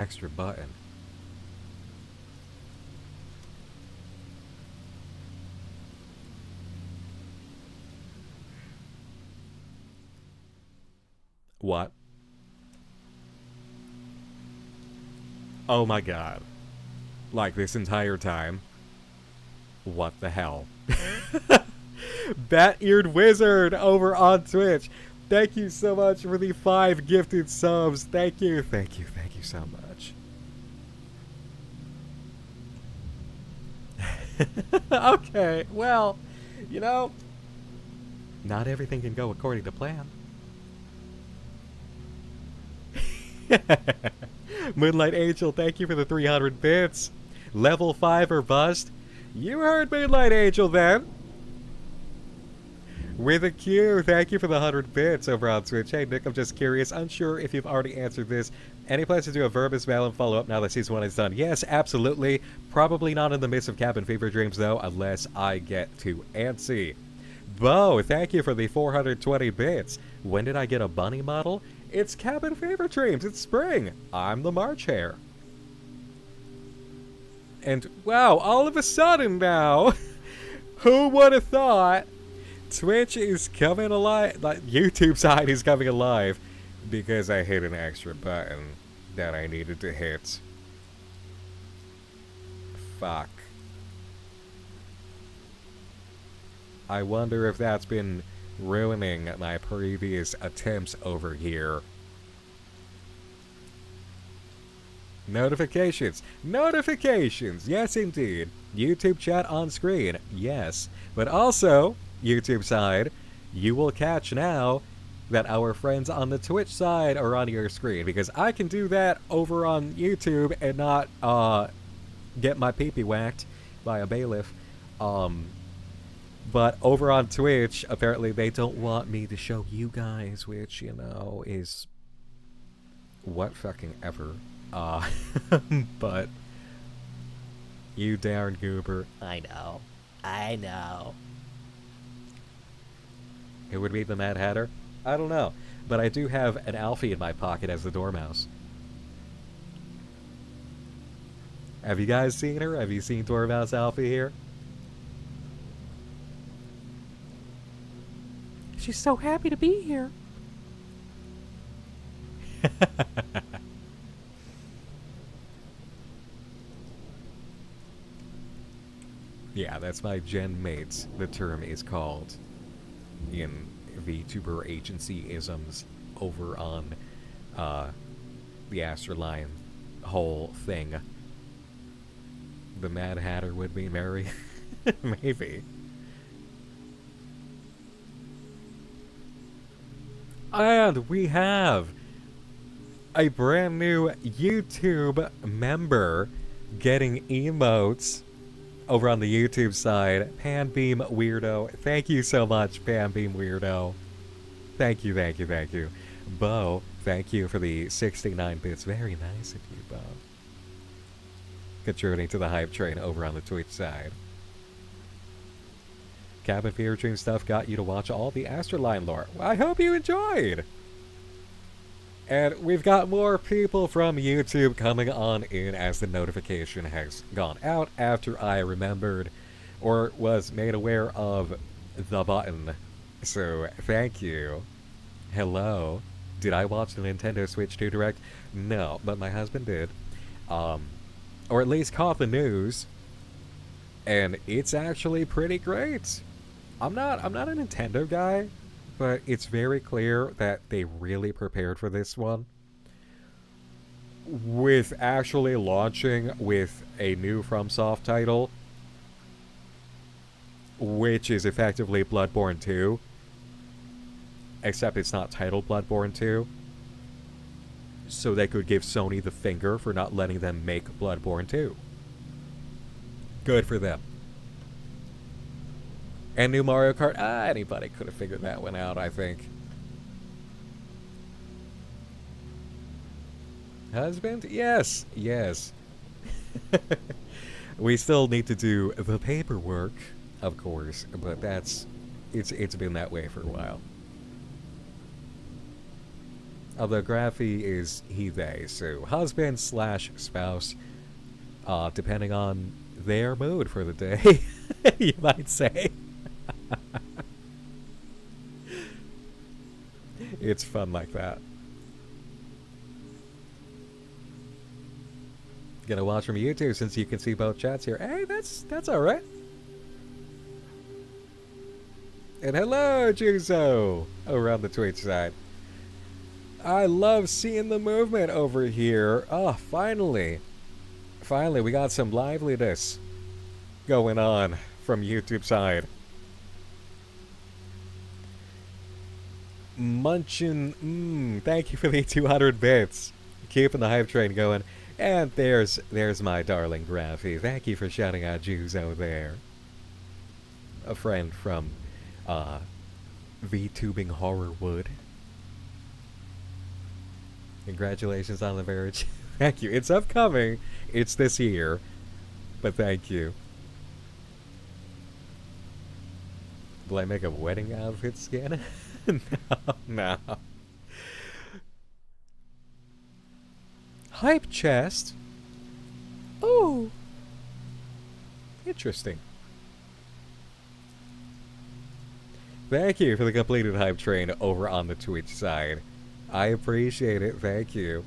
extra button. What? Oh my god. Like this entire time? What the hell? Bat-eared Wizard over on Twitch. Thank you so much for the 5 gifted subs. Thank you, thank you, thank you so much. Okay, well, you know, not everything can go according to plan. Moonlight Angel, thank you for the 300 bits. Level 5 or bust. You heard Moonlight Angel then. With a Q, thank you for the 100 bits over on Twitch. Hey Nick, I'm just curious, unsure if you've already answered this. Any plans to do a Verbus Malum follow-up now that Season 1 is done? Yes, absolutely. Probably not in the midst of Cabin Fever Dreams though, unless I get too antsy. Bo, thank you for the 420 bits. When did I get a bunny model? It's Cabin Fever Dreams, it's spring. I'm the March Hare. And wow, all of a sudden now, who would have thought Twitch is coming alive, like YouTube side is coming alive because I hit an extra button that I needed to hit. Fuck. I wonder if that's been ruining my previous attempts over here. Notifications. Notifications! Yes, indeed. YouTube chat on screen. Yes. But also, YouTube side, you will catch now that our friends on the Twitch side are on your screen. Because I can do that over on YouTube and not, get my pee-pee whacked by a bailiff. But over on Twitch, apparently they don't want me to show you guys, which, you know, is what fucking ever. But you darn goober. I know. I know. Who would be the Mad Hatter? I don't know. But I do have an Alfie in my pocket as the Dormouse. Have you guys seen her? Have you seen Dormouse Alfie here? She's so happy to be here. Yeah, that's my gen mates, the term is called in VTuber agency-isms over on the AstraLine whole thing. The Mad Hatter would be Mary. Maybe. And we have a brand new YouTube member getting emotes over on the YouTube side. Panbeam Weirdo. Thank you so much, Panbeam Weirdo. Thank you, thank you, thank you. Bo, thank you for the 69 bits. Very nice of you, Bo. Contributing to the hype train over on the Twitch side. Cabin Fever Dream stuff got you to watch all the AstraLine lore. Well, I hope you enjoyed! And we've got more people from YouTube coming on in as the notification has gone out after I remembered or was made aware of the button. So, thank you. Hello. Did I watch the Nintendo Switch 2 Direct? No, but my husband did. Or at least caught the news. And it's actually pretty great. I'm not a Nintendo guy, but it's very clear that they really prepared for this one. With actually launching with a new FromSoft title, which is effectively Bloodborne 2. Except it's not titled Bloodborne 2. So they could give Sony the finger for not letting them make Bloodborne 2. Good for them. And new Mario Kart, anybody could have figured that one out, I think. Husband? Yes, yes. We still need to do the paperwork, of course, but it's been that way for a while. Although graphy is he, they, so husband slash spouse, depending on their mood for the day, you might say. It's fun like that. Gonna watch from YouTube since you can see both chats here. Hey, that's alright. And hello, Juzo, over on the Twitch side. I love seeing the movement over here. Oh, finally. Finally, we got some liveliness going on from YouTube side. Munchin, thank you for the 200 bits. Keeping the hype train going. And there's my darling Graphy. Thank you for shouting out Juzo there. A friend from VTubing Horrorwood. Congratulations on the marriage. Thank you. It's upcoming. It's this year. But thank you. Will I make a wedding outfit skin? No. Hype chest? Oh. Interesting. Thank you for the completed hype train over on the Twitch side. I appreciate it, thank you.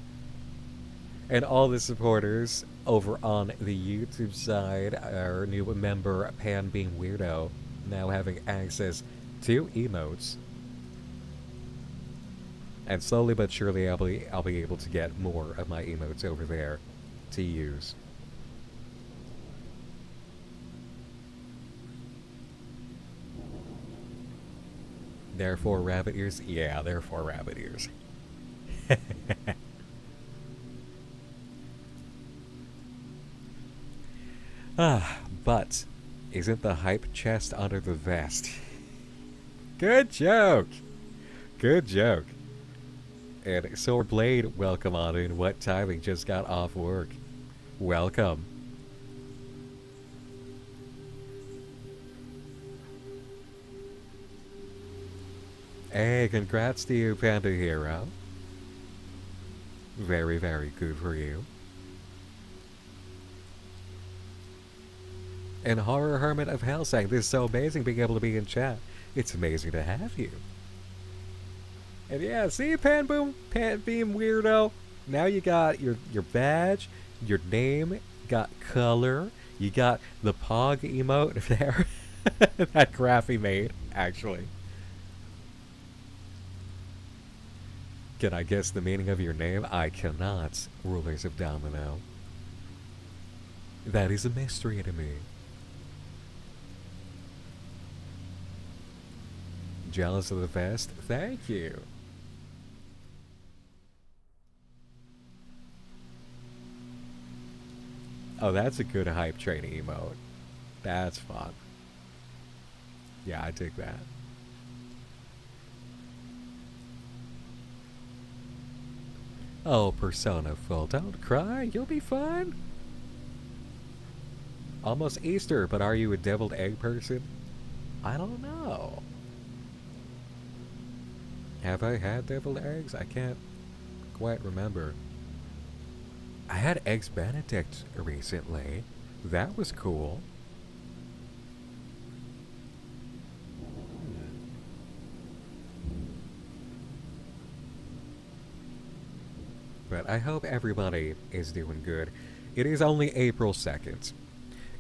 And all the supporters over on the YouTube side, our new member, Pan Being Weirdo, now having access to emotes. And slowly but surely I'll be able to get more of my emotes over there to use. Therefore, rabbit ears? Yeah, therefore, rabbit ears. But isn't the hype chest under the vest? Good joke! Good joke. And Sword Blade, welcome on in. What timing? Just got off work. Welcome. Hey, congrats to you, Panda Hero. Very, very good for you. And Horror Hermit of Hell saying, this is so amazing being able to be in chat. It's amazing to have you. And yeah, see, Pan Beam Weirdo. Now you got your badge, your name, got color, you got the Pog emote there. That Graphy made, actually. Can I guess the meaning of your name? I cannot, Rulers of Domino. That is a mystery to me. Jealous of the vest? Thank you. Oh, that's a good hype train emote. That's fun. Yeah, I dig that. Oh, Persona Full, don't cry, you'll be fine. Almost Easter, but are you a deviled egg person? I don't know. Have I had deviled eggs? I can't quite remember. I had Eggs Benedict recently. That was cool. But I hope everybody is doing good. It is only April 2nd.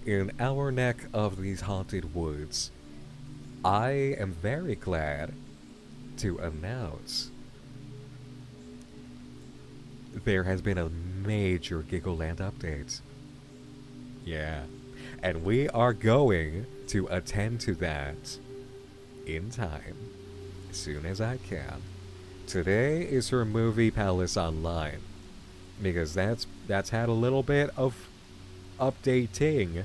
In our neck of these haunted woods, I am very glad to announce there has been a major Giggleland update. Yeah. And we are going to attend to that in time, as soon as I can. Today is for Movie Palace Online, because that's had a little bit of updating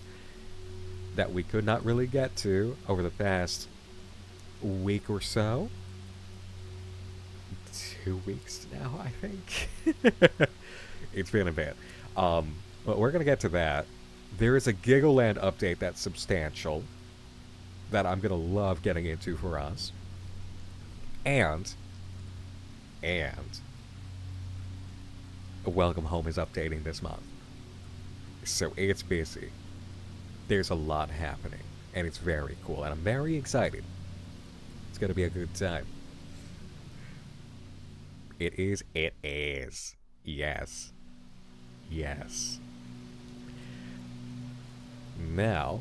that we could not really get to over the past week or so. 2 weeks now, I think. It's been a bit. But we're going to get to that. There is a Giggleland update that's substantial that I'm going to love getting into for us. And Welcome Home is updating this month. So it's busy. There's a lot happening, and it's very cool, and I'm very excited. It's going to be a good time. It is. It is. Yes. Yes. Now,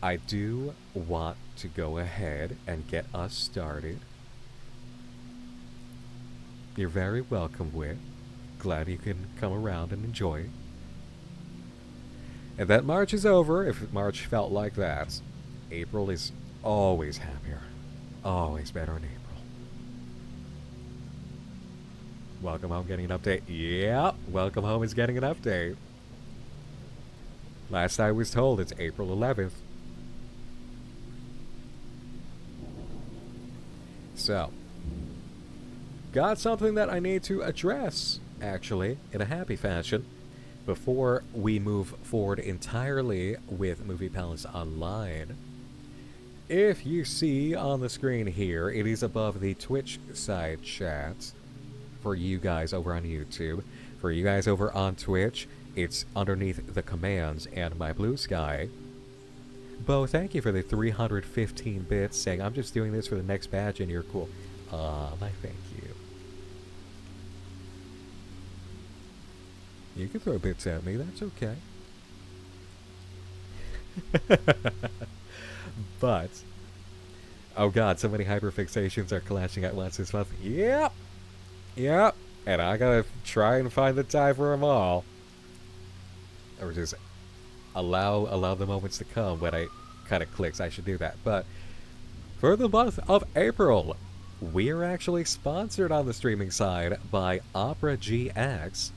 I do want to go ahead and get us started. You're very welcome, Whit. Glad you can come around and enjoy. And that March is over, if March felt like that. April is always happier. Always better in April. Welcome Home getting an update. Yep, Welcome Home is getting an update. Last I was told, it's April 11th. So, got something that I need to address, actually, in a happy fashion, before we move forward entirely with Movie Palace Online. If you see on the screen here, it is above the Twitch side chat for you guys over on YouTube. For you guys over on Twitch, it's underneath the commands and my blue sky. Bo, thank you for the 315 bits, saying, I'm just doing this for the next badge and you're cool. My thank you. You can throw bits at me, that's okay. But, oh god, so many hyperfixations are clashing at once this month. Yep! Yep! And I gotta try and find the time for them all. Or just allow the moments to come when I kind of clicks. I should do that. But for the month of April, we are actually sponsored on the streaming side by Opera GX,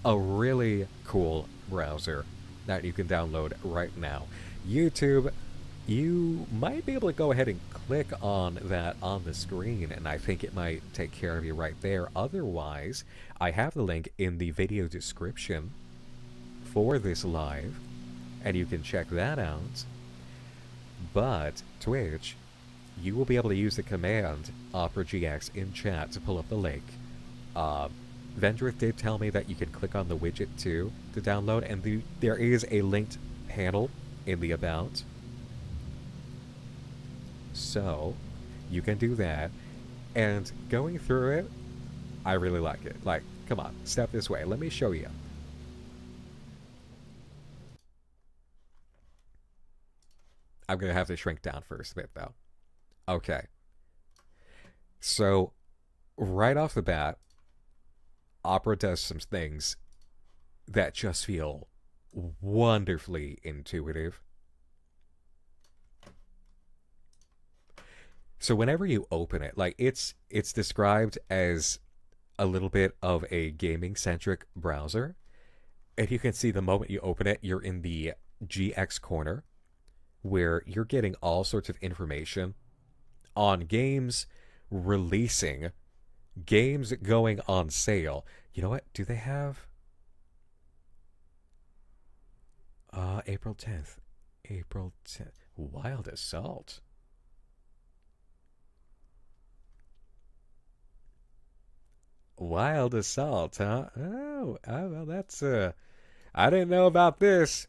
a really cool browser that you can download right now. YouTube, you might be able to go ahead and click on that on the screen, and I think it might take care of you right there. Otherwise, I have the link in the video description for this live, and you can check that out. But Twitch, you will be able to use the command OperaGX in chat to pull up the link. Vendrick did tell me that you can click on the widget too to download, and there is a linked panel in the About. So, you can do that, and going through it, I really like it. Like, come on, step this way, let me show you. I'm going to have to shrink down first a bit, though. Okay. So, right off the bat, Opera does some things that just feel wonderfully intuitive. So whenever you open it, like, it's described as a little bit of a gaming-centric browser. And you can see the moment you open it, you're in the GX corner, where you're getting all sorts of information on games releasing, games going on sale. You know what? Do they have... April 10th. April 10th. Wild Assault. Wild Assault, huh? Oh, well, that's, I didn't know about this.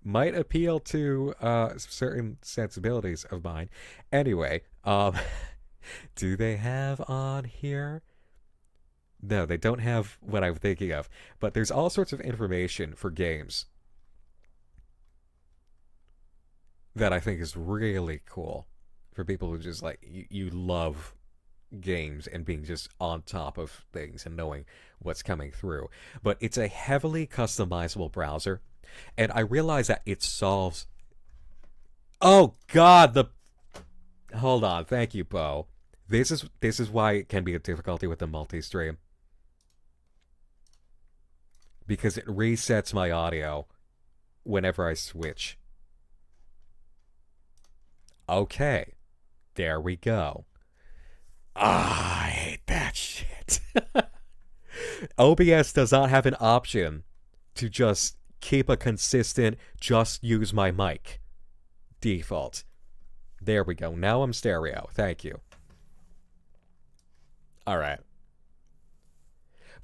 Might appeal to, certain sensibilities of mine. Anyway, do they have on here? No, they don't have what I'm thinking of. But there's all sorts of information for games that I think is really cool for people who just, like, you love games and being just on top of things and knowing what's coming through. But it's a heavily customizable browser, and I realize that it solves... Oh god, hold on, thank you, Bo. This is why it can be a difficulty with the multi-stream, because it resets my audio whenever I switch. Okay, there we go. I hate that shit. OBS does not have an option to just keep a consistent, just use my mic default. There we go. Now I'm stereo. Thank you. Alright.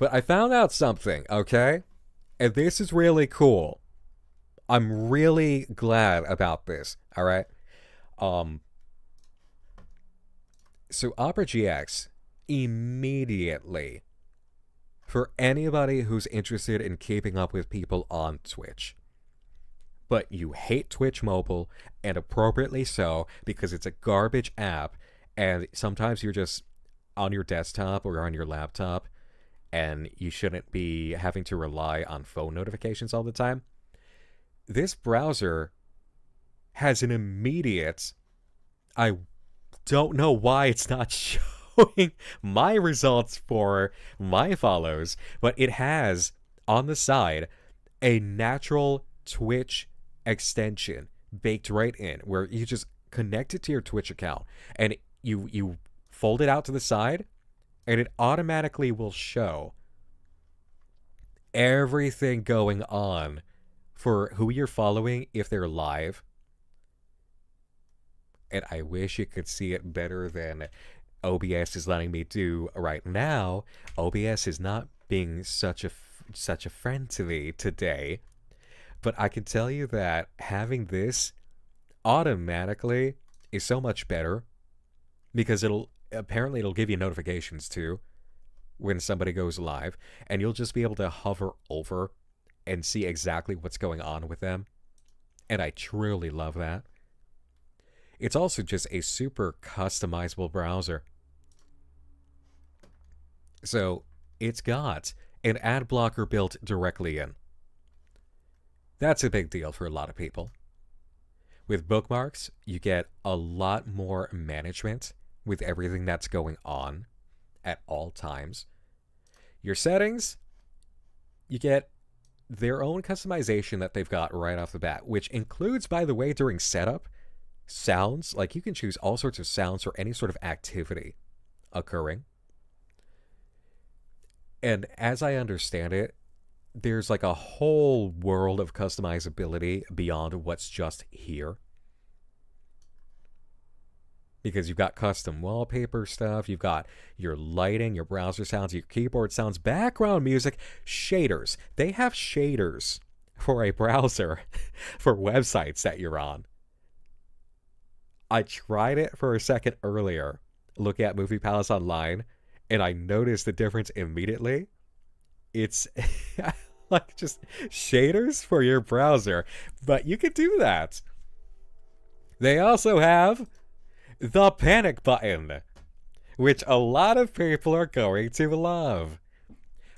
But I found out something, okay? And this is really cool. I'm really glad about this, all right? So Opera GX immediately, for anybody who's interested in keeping up with people on Twitch, but you hate Twitch Mobile, and appropriately so, because it's a garbage app, and sometimes you're just on your desktop or on your laptop, and you shouldn't be having to rely on phone notifications all the time. This browser has an immediate... I don't know why it's not showing my results for my follows, but it has, on the side, a natural Twitch extension baked right in, where you just connect it to your Twitch account, and you fold it out to the side, and it automatically will show everything going on for who you're following if they're live. And I wish you could see it better than OBS is letting me do right now. OBS is not being such a friend to me today. But I can tell you that having this automatically is so much better, because it'll give you notifications too when somebody goes live, and you'll just be able to hover over and see exactly what's going on with them. And I truly love that. It's also just a super customizable browser. So it's got an ad blocker built directly in. That's a big deal for a lot of people. With bookmarks, you get a lot more management with everything that's going on at all times. Your settings, you get their own customization that they've got right off the bat, which includes, by the way, during setup, sounds. Like, you can choose all sorts of sounds for any sort of activity occurring. And as I understand it, there's like a whole world of customizability beyond what's just here. Because you've got custom wallpaper stuff, you've got your lighting, your browser sounds, your keyboard sounds, background music, shaders. They have shaders for a browser for websites that you're on. I tried it for a second earlier, looking at Movie Palace Online, and I noticed the difference immediately. It's like just shaders for your browser, but you can do that. They also have the panic button, which a lot of people are going to love.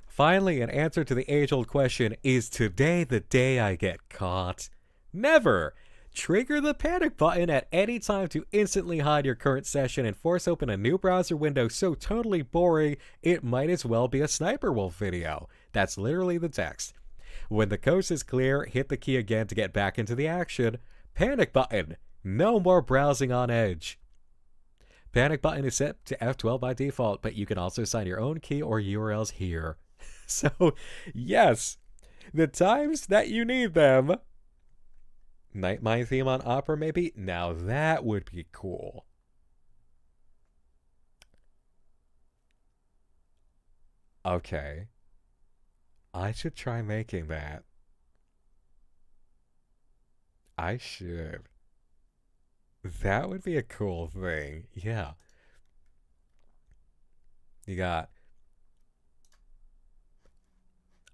Finally, an answer to the age-old question, is today the day I get caught? Never! Trigger the panic button at any time to instantly hide your current session and force open a new browser window so totally boring it might as well be a Sniper Wolf video. That's literally the text. When the coast is clear, hit the key again to get back into the action. Panic button. No more browsing on Edge. Panic button is set to F12 by default, but you can also assign your own key or URLs here. So, yes, the times that you need them. Night Mind theme on Opera, maybe? Now that would be cool. Okay. I should try making that. I should. That would be a cool thing. Yeah. You got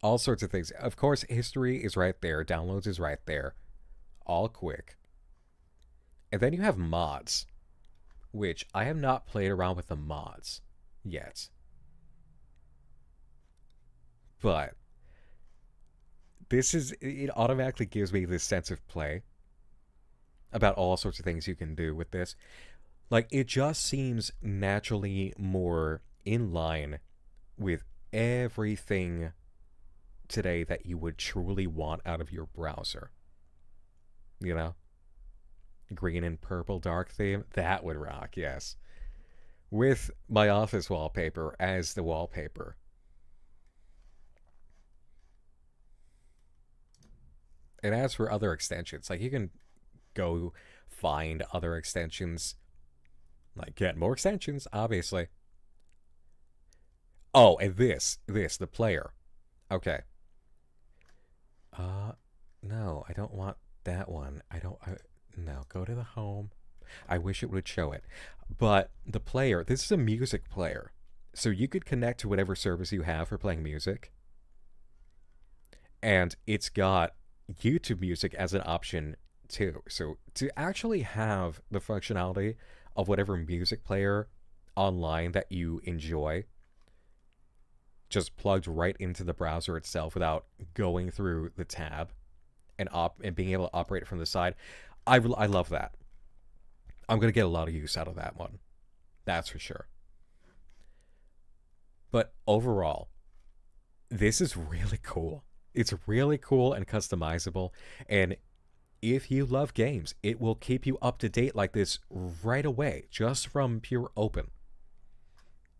all sorts of things. Of course, history is right there. Downloads is right there. All quick. And then you have mods, which I have not played around with the mods yet. But it automatically gives me this sense of play about all sorts of things you can do with this. Like, it just seems naturally more in line with everything today that you would truly want out of your browser. You know? Green and purple dark theme. That would rock, yes. With my office wallpaper as the wallpaper. And as for other extensions, like, you can go find other extensions. Like, get more extensions, obviously. Oh, and the player. Okay. No, I don't want that one. No, go to the home. I wish it would show it. But the player, this is a music player. So you could connect to whatever service you have for playing music. And it's got YouTube music as an option too. So to actually have the functionality of whatever music player online that you enjoy just plugged right into the browser itself without going through the tab and being able to operate it from the side, I love that. I'm going to get a lot of use out of that one. That's for sure. But overall, this is really cool. It's really cool and customizable. And if you love games, it will keep you up to date like this right away, just from pure open.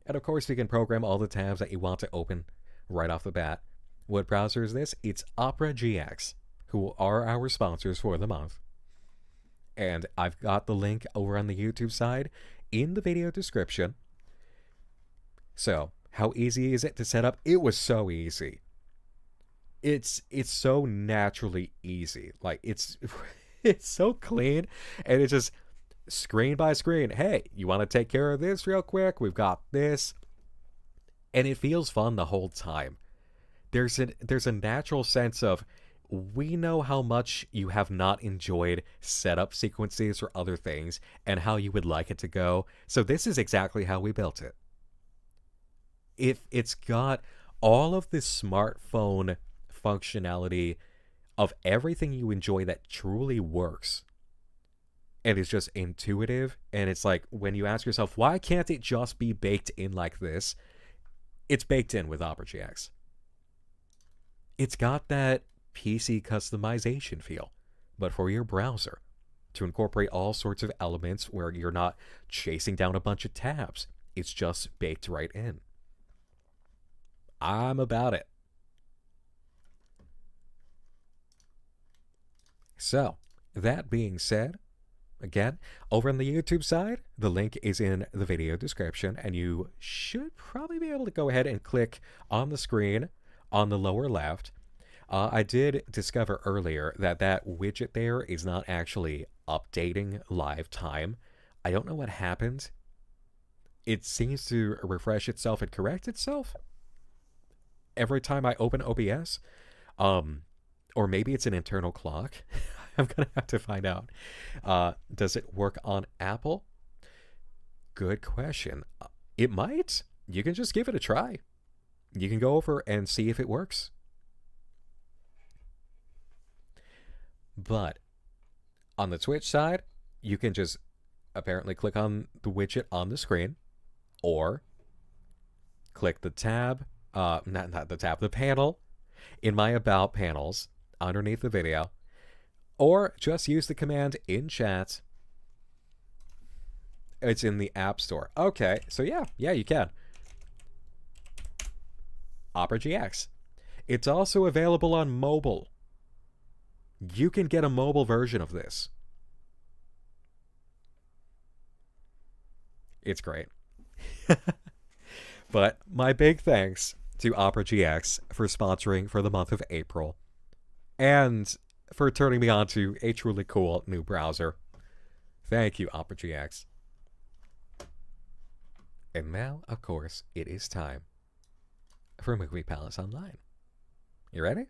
And of course, you can program all the tabs that you want to open right off the bat. What browser is this? It's Opera GX, who are our sponsors for the month. And I've got the link over on the YouTube side in the video description. So, how easy is it to set up? It was so easy. It's so naturally easy. Like, it's so clean, and it's just screen by screen. Hey, you want to take care of this real quick? We've got this. And it feels fun the whole time. There's a natural sense of, we know how much you have not enjoyed setup sequences or other things and how you would like it to go. So this is exactly how we built it. It's got all of this smartphone functionality of everything you enjoy that truly works. And it's just intuitive. And it's like, when you ask yourself, why can't it just be baked in like this? It's baked in with Opera GX. It's got that PC customization feel, but for your browser, to incorporate all sorts of elements where you're not chasing down a bunch of tabs. It's just baked right in. I'm about it. So, that being said, again, over on the YouTube side, the link is in the video description, and you should probably be able to go ahead and click on the screen on the lower left. I did discover earlier that widget there is not actually updating live time. I don't know what happened. It seems to refresh itself and correct itself every time I open OBS. Or maybe it's an internal clock. I'm going to have to find out. Does it work on Apple? Good question. It might. You can just give it a try. You can go over and see if it works. But on the Twitch side, you can just apparently click on the widget on the screen, or click the tab, not the tab, the panel in my About panels underneath the video, or just use the command in chat. It's in the App Store. Okay, so yeah, you can. Opera GX. It's also available on mobile. You can get a mobile version of this. It's great. But my big thanks to Opera GX for sponsoring for the month of April, and for turning me on to a truly cool new browser. Thank you, Opera GX. And now, of course, it is time for Movie Palace Online. You ready?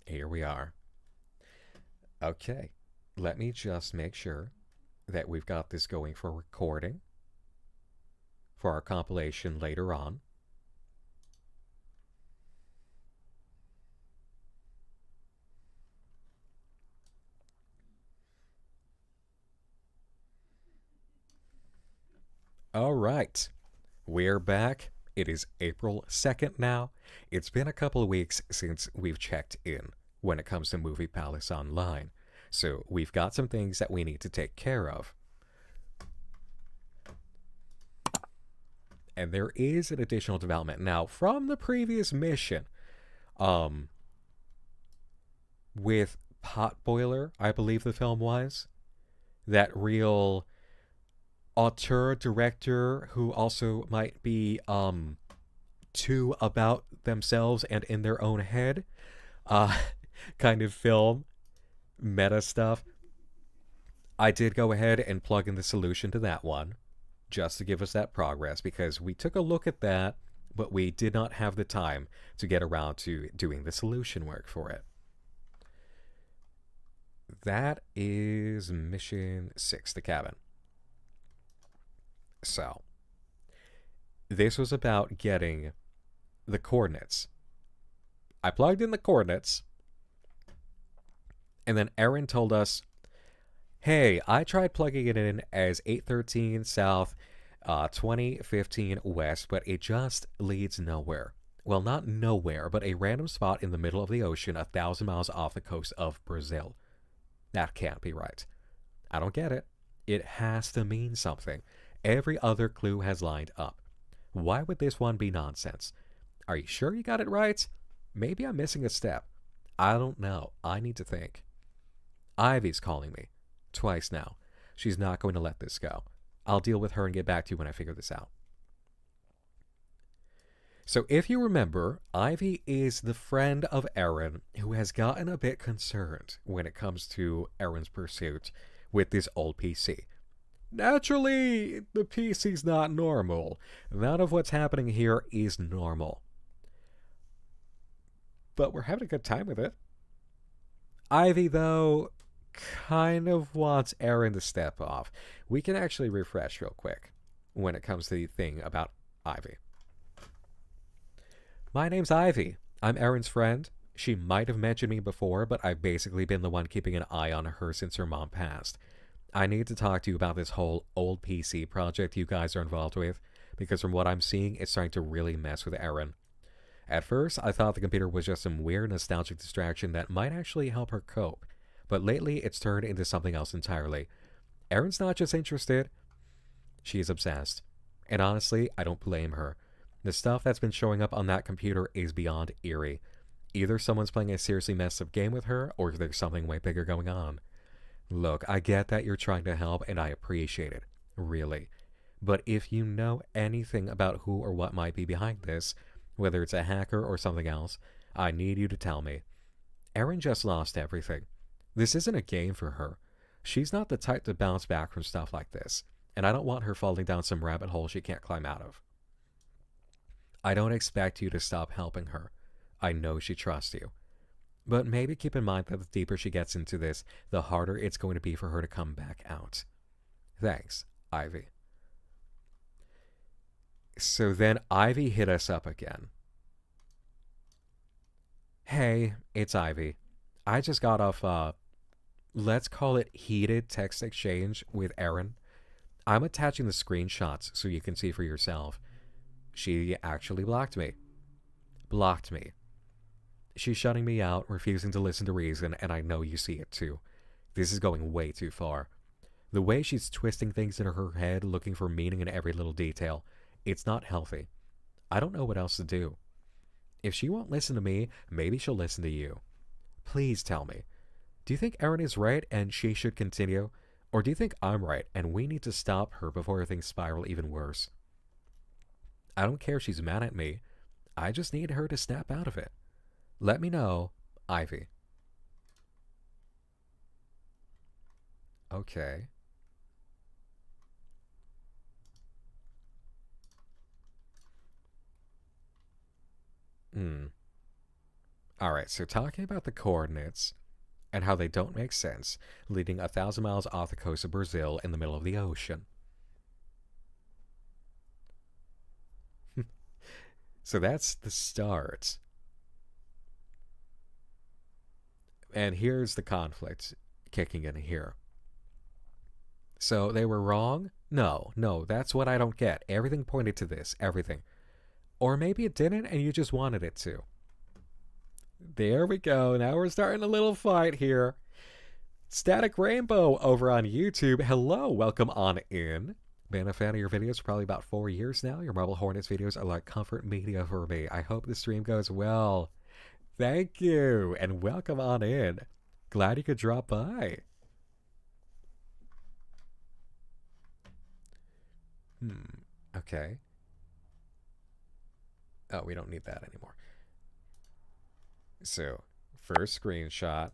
Here we are. Okay, let me just make sure that we've got this going for recording for our compilation later on. All right, we're back. It is April 2nd now. It's been a couple of weeks since we've checked in when it comes to Movie Palace Online. So we've got some things that we need to take care of. And there is an additional development. Now, from the previous mission, with Potboiler, I believe the film was, that real auteur director who also might be too about themselves and in their own head uh kind of film meta stuff. I did go ahead and plug in the solution to that one just to give us that progress, because we took a look at that, but we did not have the time to get around to doing the solution work for it. That is mission 6, the cabin. So, this was about getting the coordinates. I plugged in the coordinates, and then Aaron told us, hey, I tried plugging it in as 813 south, 2015 west, but it just leads nowhere. Well, not nowhere, but a random spot in the middle of the ocean 1,000 miles off the coast of Brazil. That can't be right. I don't get it. It has to mean something. Every other clue has lined up. Why would this one be nonsense? Are you sure you got it right? Maybe I'm missing a step. I don't know. I need to think. Ivy's calling me. Twice now. She's not going to let this go. I'll deal with her and get back to you when I figure this out. So if you remember, Ivy is the friend of Aaron who has gotten a bit concerned when it comes to Aaron's pursuit with this old PC. Naturally, the PC's not normal. None of what's happening here is normal. But we're having a good time with it. Ivy, though, kind of wants Aaron to step off. We can actually refresh real quick when it comes to the thing about Ivy. My name's Ivy. I'm Aaron's friend. She might have mentioned me before, but I've basically been the one keeping an eye on her since her mom passed. I need to talk to you about this whole old PC project you guys are involved with, because from what I'm seeing, it's starting to really mess with Aaron. At first, I thought the computer was just some weird nostalgic distraction that might actually help her cope, but lately it's turned into something else entirely. Erin's not just interested, she is obsessed. And honestly, I don't blame her. The stuff that's been showing up on that computer is beyond eerie. Either someone's playing a seriously messed up game with her, or there's something way bigger going on. Look, I get that you're trying to help, and I appreciate it. Really. But if you know anything about who or what might be behind this, whether it's a hacker or something else, I need you to tell me. Erin just lost everything. This isn't a game for her. She's not the type to bounce back from stuff like this, and I don't want her falling down some rabbit hole she can't climb out of. I don't expect you to stop helping her. I know she trusts you. But maybe keep in mind that the deeper she gets into this, the harder it's going to be for her to come back out. Thanks, Ivy. So then Ivy hit us up again. Hey, it's Ivy. I just got off, let's call it heated text exchange with Erin. I'm attaching the screenshots so you can see for yourself. She actually blocked me. Blocked me. She's shutting me out, refusing to listen to reason, and I know you see it too. This is going way too far. The way she's twisting things in her head, looking for meaning in every little detail, it's not healthy. I don't know what else to do. If she won't listen to me, maybe she'll listen to you. Please tell me. Do you think Erin is right and she should continue? Or do you think I'm right and we need to stop her before things spiral even worse? I don't care if she's mad at me. I just need her to snap out of it. Let me know, Ivy. Okay. Alright, so talking about the coordinates and how they don't make sense, leading 1,000 miles off the coast of Brazil in the middle of the ocean. So that's the start. And here's the conflict kicking in here. So they were wrong? No, that's what I don't get. Everything pointed to this, everything. Or maybe it didn't and you just wanted it to. There we go. Now we're starting a little fight here. Static Rainbow over on YouTube. Hello, welcome on in. Been a fan of your videos for probably about 4 years now. Your Marble Hornets videos are like comfort media for me. I hope the stream goes well. Thank you, and welcome on in. Glad you could drop by. Okay. Oh, we don't need that anymore. So, first screenshot.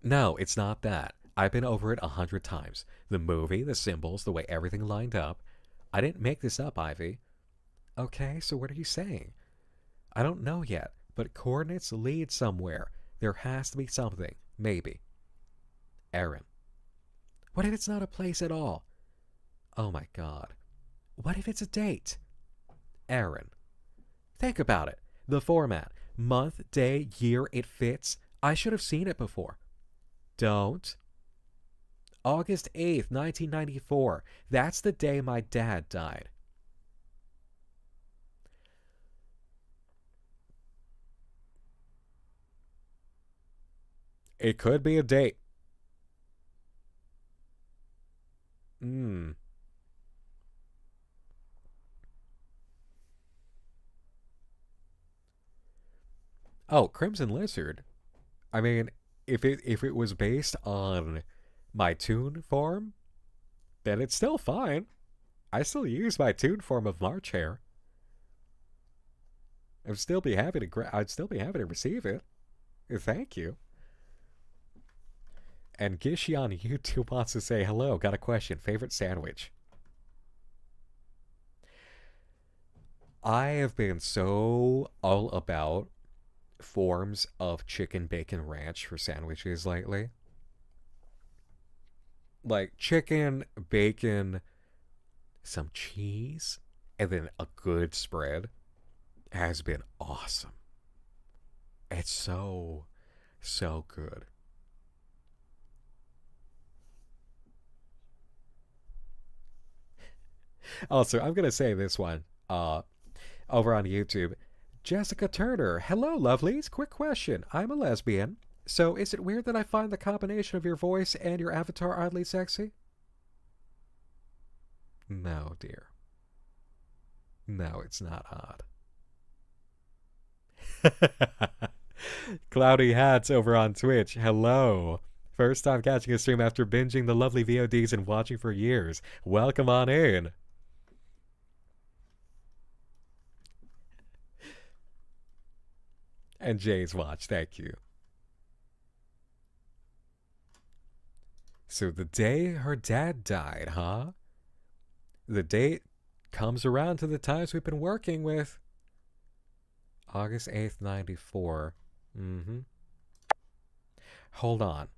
No, it's not that. I've been over it 100 times. The movie, the symbols, the way everything lined up. I didn't make this up, Ivy. Okay, so what are you saying? I don't know yet, but coordinates lead somewhere. There has to be something. Maybe. Aaron. What if it's not a place at all? Oh my god. What if it's a date? Aaron. Think about it. The format. Month, day, year, it fits. I should have seen it before. Don't. August 8th, 1994. That's the day my dad died. It could be a date. Oh, Crimson Lizard. I mean, if it was based on my tune form, then it's still fine. I still use my tune form of March Hare. I'd still be happy to receive it. Thank you. And Gishi on YouTube wants to say hello. Got a question. Favorite sandwich? I have been so all about forms of chicken bacon ranch for sandwiches lately. Like chicken, bacon, some cheese, and then a good spread has been awesome. It's so good. Also, I'm going to say this one over on YouTube. Jessica Turner. Hello, lovelies. Quick question. I'm a lesbian. So is it weird that I find the combination of your voice and your avatar oddly sexy? No, dear. No, it's not odd. Cloudy Hats over on Twitch. Hello. First time catching a stream after binging the lovely VODs and watching for years. Welcome on in. And Jay's watch, thank you. So the day her dad died, huh? The date comes around to the times we've been working with. August 8th, 94. Hold on.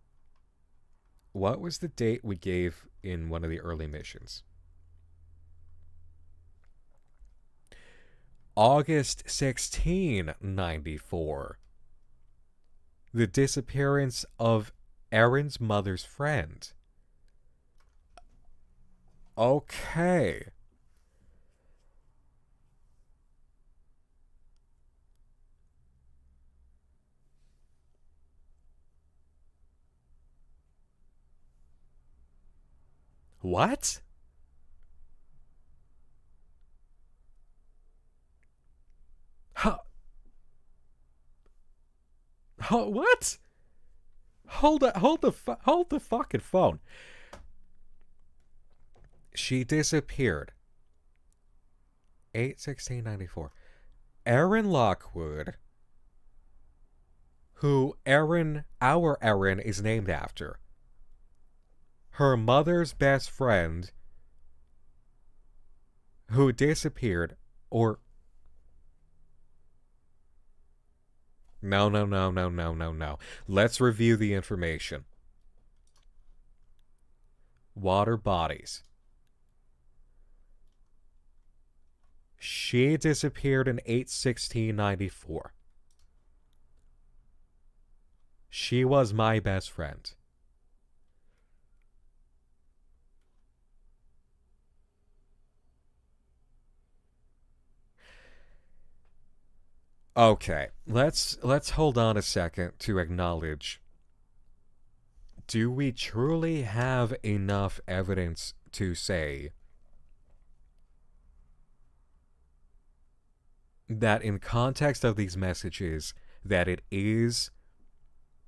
What was the date we gave in one of the early missions? August 16, 94. The disappearance of Aaron's mother's friend. Okay. What? Huh. What? Hold the fucking phone. She disappeared. 8/16/94. Aaron Lockwood, who our Aaron is named after. Her mother's best friend, who disappeared, or... No. Let's review the information. Water bodies. She disappeared in 8/16/94. She was my best friend. Okay, let's hold on a second to acknowledge. Do we truly have enough evidence to say that in context of these messages that it is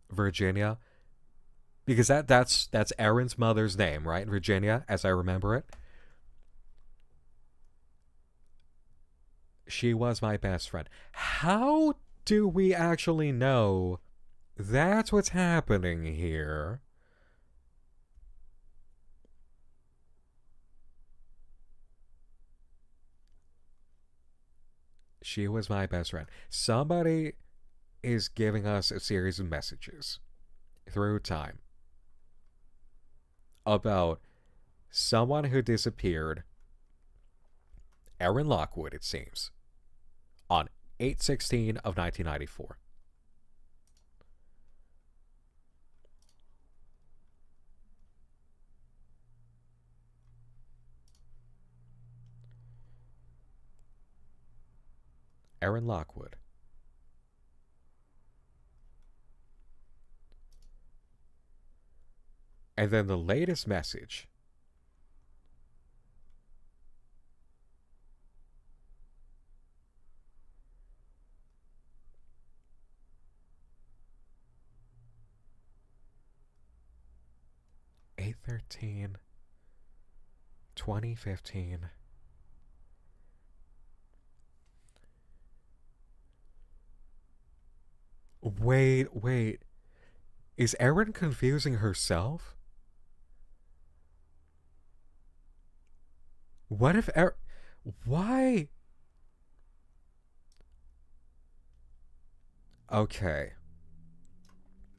Virginia? Because that's Erin's mother's name, right? Virginia, as I remember it. She was my best friend. How do we actually know that's what's happening here? She was my best friend. Somebody is giving us a series of messages through time about someone who disappeared, Erin Lockwood, it seems, on 8/16 of 1994. Erin Lockwood. And then the latest message. Eight 2015. Wait. Is Erin confusing herself? What if why? Okay.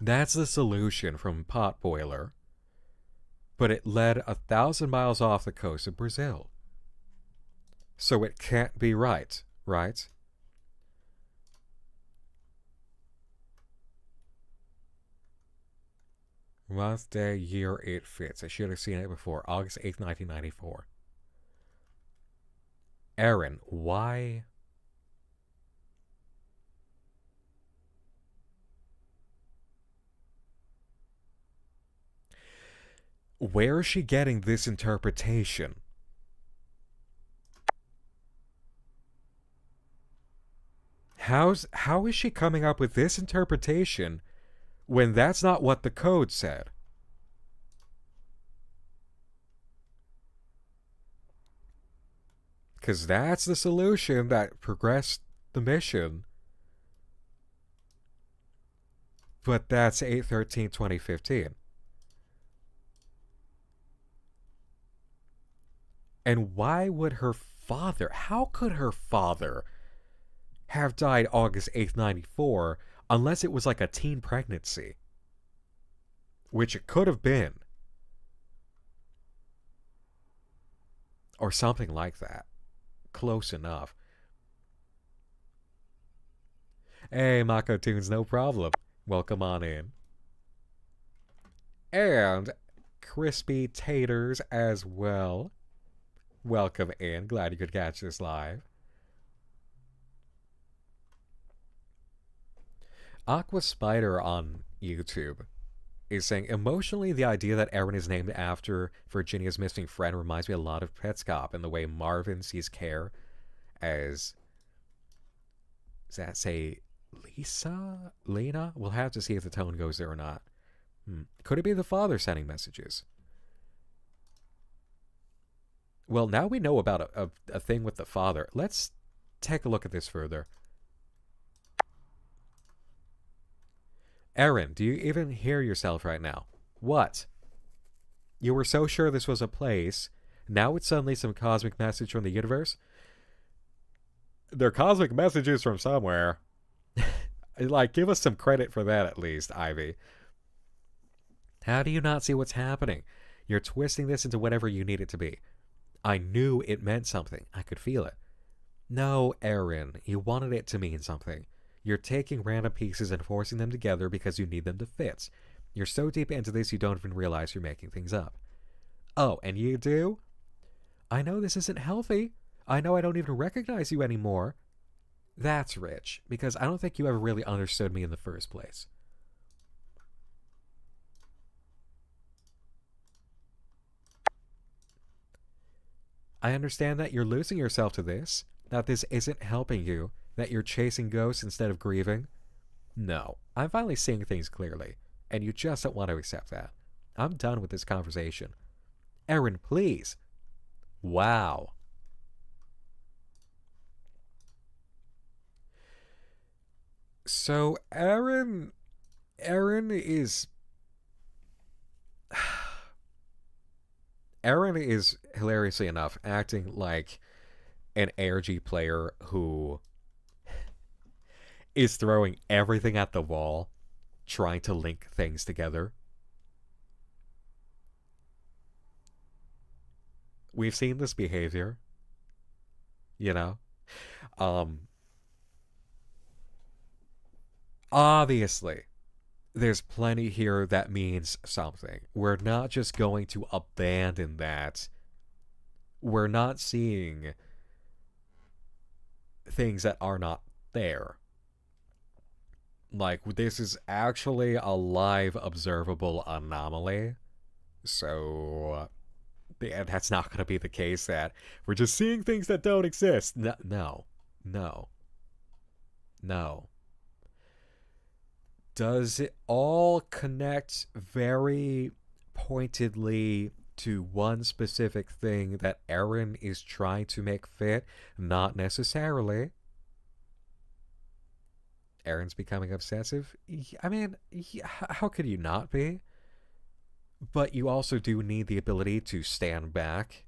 That's the solution from Potboiler. But it led 1,000 miles off the coast of Brazil. So it can't be right? Month, day, year, it fits. I should have seen it before. August 8th, 1994. Erin, why? Where is she getting this interpretation? How is she coming up with this interpretation when that's not what the code said? Because that's the solution that progressed the mission. But that's 8/13/2015. And why would her father... How could her father have died August 8th, 94, unless it was like a teen pregnancy? Which it could have been. Or something like that. Close enough. Hey, Mako Tunes, no problem. Welcome on in. And Crispy Taters as well. Welcome in. Glad you could catch this live. Aqua Spider on YouTube is saying, emotionally, the idea that Erin is named after Virginia's missing friend reminds me a lot of Petscop and the way Marvin sees Care as, does that say Lena? We'll have to see if the tone goes there or not. Could it be the father sending messages? Well, now we know about a thing with the father. Let's take a look at this further. Erin, do you even hear yourself right now? What? You were so sure this was a place. Now it's suddenly some cosmic message from the universe? They're cosmic messages from somewhere. Like, give us some credit for that at least, Ivy. How do you not see what's happening? You're twisting this into whatever you need it to be. I knew it meant something. I could feel it. No, Erin, you wanted it to mean something. You're taking random pieces and forcing them together because you need them to fit. You're so deep into this you don't even realize you're making things up. Oh, and you do? I know this isn't healthy. I know I don't even recognize you anymore. That's rich, because I don't think you ever really understood me in the first place. I understand that you're losing yourself to this, that this isn't helping you, that you're chasing ghosts instead of grieving. No, I'm finally seeing things clearly, and you just don't want to accept that. I'm done with this conversation. Aaron, please. Wow. So Aaron is Aaron is hilariously enough acting like an ARG player who is throwing everything at the wall, trying to link things together. We've seen this behavior, you know? Obviously, there's plenty here that means something. We're not just going to abandon that. We're not seeing things that are not there. Like, this is actually a live observable anomaly. So, that's not going to be the case that we're just seeing things that don't exist. No. Does it all connect very pointedly to one specific thing that Aaron is trying to make fit? Not necessarily. Aaron's becoming obsessive? I mean, how could you not be? But you also do need the ability to stand back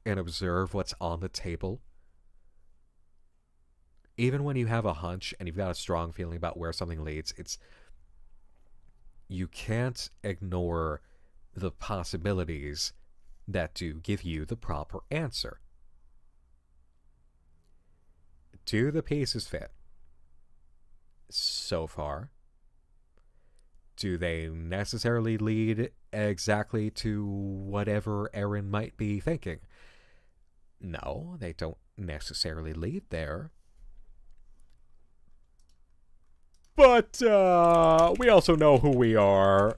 and observe what's on the table. Even when you have a hunch and you've got a strong feeling about where something leads, you can't ignore the possibilities that do give you the proper answer. Do the pieces fit? So far. Do they necessarily lead exactly to whatever Aaron might be thinking? No, they don't necessarily lead there. But we also know who we are.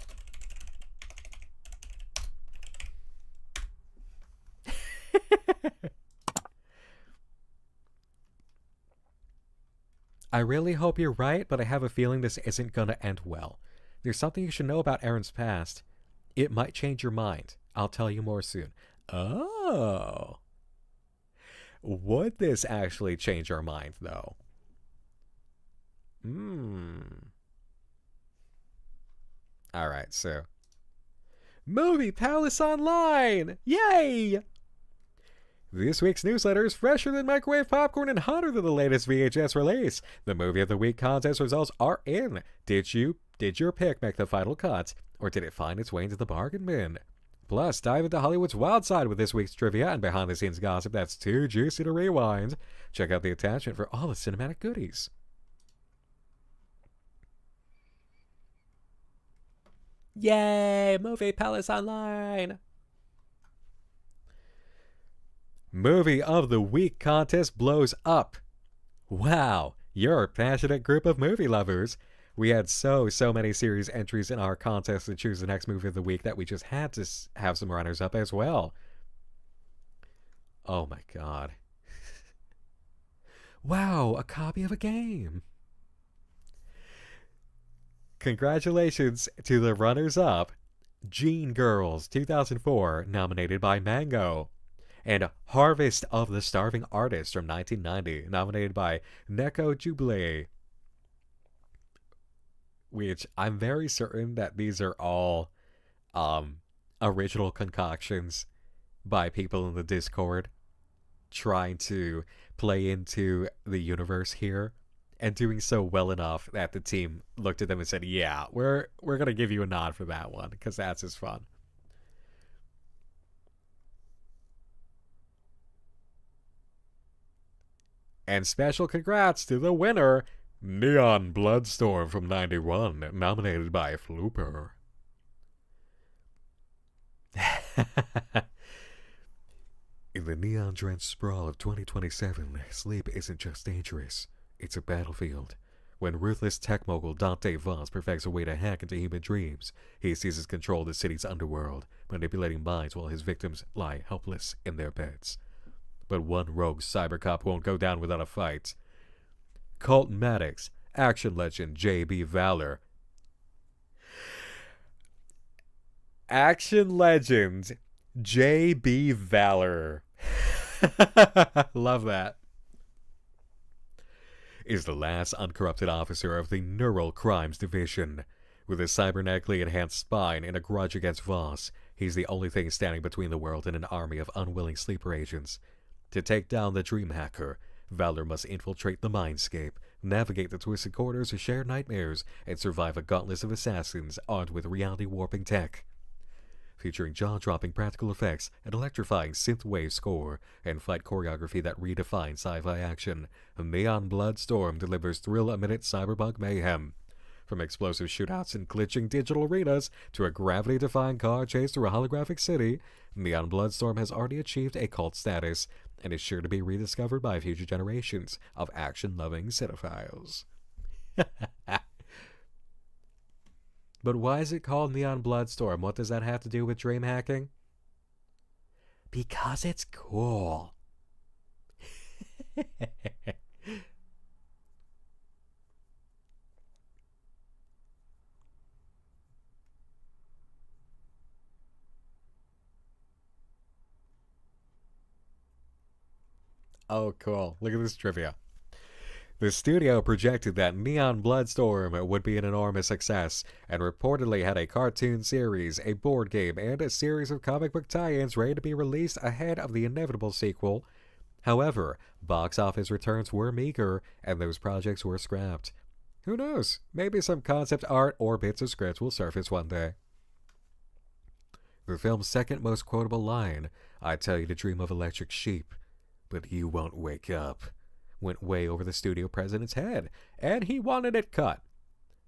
I really hope you're right, but I have a feeling this isn't going to end well. There's something you should know about Aaron's past. It might change your mind. I'll tell you more soon. Oh. Would this actually change our mind, though? Alright, so. Movie Palace Online! Yay! This week's newsletter is fresher than microwave popcorn and hotter than the latest VHS release. The Movie of the Week contest results are in. Did your pick make the final cut, or did it find its way into the bargain bin? Plus, dive into Hollywood's wild side with this week's trivia and behind-the-scenes gossip that's too juicy to rewind. Check out the attachment for all the cinematic goodies. Yay! Movie Palace Online! Movie of the Week contest blows up. Wow, you're a passionate group of movie lovers. We had so many series entries in our contest to choose the next movie of the week that we just had to have some runners up as well. Oh my god. Wow, a copy of a game. Congratulations to the runners-up. Gene Girls 2004, nominated by Mango. And Harvest of the Starving Artist from 1990, nominated by Neko Jubilee. Which I'm very certain that these are all original concoctions by people in the Discord trying to play into the universe here, and doing so well enough that the team looked at them and said, yeah, we're going to give you a nod for that one, because that's as fun. And special congrats to the winner, Neon Bloodstorm from 91, nominated by Flooper. In the neon-drenched sprawl of 2027, sleep isn't just dangerous, it's a battlefield. When ruthless tech mogul Dante Voss perfects a way to hack into human dreams, he seizes control of the city's underworld, manipulating minds while his victims lie helpless in their beds. But one rogue cybercop won't go down without a fight. Colt Maddox, action legend J.B. Valor. Action legend J.B. Valor. Love that. Is the last uncorrupted officer of the Neural Crimes Division. With a cybernetically enhanced spine and a grudge against Voss, he's the only thing standing between the world and an army of unwilling sleeper agents. To take down the Dream Hacker, Valor must infiltrate the Mindscape, navigate the twisted corridors of shared nightmares, and survive a gauntlet of assassins armed with reality-warping tech. Featuring jaw-dropping practical effects, an electrifying synthwave score, and fight choreography that redefines sci-fi action, Neon Bloodstorm delivers thrill-a-minute cyberpunk mayhem. From explosive shootouts and glitching digital arenas to a gravity-defying car chase through a holographic city, Neon Bloodstorm has already achieved a cult status and is sure to be rediscovered by future generations of action-loving cinephiles. But why is it called Neon Bloodstorm? What does that have to do with dream hacking? Because it's cool. Oh, cool. Look at this trivia. The studio projected that Neon Bloodstorm would be an enormous success, and reportedly had a cartoon series, a board game, and a series of comic book tie-ins ready to be released ahead of the inevitable sequel. However, box office returns were meager, and those projects were scrapped. Who knows? Maybe some concept art or bits of scripts will surface one day. The film's second most quotable line, "I tell you to dream of electric sheep, but you won't wake up," went way over the studio president's head, and he wanted it cut.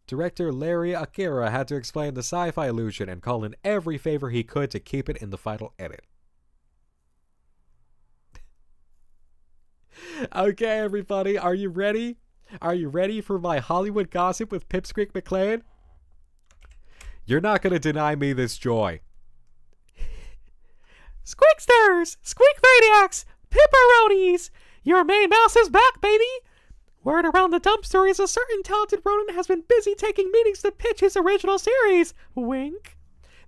Director Larry Akira had to explain the sci-fi illusion and call in every favor he could to keep it in the final edit. Okay, everybody, are you ready? Are you ready for my Hollywood gossip with Pipsqueak McLean? You're not going to deny me this joy. Squeaksters! Squeak Maniacs! Pipperonis! Your May Mouse is back, baby! Word around the dumpster is a certain talented rodent has been busy taking meetings to pitch his original series. Wink.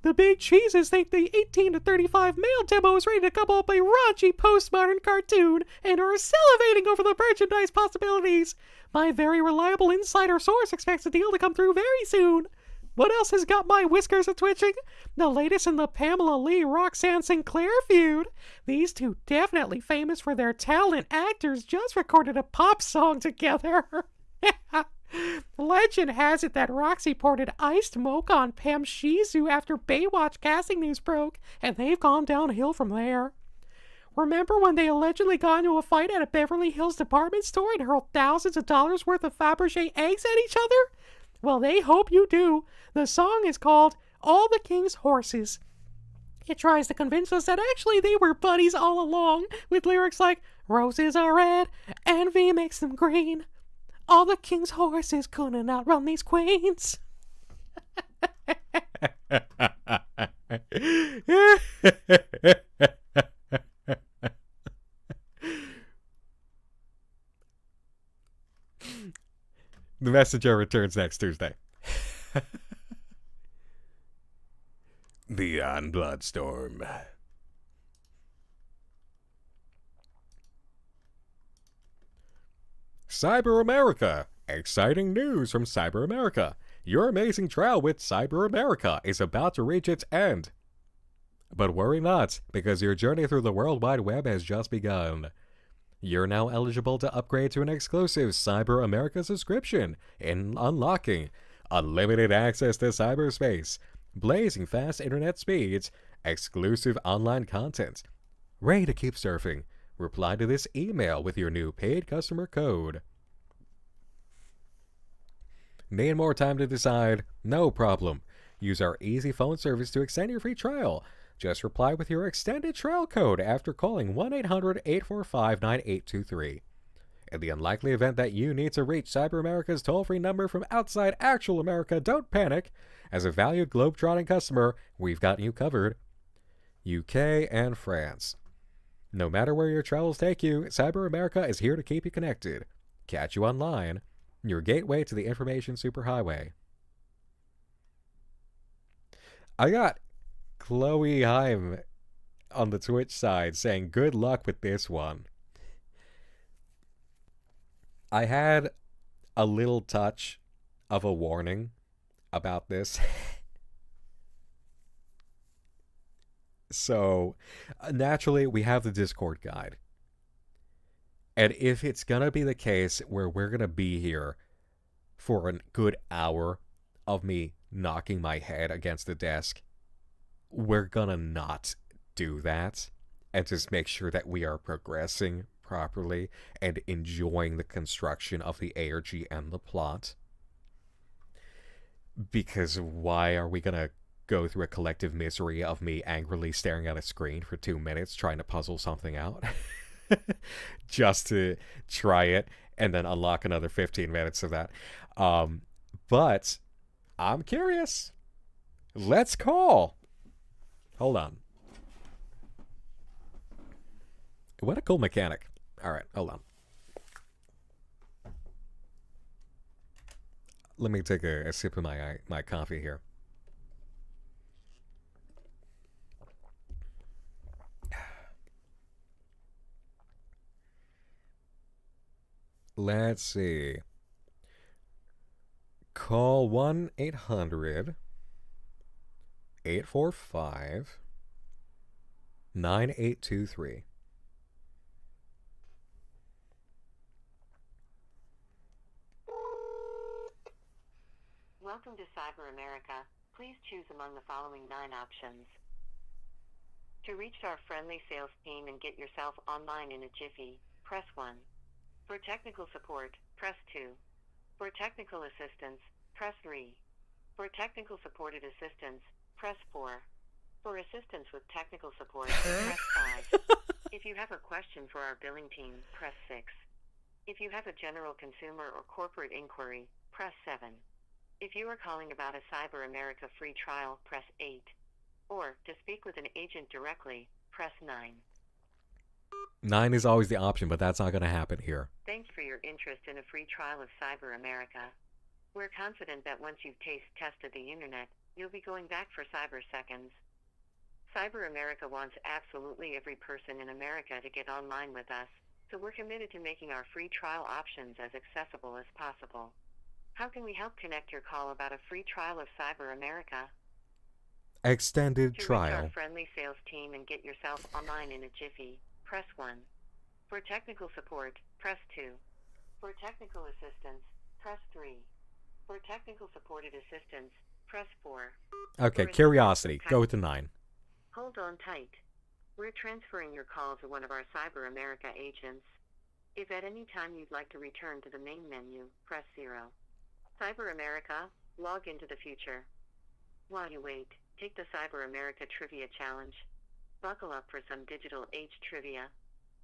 The big cheeses think the 18 to 35 male demo is ready to come up a raunchy postmodern cartoon and are salivating over the merchandise possibilities. My very reliable insider source expects the deal to come through very soon. What else has got my whiskers a-twitching? The latest in the Pamela Lee-Roxanne Sinclair feud. These two definitely famous for their talent actors just recorded a pop song together. Legend has it that Roxy ported iced mocha on Pam Shizu after Baywatch casting news broke, and they've gone downhill from there. Remember when they allegedly got into a fight at a Beverly Hills department store and hurled thousands of dollars worth of Fabergé eggs at each other? Well, they hope you do. The song is called All the King's Horses. It tries to convince us that actually they were buddies all along, with lyrics like, "Roses are red, envy makes them green. All the king's horses couldn't outrun these queens." The Messenger returns next Tuesday. Beyond Bloodstorm. Cyber America. Exciting news from Cyber America. Your amazing trial with Cyber America is about to reach its end. But worry not, because your journey through the World Wide Web has just begun. You're now eligible to upgrade to an exclusive Cyber America subscription in unlocking unlimited access to cyberspace, blazing fast internet speeds, exclusive online content. Ready to keep surfing? Reply to this email with your new paid customer code. Need more time to decide? No problem. Use our easy phone service to extend your free trial. Just reply with your extended trial code after calling 1-800-845-9823. In the unlikely event that you need to reach Cyber America's toll-free number from outside actual America, don't panic. As a valued globe-trotting customer, we've got you covered. UK and France. No matter where your travels take you, Cyber America is here to keep you connected. Catch you online, your gateway to the information superhighway. I got Chloe Heim on the Twitch side saying, good luck with this one. I had a little touch of a warning about this. So, naturally, we have the Discord guide. And if it's going to be the case where we're going to be here for a good hour of me knocking my head against the desk, we're going to not do that and just make sure that we are progressing properly and enjoying the construction of the ARG and the plot. Because why are we going to go through a collective misery of me angrily staring at a screen for 2 minutes trying to puzzle something out? Just to try it and then unlock another 15 minutes of that. But I'm curious. Let's call. Hold on. What a cool mechanic. All right, hold on. Let me take a sip of my coffee here. Let's see. Call 1-800-845-9823. Welcome to Cyber America. Please choose among the following 9 options. To reach our friendly sales team and get yourself online in a jiffy, press 1. For technical support, press 2. For technical assistance, press 3. For technical supported assistance, press 4. For assistance with technical support, press 5. If you have a question for our billing team, press 6. If you have a general consumer or corporate inquiry, press 7. If you are calling about a Cyber America free trial, press 8. Or, to speak with an agent directly, press 9. 9 is always the option, but that's not going to happen here. Thanks for your interest in a free trial of Cyber America. We're confident that once you've tested the internet, you'll be going back for cyber seconds. Cyber America wants absolutely every person in America to get online with us, so we're committed to making our free trial options as accessible as possible. How can we help connect your call about a free trial of Cyber America? Extended To reach trial. our friendly sales team and get yourself online in a jiffy, press 1. For technical support, press 2. For technical assistance, press 3. For technical supported assistance, press 4. Okay, For curiosity. assistance, Go with the 9. Hold on tight. We're transferring your call to one of our Cyber America agents. If at any time you'd like to return to the main menu, press 0. Cyber America, log into the future. While you wait, take the Cyber America Trivia Challenge. Buckle up for some digital age trivia.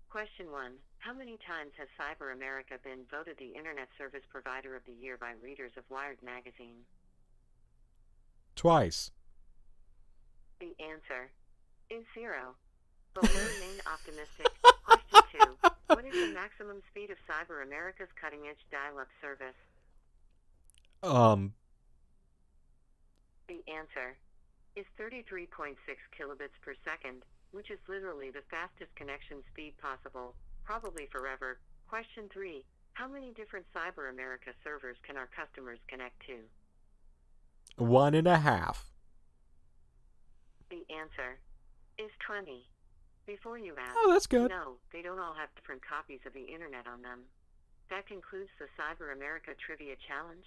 Question 1. How many times has Cyber America been voted the Internet Service Provider of the Year by readers of Wired magazine? Twice. The answer is 0. But we remain optimistic. Question 2. What is the maximum speed of Cyber America's cutting-edge dial-up service? The answer is 33.6 kilobits per second, which is literally the fastest connection speed possible, probably forever. Question 3. How many different Cyber America servers can our customers connect to? 1.5. The answer is 20. Before you ask, Oh, that's good. no, they don't all have different copies of the internet on them. That concludes the Cyber America Trivia Challenge.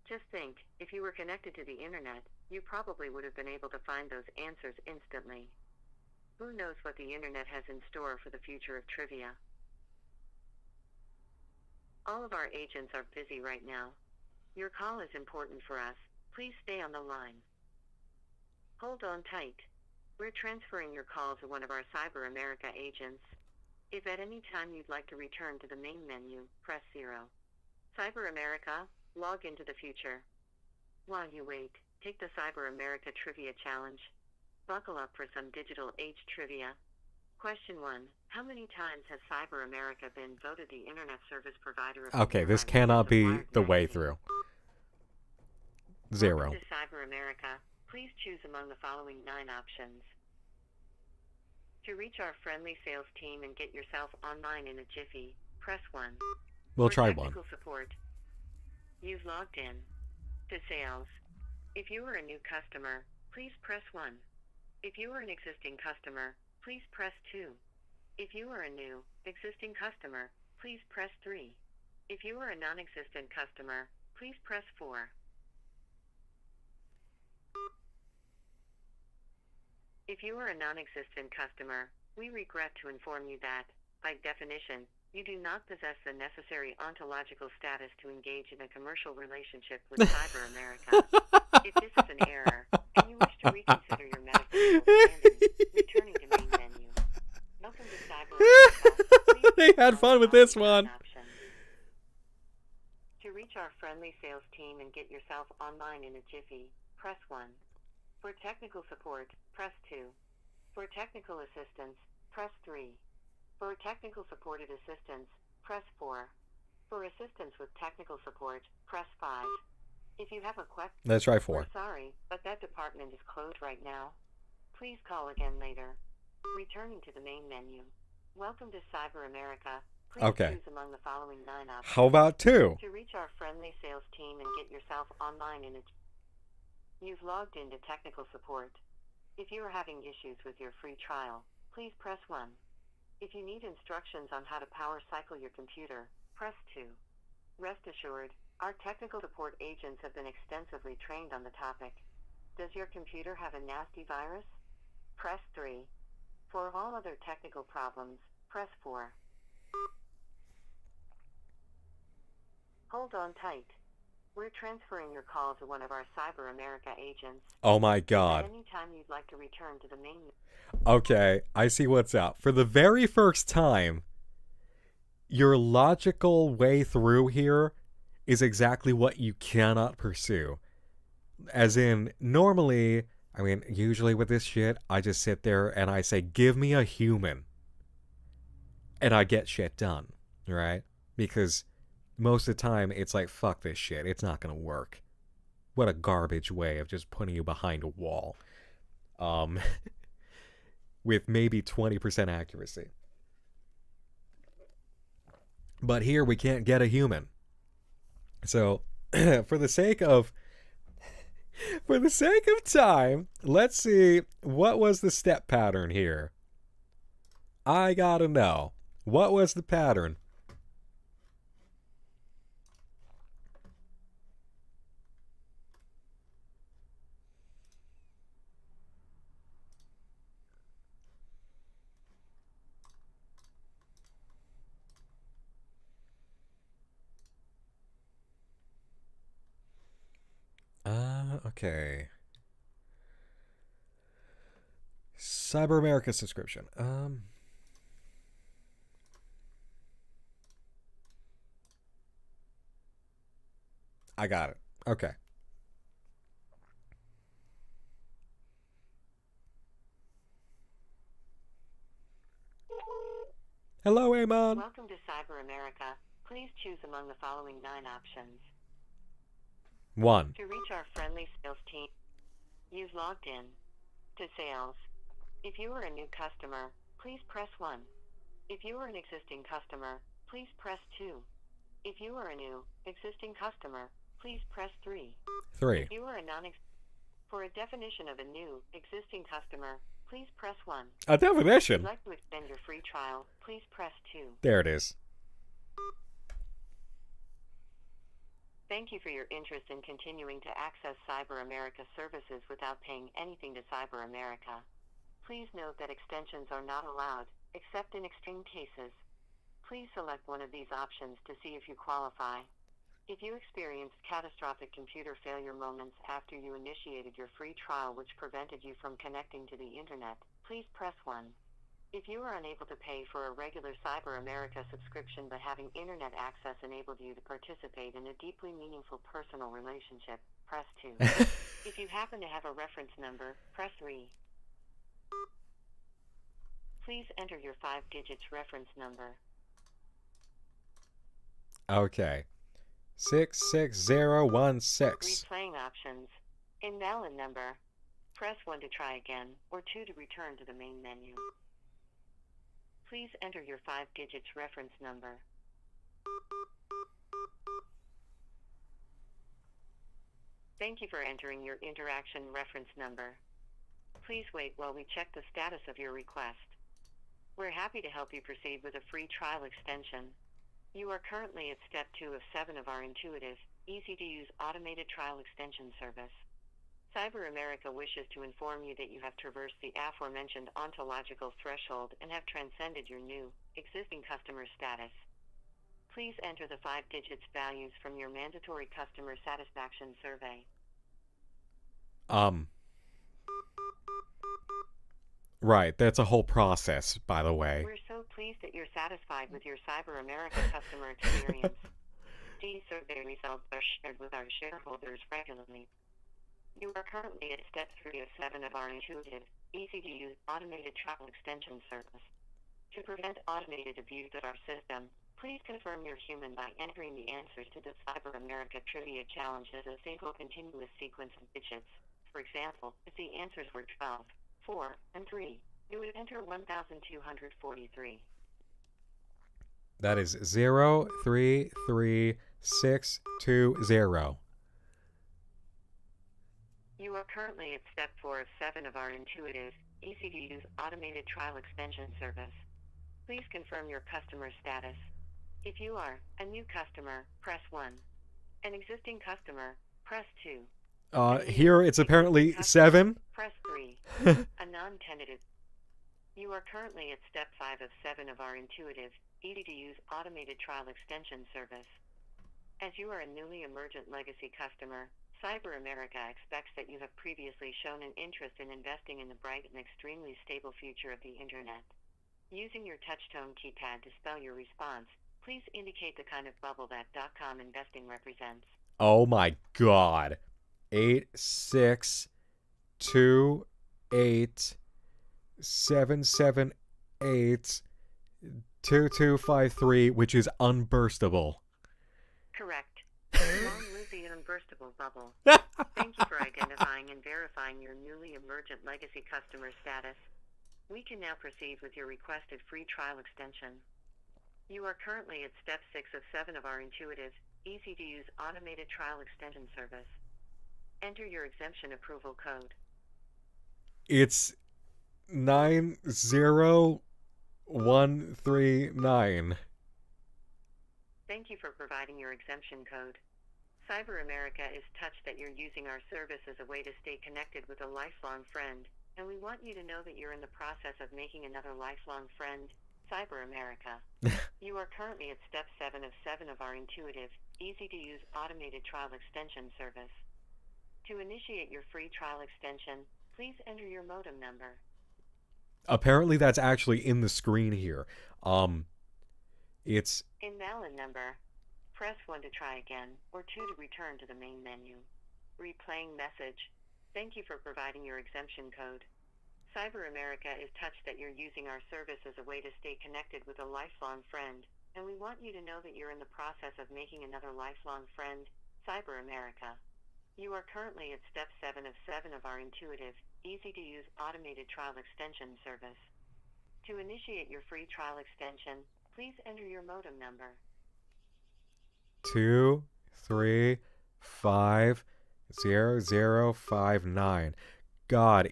Just think, if you were connected to the internet, you probably would have been able to find those answers instantly. Who knows what the internet has in store for the future of trivia? All of our agents are busy right now. Your call is important for us. Please stay on the line. Hold on tight. We're transferring your call to one of our Cyber America agents. If at any time you'd like to return to the main menu, press 0. Cyber America, log into the future. While you wait, take the Cyber America Trivia Challenge. Buckle up for some digital age trivia. Question 1. How many times has Cyber America been voted the Internet Service Provider of the Okay, Year this by cannot readers of be Wired the way magazine? through. 0. Welcome to Cyber America. please choose among the following 9 options. To reach our friendly sales team and get yourself online in a jiffy, press 1. We'll For try one. technical support, you've logged in to sales. If you are a new customer, please press 1. If you are an existing customer, please press 2. If you are a new, existing customer, please press 3. If you are a non-existent customer, please press 4. If you are a non-existent customer, we regret to inform you that, by definition, you do not possess the necessary ontological status to engage in a commercial relationship with Cyber America. If this is an error, and you wish to reconsider your medical standing, returning to main menu. Welcome to Cyber America. They had fun with this one. Options. To reach our friendly sales team and get yourself online in a jiffy, press 1. For technical support, press 2. For technical assistance, press 3. For technical supported assistance, press 4. For assistance with technical support, press 5. If you have a question, Let's try 4. we're sorry, but that department is closed right now. Please call again later. Returning to the main menu. Welcome to Cyber America. Please Okay. choose among the following 9 options. How about 2? To reach our friendly sales team and get yourself online in a... You've logged into technical support. If you are having issues with your free trial, please press 1. If you need instructions on how to power cycle your computer, press 2. Rest assured, our technical support agents have been extensively trained on the topic. Does your computer have a nasty virus? Press 3. For all other technical problems, press 4. Hold on tight. We're transferring your call to one of our Cyber America agents. Oh my god. At any time you'd like to return to the main... Okay, I see what's up. For the very first time, your logical way through here is exactly what you cannot pursue. As in, normally, I mean, usually with this shit, I just sit there and I say, give me a human. And I get shit done, right? Because most of the time, it's like, fuck this shit. It's not going to work. What a garbage way of just putting you behind a wall. With maybe 20% accuracy. But here, we can't get a human. So, for the sake of time, let's see, what was the step pattern here? I gotta know. What was the pattern? Okay. Cyber America subscription. I got it. Okay. Hello, Amon. Welcome to Cyber America. Please choose among the following 9 options. 1. To reach our friendly sales team, you've logged in to sales. If you are a new customer, please press 1. If you are an existing customer, please press 2. If you are a new, existing customer, please press 3. 3. If you are a for a definition of a new, existing customer, please press 1. A If you'd definition. like to extend your free trial, please press 2. There it is. Thank you for your interest in continuing to access Cyber America services without paying anything to Cyber America. Please note that extensions are not allowed, except in extreme cases. Please select one of these options to see if you qualify. If you experienced catastrophic computer failure moments after you initiated your free trial which prevented you from connecting to the internet, please press 1. If you are unable to pay for a regular Cyber America subscription but having internet access enabled you to participate in a deeply meaningful personal relationship, press 2. If you happen to have a reference number, press 3. Please enter your 5 digits reference number. Okay. 66016. Replaying options. Invalid number. Press 1 to try again, or 2 to return to the main menu. Please enter your 5 digits reference number. Thank you for entering your interaction reference number. Please wait while we check the status of your request. We're happy to help you proceed with a free trial extension. You are currently at step 2 of 7 of our intuitive, easy-to-use automated trial extension service. Cyber America wishes to inform you that you have traversed the aforementioned ontological threshold and have transcended your new, existing customer status. Please enter the 5 digits values from your mandatory customer satisfaction survey. Right, that's a whole process, by the way. We're so pleased that you're satisfied with your Cyber America customer experience. These survey results are shared with our shareholders regularly. You are currently at step 3 of 7 of our intuitive, easy-to-use automated travel extension service. To prevent automated abuse of our system, please confirm you're human by entering the answers to the Cyber America Trivia Challenge as a single continuous sequence of digits. For example, if the answers were 12, 4, and 3, you would enter 1,243. That is 0333620. You are currently at step 4 of 7 of our intuitive, easy-to-use automated trial extension service. Please confirm your customer status. If you are a new customer, press 1. An existing customer, press 2. Here it's apparently 7. Press 3. A non-tentative. You are currently at step 5 of 7 of our intuitive, easy-to-use automated trial extension service. As you are a newly emergent legacy customer, Cyber America expects that you have previously shown an interest in investing in the bright and extremely stable future of the Internet. Using your touch-tone keypad to spell your response, please indicate the kind of bubble that .com investing represents. Oh my god. 86287782253, which is unburstable. Correct. Long live the unburstable bubble. Thank you for identifying and verifying your newly emergent legacy customer status. We can now proceed with your requested free trial extension. You are currently at step 6 of 7 of our intuitive, easy-to-use automated trial extension service. Enter your exemption approval code. It's 90139. Thank you for providing your exemption code. Cyber America is touched that you're using our service as a way to stay connected with a lifelong friend, and we want you to know that you're in the process of making another lifelong friend, Cyber America. You are currently at step 7 of 7 of our intuitive, easy-to-use automated trial extension service. To initiate your free trial extension, please enter your modem number. Apparently that's actually in the screen here. It's Invalid number. Press 1 to try again, or 2 to return to the main menu. Replaying message. Thank you for providing your exemption code. Cyber America is touched that you're using our service as a way to stay connected with a lifelong friend, and we want you to know that you're in the process of making another lifelong friend, Cyber America. You are currently at step 7 of 7 of our intuitive, easy-to-use automated trial extension service. To initiate your free trial extension, please enter your modem number. 2350059. God,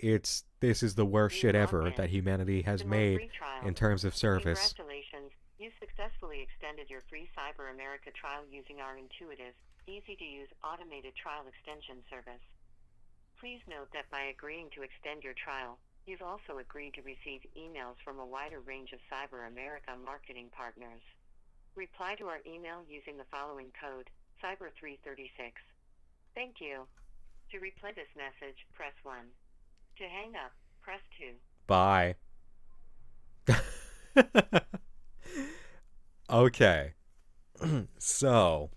this is the worst shit ever that humanity has made in terms of service. Congratulations, you successfully extended your free Cyber America trial using our intuitive, easy-to-use automated trial extension service. Please note that by agreeing to extend your trial, you've also agreed to receive emails from a wider range of Cyber America marketing partners. Reply to our email using the following code, Cyber336. Thank you. To replay this message, press 1. To hang up, press 2. Bye. Okay. So,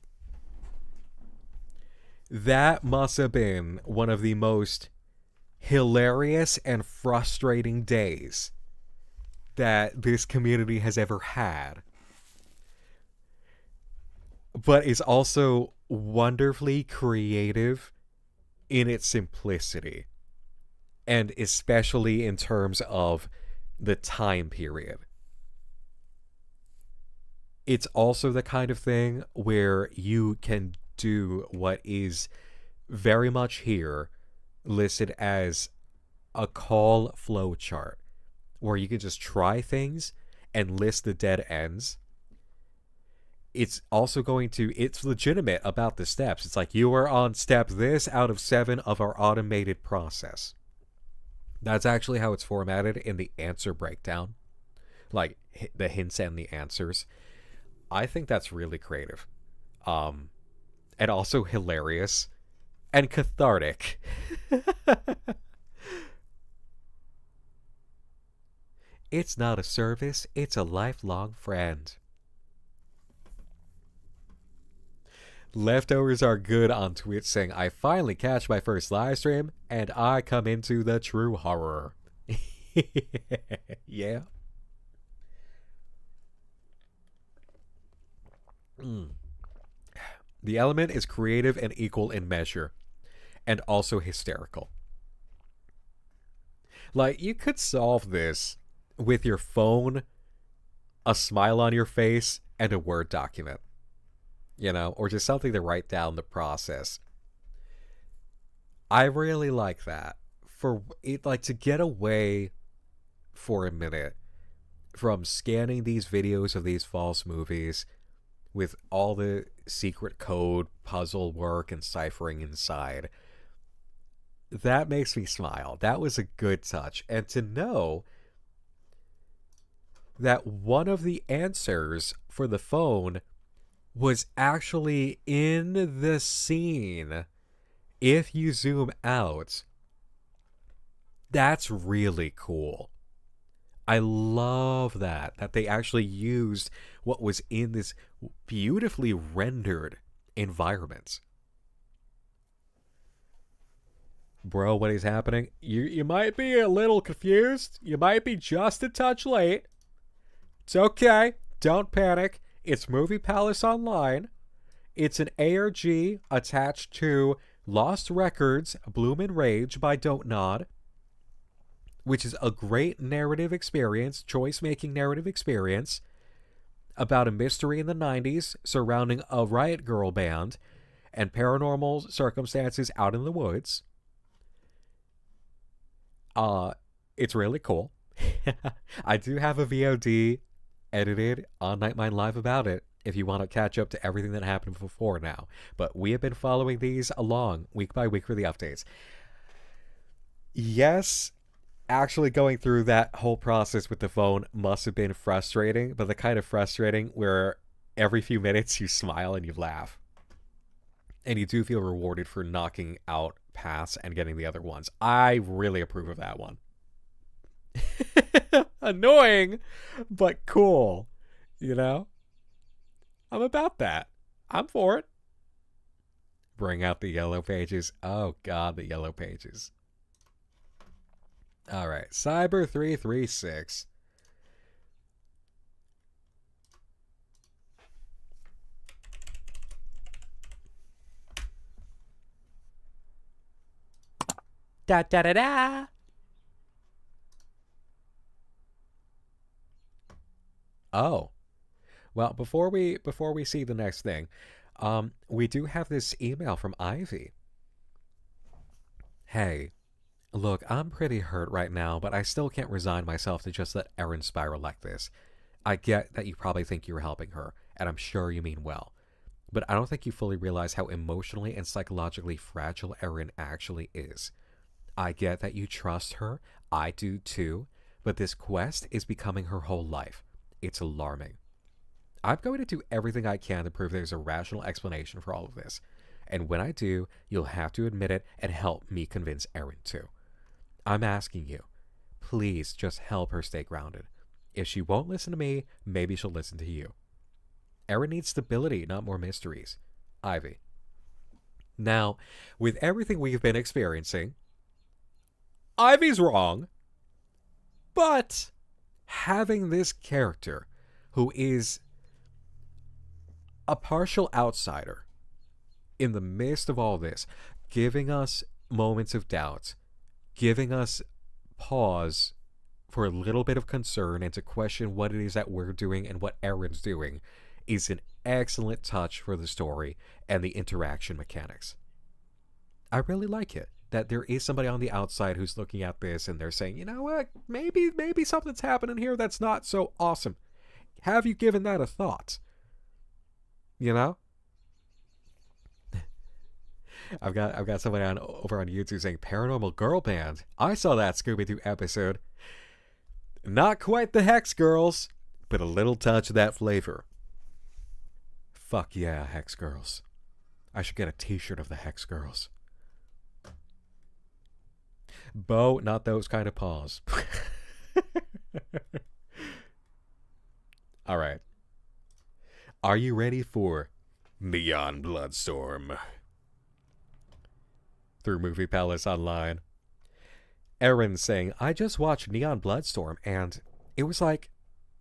that must have been one of the most hilarious and frustrating days that this community has ever had. But it's also wonderfully creative in its simplicity. And especially in terms of the time period. It's also the kind of thing where you can do what is very much here listed as a call flow chart, where you can just try things and list the dead ends. It's also it's legitimate about the steps. It's like, you are on step this out of 7 of our automated process. That's actually how it's formatted in the answer breakdown. Like, the hints and the answers. I think that's really creative. And also hilarious. And cathartic. It's not a service, it's a lifelong friend. Leftovers are good on Twitch saying, I finally catch my first live stream, and I come into the true horror. Yeah. The element is creative and equal in measure, and also hysterical. Like, you could solve this with your phone, a smile on your face, and a Word document. You know, or just something to write down the process. I really like that. For it, like, to get away for a minute from scanning these videos of these false movies with all the secret code, puzzle work, and ciphering inside. That makes me smile. That was a good touch. And to know that one of the answers for the phone was actually in the scene, if you zoom out, that's really cool. I love that they actually used what was in this beautifully rendered environment. Bro, what is happening? You might be a little confused. You might be just a touch late. It's okay. Don't panic. It's Movie Palace Online. It's an ARG attached to Lost Records, Bloom and Rage by Don't Nod, which is a great narrative experience, choice-making narrative experience, about a mystery in the 90s surrounding a riot girl band and paranormal circumstances out in the woods. It's really cool. I do have a VOD edited on Nightmind Live about it if you want to catch up to everything that happened before now. But we have been following these along week by week for the updates. Yes, actually going through that whole process with the phone must have been frustrating, but the kind of frustrating where every few minutes you smile and you laugh. And you do feel rewarded for knocking out paths and getting the other ones. I really approve of that one. Annoying, but cool. You know? I'm about that. I'm for it. Bring out the yellow pages. Oh god, the yellow pages. Alright, Cyber336. Da da da da. Oh. Well, before we see the next thing, we do have this email from Ivy. Hey, look, I'm pretty hurt right now, but I still can't resign myself to just let Erin spiral like this. I get that you probably think you're helping her, and I'm sure you mean well. But I don't think you fully realize how emotionally and psychologically fragile Erin actually is. I get that you trust her, I do too, but this quest is becoming her whole life. It's alarming. I'm going to do everything I can to prove there's a rational explanation for all of this. And when I do, you'll have to admit it and help me convince Erin too. I'm asking you, please just help her stay grounded. If she won't listen to me, maybe she'll listen to you. Erin needs stability, not more mysteries. Ivy. Now, with everything we've been experiencing, Ivy's wrong, but having this character who is a partial outsider in the midst of all this, giving us moments of doubt, giving us pause for a little bit of concern and to question what it is that we're doing and what Erin's doing is an excellent touch for the story and the interaction mechanics. I really like it. That there is somebody on the outside who's looking at this and they're saying, you know what, maybe something's happening here that's not so awesome. Have you given that a thought? You know? I've got somebody over on YouTube saying Paranormal Girl Band. I saw that Scooby-Doo episode. Not quite the Hex Girls, but a little touch of that flavor. Fuck yeah, Hex Girls. I should get a t-shirt of the Hex Girls. Bo, not those kind of paws. Alright. Are you ready for Neon Bloodstorm? Through Movie Palace Online. Erin saying, I just watched Neon Bloodstorm and it was like,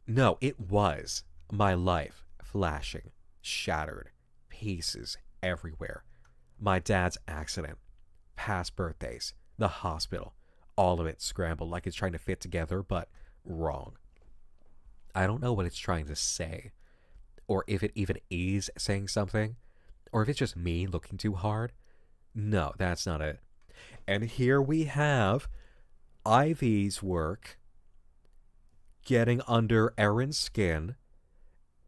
no, it was my life flashing, shattered, pieces everywhere. My dad's accident, past birthdays, the hospital, all of it scrambled like it's trying to fit together, but wrong. I don't know what it's trying to say, or if it even is saying something, or if it's just me looking too hard. No, that's not it. And here we have Ivy's work getting under Erin's skin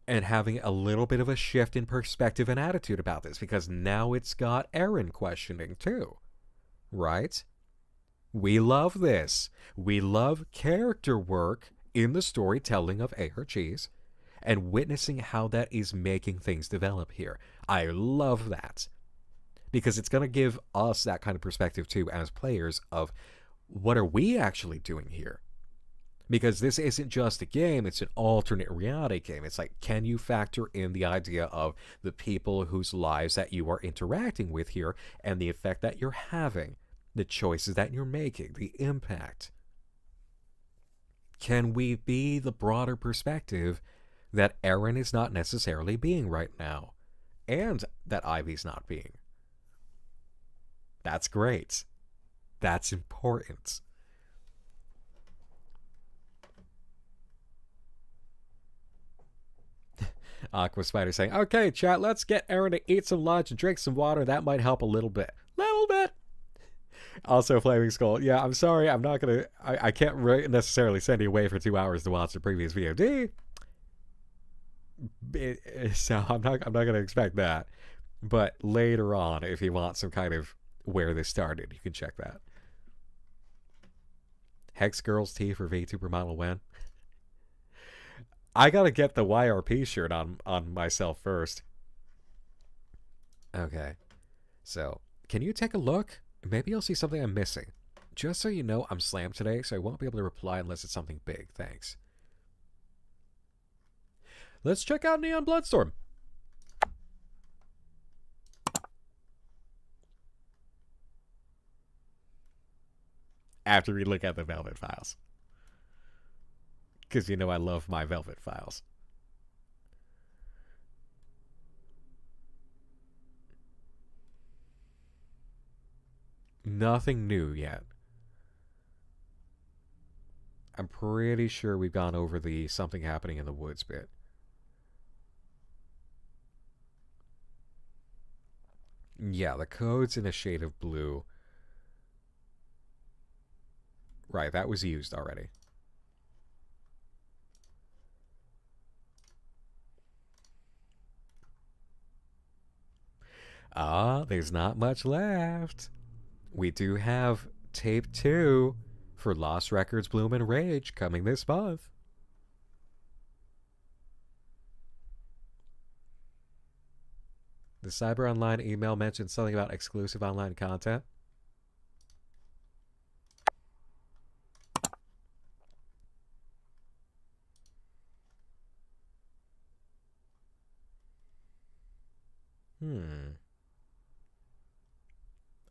and having a little bit of a shift in perspective and attitude about this, because now it's got Erin questioning too, right? We love this. We love character work in the storytelling of ARGs and witnessing how that is making things develop here. I love that. Because it's going to give us that kind of perspective too as players of what are we actually doing here? Because this isn't just a game, it's an alternate reality game. It's like, can you factor in the idea of the people whose lives that you are interacting with here and the effect that you're having? The choices that you're making, the impact. Can we be the broader perspective that Erin is not necessarily being right now, and that Ivy's not being? That's great. That's important. Aqua Spider saying, okay, chat, let's get Erin to eat some lunch and drink some water. That might help a little bit. Little bit. Also, Flaming Skull, yeah, I'm sorry, I'm not gonna, I can't necessarily send you away for 2 hours to watch the previous VOD. So I'm not gonna expect that. But later on, if you want some kind of where this started, you can check that. Hex Girls T for VTuber model win. I gotta get the YRP shirt on myself first. Okay. So, can you take a look? Maybe you'll see something I'm missing. Just so you know, I'm slammed today, so I won't be able to reply unless it's something big. Thanks. Let's check out Neon Bloodstorm. After we look at the Velvet files. Because you know I love my Velvet files. Nothing new yet. I'm pretty sure we've gone over the something happening in the woods bit. Yeah, the code's in a shade of blue. Right, that was used already. Ah, there's not much left. We do have Tape 2 for Lost Records Bloom and Rage coming this month. The Cyber Online email mentioned something about exclusive online content.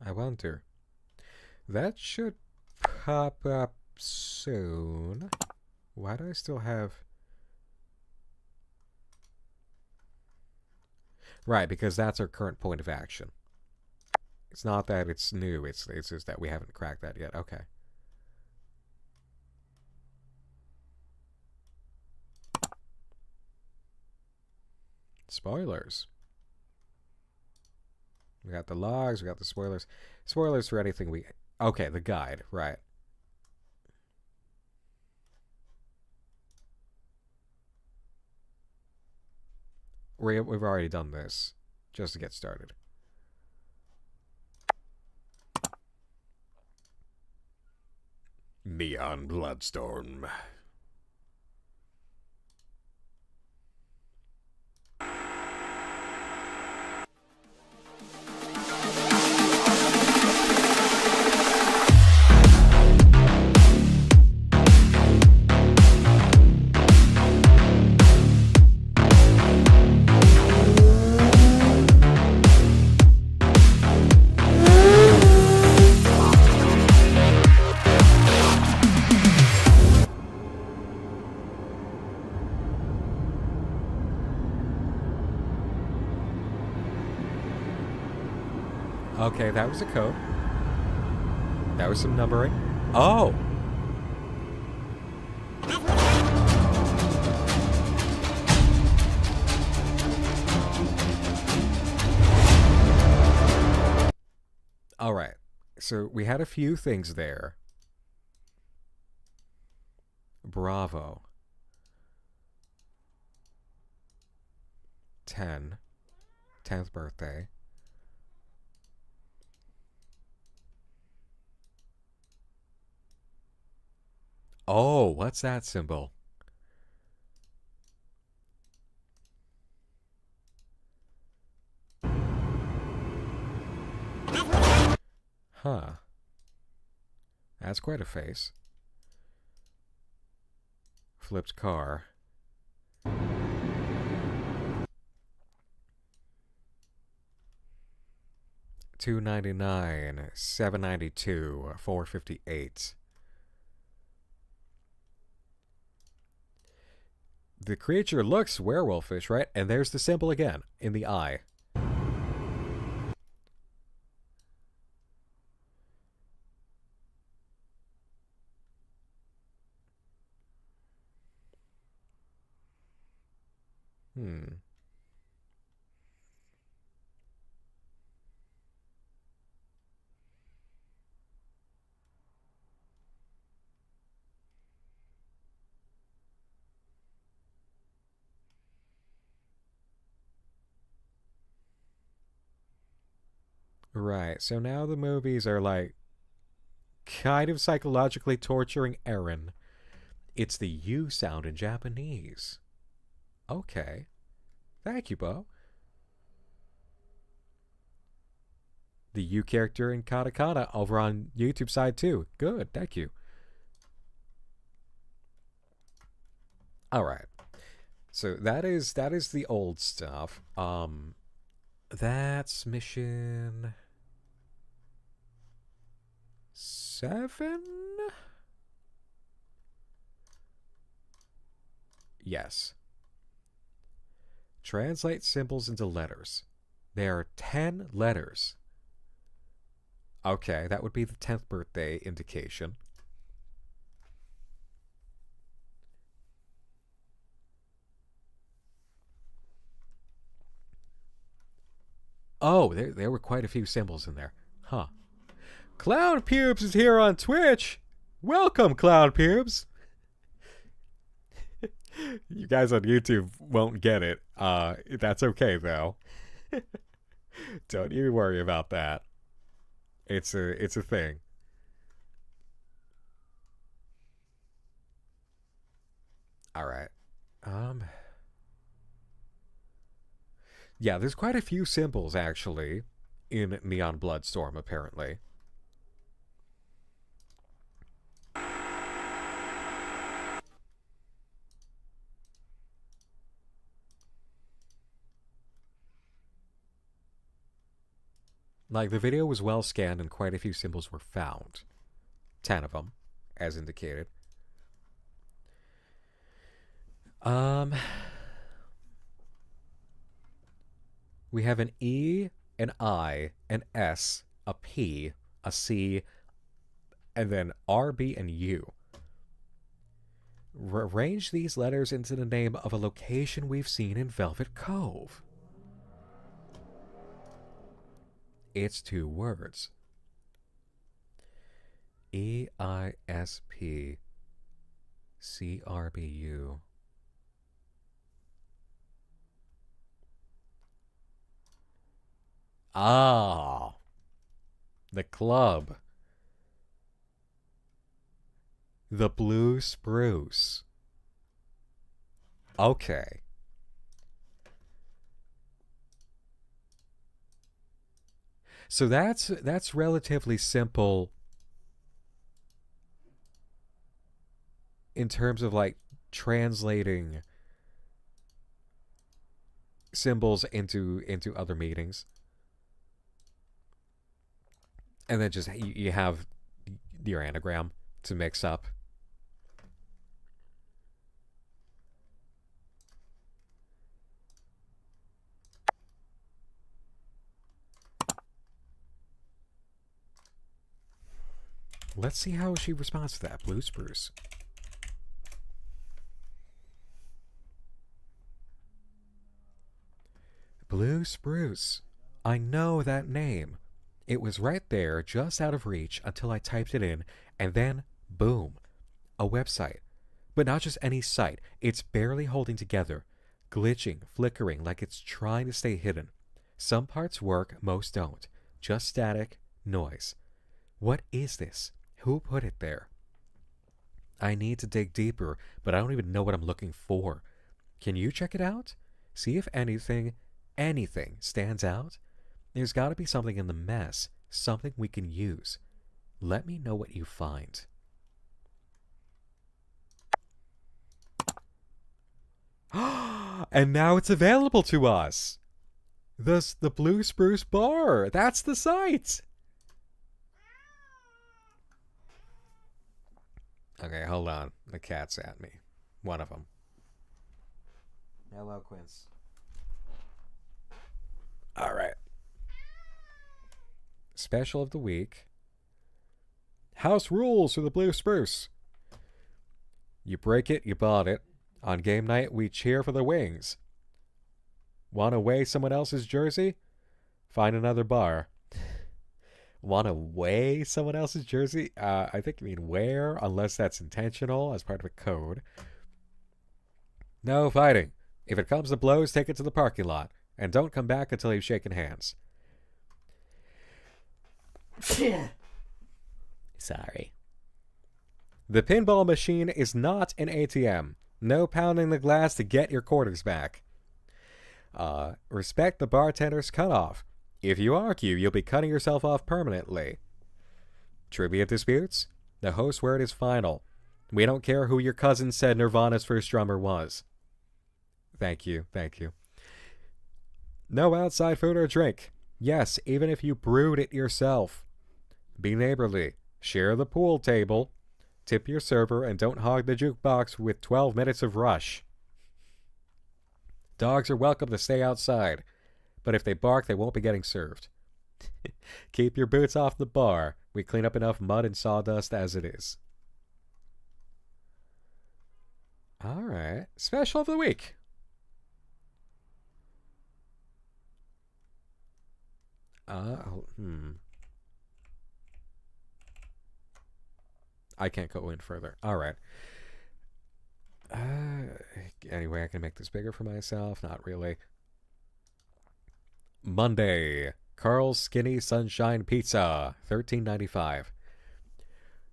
I wonder. That should pop up soon. Why do I still have... Right, because that's our current point of action. It's not that it's new, it's just that we haven't cracked that yet. Okay. Spoilers. We got the logs, we got the spoilers. Spoilers for anything we... Okay, the guide, right. We've already done this, just to get started. Neon Bloodstorm. Okay, that was a code. That was some numbering. Oh! Alright, so we had a few things there. Bravo. 10. 10th birthday. Oh, what's that symbol? Huh. That's quite a face. Flipped car. $2.99, $7.92, $4.58. The creature looks werewolfish, right? And there's the symbol again, in the eye. Right, so now the movies are like kind of psychologically torturing Eren. It's the U sound in Japanese. Okay. Thank you, Bo. The U character in katakana over on YouTube side too. Good, thank you. Alright. So that is the old stuff. That's mission 7? Yes. Translate symbols into letters. There are 10 letters. Okay, that would be the 10th birthday indication. Oh, there were quite a few symbols in there. Huh. Cloud Pubes is here on Twitch. Welcome, Cloud Pubes. You guys on YouTube won't get it. That's okay, though. Don't you worry about that. It's a thing. All right. Yeah, there's quite a few symbols, actually, in Neon Bloodstorm, apparently. Like, the video was well scanned and quite a few symbols were found. 10 of them, as indicated. We have an E, an I, an S, a P, a C, and then R, B, and U. Arrange these letters into the name of a location we've seen in Velvet Cove. It's 2 words. EISPCRBU. Ah, the club. The Blue Spruce. Okay. So that's relatively simple in terms of like translating symbols into other meanings. And then just you have your anagram to mix up. Let's see how she responds to that. Blue Spruce. Blue Spruce. I know that name. It was right there, just out of reach, until I typed it in, and then, boom, a website. But not just any site. It's barely holding together, glitching, flickering, like it's trying to stay hidden. Some parts work, most don't. Just static, noise. What is this? Who put it there? I need to dig deeper, but I don't even know what I'm looking for. Can you check it out? See if anything stands out? There's got to be something in the mess, something we can use. Let me know what you find. And now it's available to us. Thus, the Blue Spruce Bar. That's the site. Okay, hold on. The cat's at me. One of them. Hello, Quince. All right. Special of the week. House rules for the Blue Spruce. You break it, you bought it. On game night, we cheer for the wings. Want to weigh someone else's jersey? Find another bar. Want to weigh someone else's jersey? I think you mean wear, unless that's intentional as part of a code. No fighting. If it comes to blows, take it to the parking lot. And don't come back until you've shaken hands. Sorry. The pinball machine is not an ATM. No pounding the glass to get your quarters back. Respect the bartender's cutoff. If you argue, you'll be cutting yourself off permanently. Trivia disputes? The host word is final. We don't care who your cousin said Nirvana's first drummer was. Thank you, thank you. No outside food or drink. Yes, even if you brewed it yourself. Be neighborly. Share the pool table. Tip your server and don't hog the jukebox with 12 minutes of rush. Dogs are welcome to stay outside, but if they bark, they won't be getting served. Keep your boots off the bar. We clean up enough mud and sawdust as it is. All right. Special of the week. I can't go in further. All right. Anyway, I can make this bigger for myself. Not really. Monday. Carl's Skinny Sunshine Pizza. $13.95.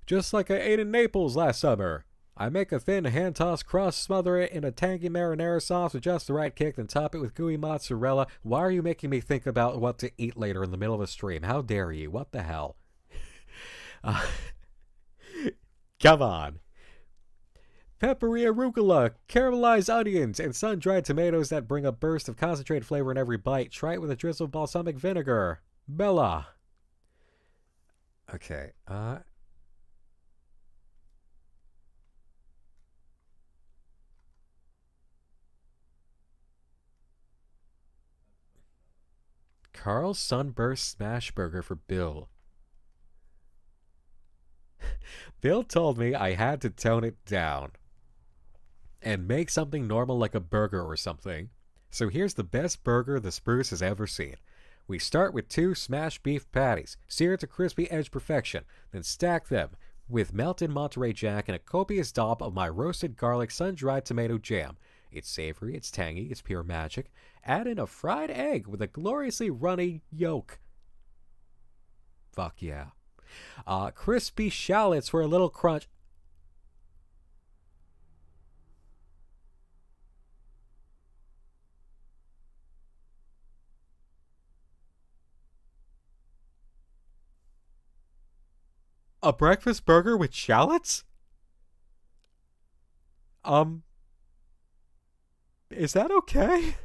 Just like I ate in Naples last summer. I make a thin hand-tossed crust, smother it in a tangy marinara sauce with just the right kick, then top it with gooey mozzarella. Why are you making me think about what to eat later in the middle of a stream? How dare you? What the hell? Come on. Peppery arugula, caramelized onions, and sun-dried tomatoes that bring a burst of concentrated flavor in every bite. Try it with a drizzle of balsamic vinegar. Bella. Okay, Carl's Sunburst Smash Burger for Bill. Bill told me I had to tone it down and make something normal like a burger or something. So here's the best burger the Spruce has ever seen. We start with 2 smashed beef patties, seared to crispy edge perfection, then stack them with melted Monterey Jack and a copious dollop of my roasted garlic sun-dried tomato jam. It's savory, it's tangy, it's pure magic. Add in a fried egg with a gloriously runny yolk. Fuck yeah. Crispy shallots for a little crunch. A breakfast burger with shallots? Is that okay?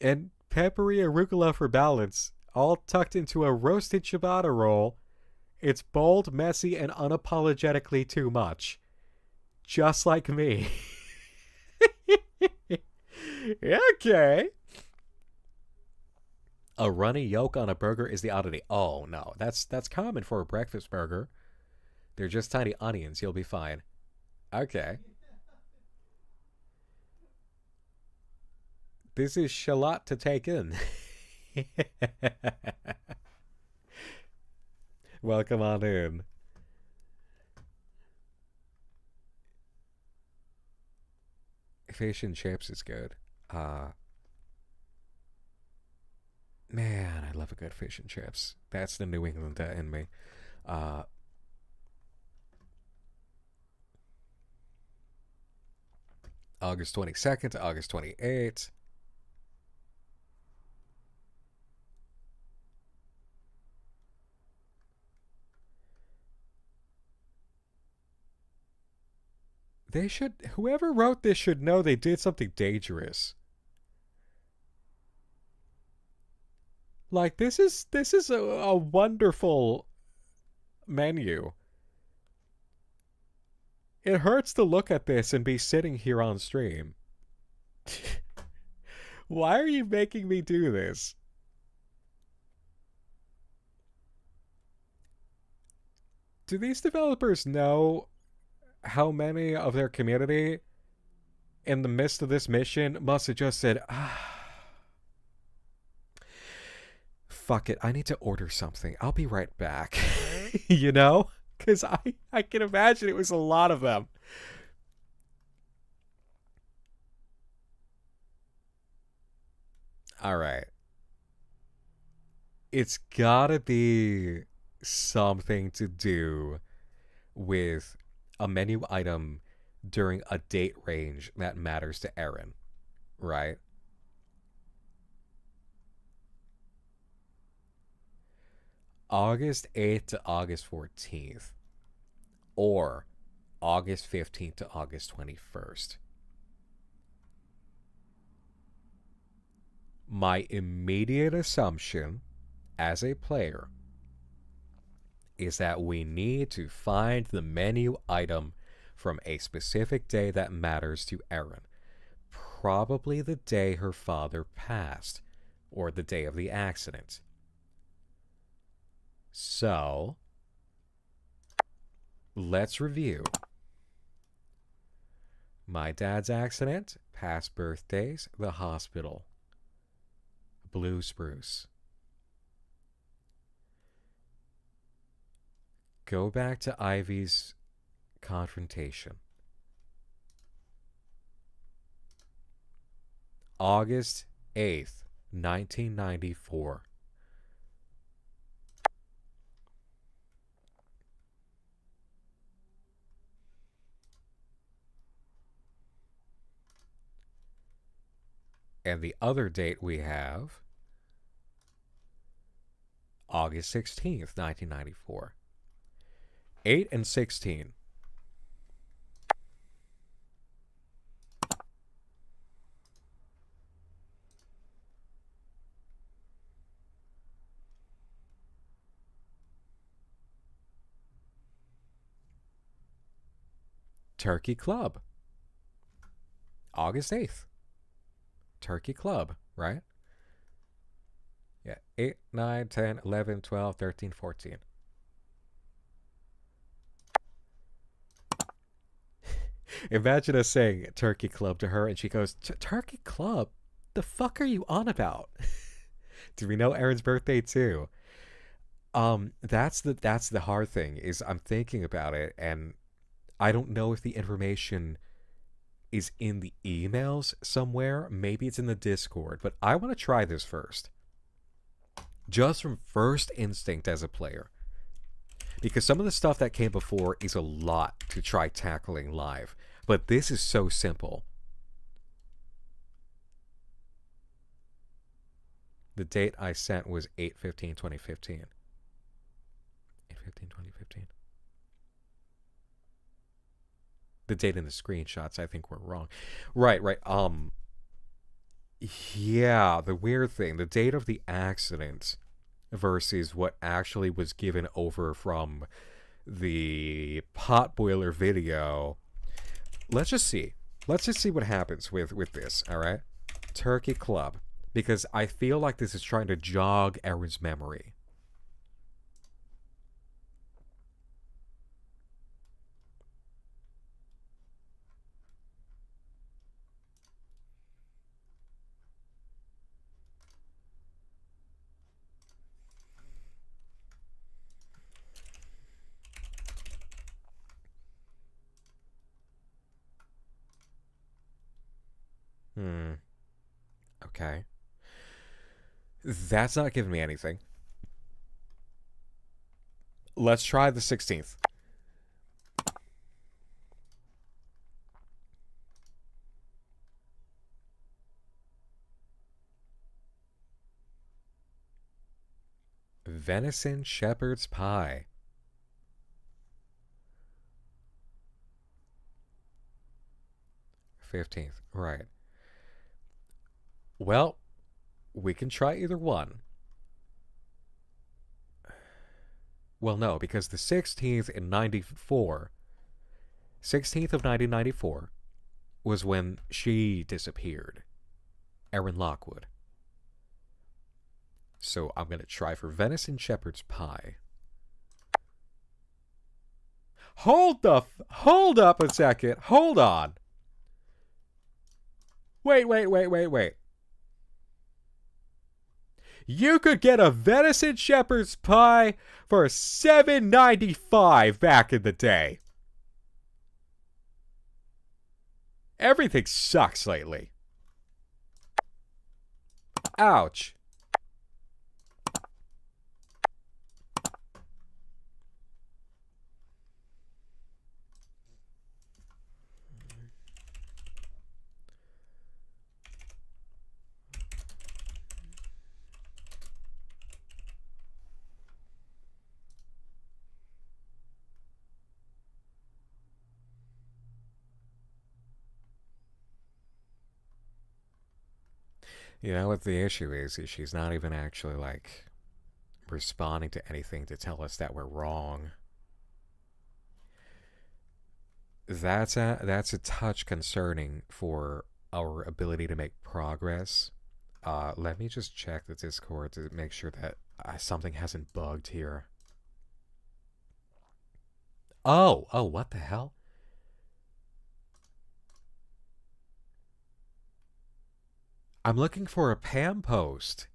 And peppery arugula for balance, all tucked into a roasted ciabatta roll. It's bold, messy, and unapologetically too much. Just like me. Okay. A runny yolk on a burger is the oddity. Oh, no. That's common for a breakfast burger. They're just tiny onions. You'll be fine. Okay. This is shallot to take in. Welcome on in. Fish and chips is good. Man, I love a good fish and chips. That's the New England in me. August 22nd to August 28th. They should, whoever wrote this should know they did something dangerous. Like, this is a wonderful menu. It hurts to look at this and be sitting here on stream. Why are you making me do this? Do these developers know how many of their community in the midst of this mission must have just said, fuck it, I need to order something. I'll be right back. You know? Because I can imagine it was a lot of them. All right. It's gotta be something to do with a menu item during a date range that matters to Erin, right? August 8th to August 14th, or August 15th to August 21st. My immediate assumption as a player is that we need to find the menu item from a specific day that matters to Erin. Probably the day her father passed, or the day of the accident. So, let's review. My dad's accident, past birthdays, the hospital, Blue Spruce. Go back to Ivy's confrontation. August 8th, 1994. And the other date we have, August 16th, 1994. 8 and 16. Turkey Club. August 8th. Turkey Club, right? Yeah, 8, 9, 10, 11, 12, 13, 14. Imagine us saying Turkey Club to her, and she goes, Turkey Club? The fuck are you on about? Do we know Erin's birthday too? That's the hard thing, is I'm thinking about it, and I don't know if the information is in the emails somewhere. Maybe it's in the Discord, but I want to try this first. Just from first instinct as a player. Because some of the stuff that came before is a lot to try tackling live. But this is so simple. The date I sent was 8/15/2015. 8/15/2015. The date in the screenshots, I think, were wrong. Right. Yeah, the weird thing, the date of the accident versus what actually was given over from the potboiler video. Let's just see. Let's just see what happens with this, all right? Turkey Club. Because I feel like this is trying to jog Erin's memory. Okay. That's not giving me anything. Let's try the 16th. Venison shepherd's pie. '15th, right. Well, we can try either one. Well, no, because the 16th in 94, 16th of 1994, was when she disappeared. Erin Lockwood. So I'm going to try for venison shepherd's pie. Hold up a second. Hold on. Wait. You could get a venison shepherd's pie for $7.95 back in the day. Everything sucks lately. Ouch. You know what the issue is she's not even actually, like, responding to anything to tell us that we're wrong. That's a touch concerning for our ability to make progress. Let me just check the Discord to make sure that something hasn't bugged here. Oh, what the hell? I'm looking for a Pam post.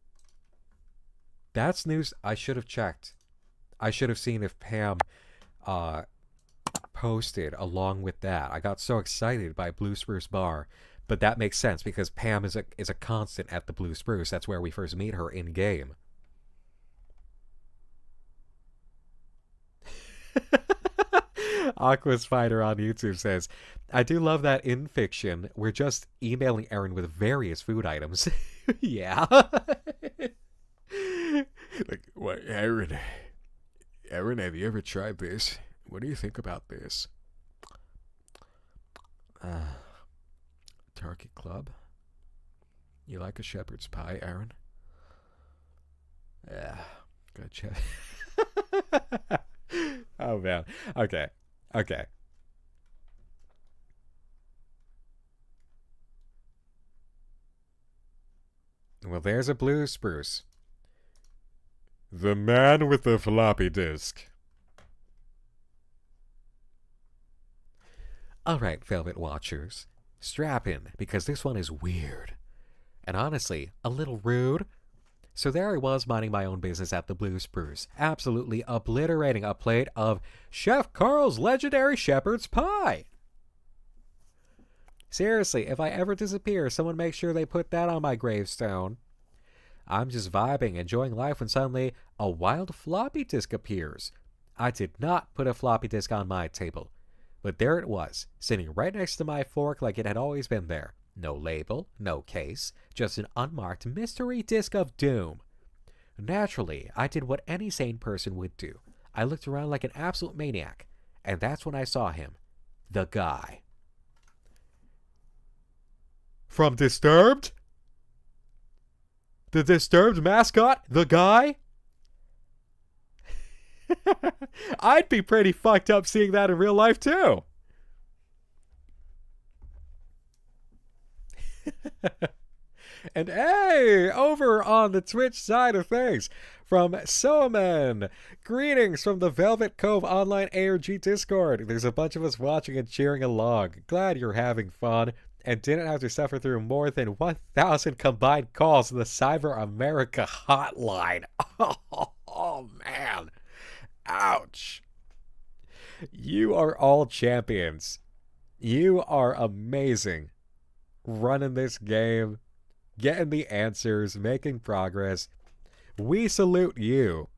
That's news. I should have checked. I should have seen if Pam posted along with that. I got so excited by Blue Spruce Bar, but that makes sense because Pam is a constant at the Blue Spruce. That's where we first meet her in game. Aqua Spider on YouTube says, I do love that in fiction, we're just emailing Erin with various food items. Yeah. Like, what, Erin, have you ever tried this? What do you think about this? Turkey Club? You like a shepherd's pie, Erin? Yeah, good check. Oh, man. Okay. Well, there's a Blue Spruce. The man with the floppy disk. Alright, Velvet Watchers. Strap in, because this one is weird. And honestly, a little rude. So there I was minding my own business at the Blue Spruce, absolutely obliterating a plate of Chef Carl's legendary shepherd's pie. Seriously, if I ever disappear, someone make sure they put that on my gravestone. I'm just vibing, enjoying life when suddenly a wild floppy disk appears. I did not put a floppy disk on my table, but there it was, sitting right next to my fork like it had always been there. No label, no case, just an unmarked mystery disk of doom. Naturally, I did what any sane person would do. I looked around like an absolute maniac, and that's when I saw him. The guy. From Disturbed? The Disturbed mascot? The guy? I'd be pretty fucked up seeing that in real life, too. And hey, over on the Twitch side of things, from Soman, greetings from the Velvet Cove Online ARG Discord. There's a bunch of us watching and cheering along. Glad you're having fun and didn't have to suffer through more than 1,000 combined calls in the Cyber America hotline. Oh man. Ouch. You are all champions. You are amazing. Running this game, getting the answers, making progress. We salute you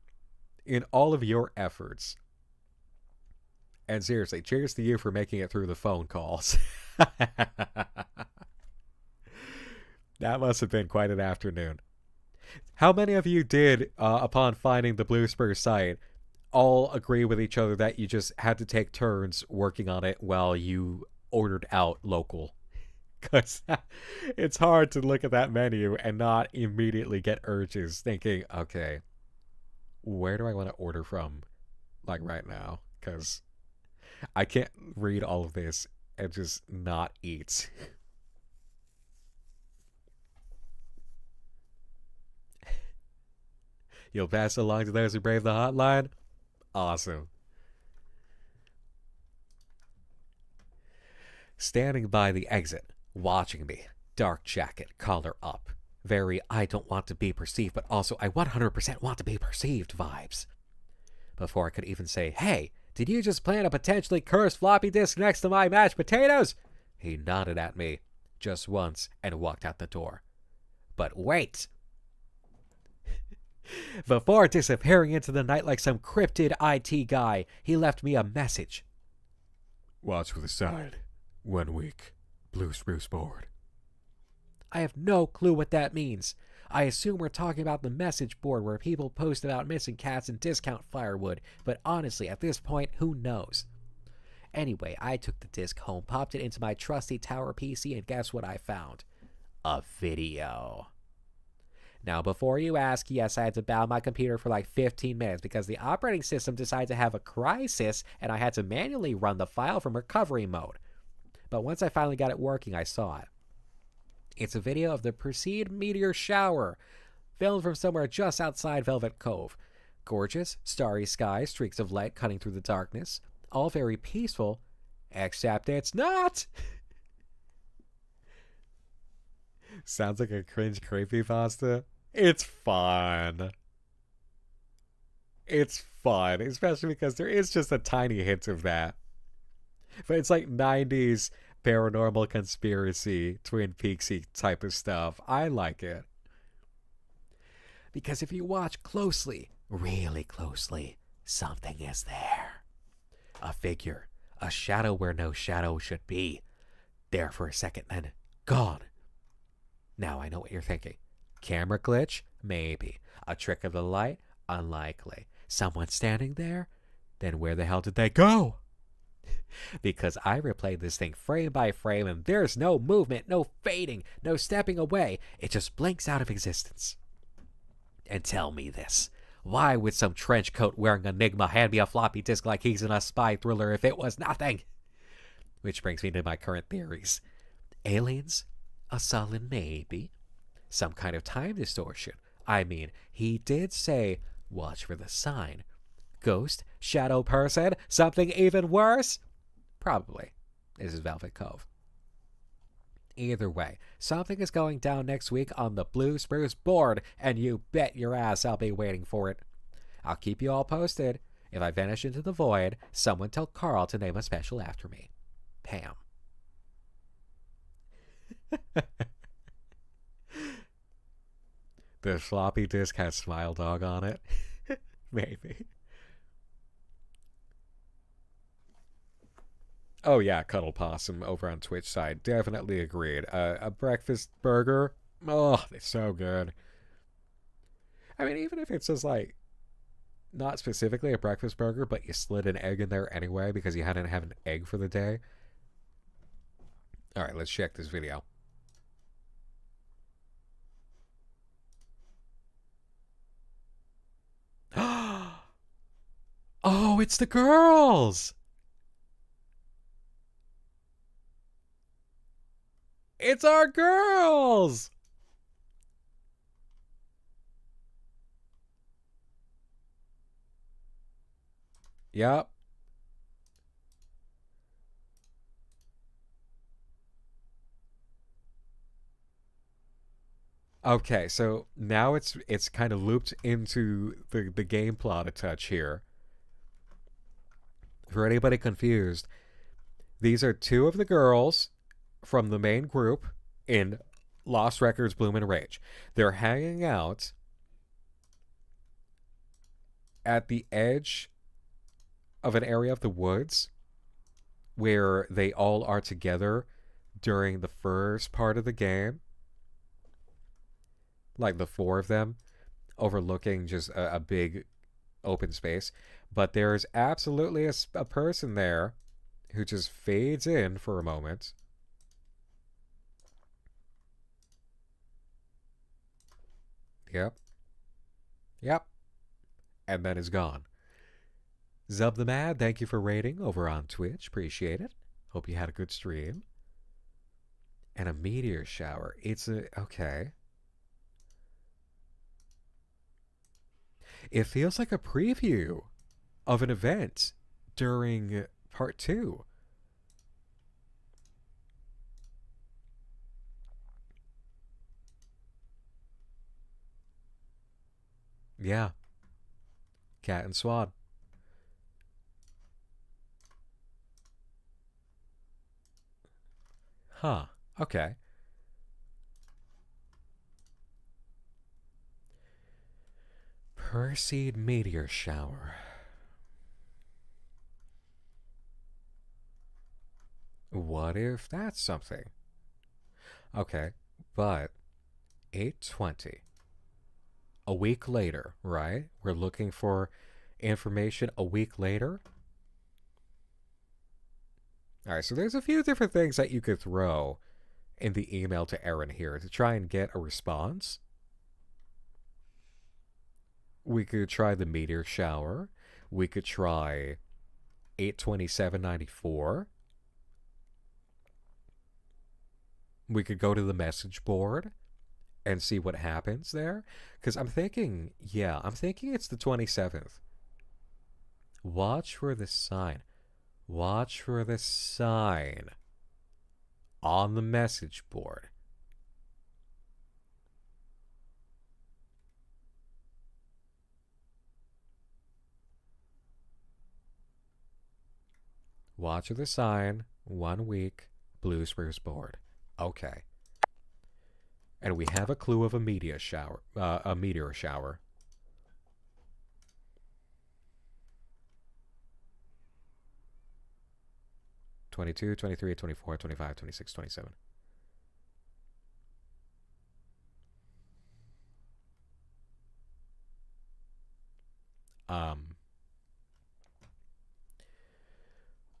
in all of your efforts. And seriously, cheers to you for making it through the phone calls. That must have been quite an afternoon. How many of you did, upon finding the Blue Spruce site, all agree with each other that you just had to take turns working on it while you ordered out local? Because it's hard to look at that menu and not immediately get urges thinking, okay, where do I want to order from, like right now? Because I can't read all of this and just not eat. You'll pass it along to those who brave the hotline? Awesome. Standing by the exit, watching me, dark jacket, collar up. Very I don't want to be perceived, but also I 100% want to be perceived vibes. Before I could even say, hey, did you just plant a potentially cursed floppy disk next to my mashed potatoes? He nodded at me just once and walked out the door. But wait! Before disappearing into the night like some cryptid IT guy, he left me a message. Watch for the side. 1 week. Blue Spruce board. I have no clue what that means. I assume we're talking about the message board where people post about missing cats and discount firewood, but honestly, at this point, who knows? Anyway, I took the disc home, popped it into my trusty tower PC, and guess what I found? A video. Now, before you ask, yes, I had to bow my computer for like 15 minutes because the operating system decided to have a crisis and I had to manually run the file from recovery mode. But once I finally got it working, I saw it. It's a video of the Perseid meteor shower, filmed from somewhere just outside Velvet Cove. Gorgeous, starry sky, streaks of light cutting through the darkness. All very peaceful, except it's not! Sounds like a cringe creepypasta. It's fun. It's fun, especially because there is just a tiny hint of that. But it's like 90s paranormal conspiracy, Twin Peaksy type of stuff. I like it. Because if you watch closely, really closely, something is there. A figure, a shadow where no shadow should be. There for a second, then gone. Now I know what you're thinking. Camera glitch? Maybe. A trick of the light? Unlikely. Someone standing there? Then where the hell did they go? Because I replayed this thing frame by frame and there's no movement, no fading, no stepping away. It just blinks out of existence. And tell me this. Why would some trench coat wearing Enigma hand me a floppy disk like he's in a spy thriller if it was nothing? Which brings me to my current theories. Aliens? A solid maybe. some kind of time distortion. I mean, he did say, watch for the sign. Ghost? Shadow person? Something even worse? Probably. This is Velvet Cove. Either way, something is going down next week on the Blue Spruce board, and you bet your ass I'll be waiting for it. I'll keep you all posted. If I vanish into the void, someone tell Carl to name a special after me. Pam. The floppy disk has Smile Dog on it. Maybe. Oh yeah, Cuddle Possum over on Twitch side. Definitely agreed. A breakfast burger. Oh, they're so good. I mean, even if it's just like, not specifically a breakfast burger, but you slid an egg in there anyway because you hadn't had an egg for the day. Alright, let's check this video. Oh, it's the girls! It's our girls! Yep. Okay, so now it's kind of looped into the game plot a touch here. For anybody confused, these are two of the girls from the main group in Lost Records Bloom and Rage. They're hanging out at the edge of an area of the woods where they all are together during the first part of the game. Like the four of them overlooking just a big open space. But there's absolutely a person there who just fades in for a moment. Yep. Yep. And then is gone. Zub the Mad, thank you for rating over on Twitch. Appreciate it. Hope you had a good stream. And a meteor shower. It's a... Okay. It feels like a preview of an event during part 2. Yeah. Cat and Swan. Huh. Okay. Perseid meteor shower. What if that's something? Okay, but 8:20. A week later, right? We're looking for information a week later. Alright, so there's a few different things that you could throw in the email to Aaron here to try and get a response. We could try the meteor shower. We could try 8/27/94. We could go to the message board and see what happens there. Because I'm thinking, yeah, I'm thinking it's the 27th. Watch for the sign. Watch for the sign on the message board. Watch for the sign, 1 week, Blue Spruce board. Okay. And we have a clue of a meteor shower. A meteor shower. (22, 23, 24, 25, 26, 27).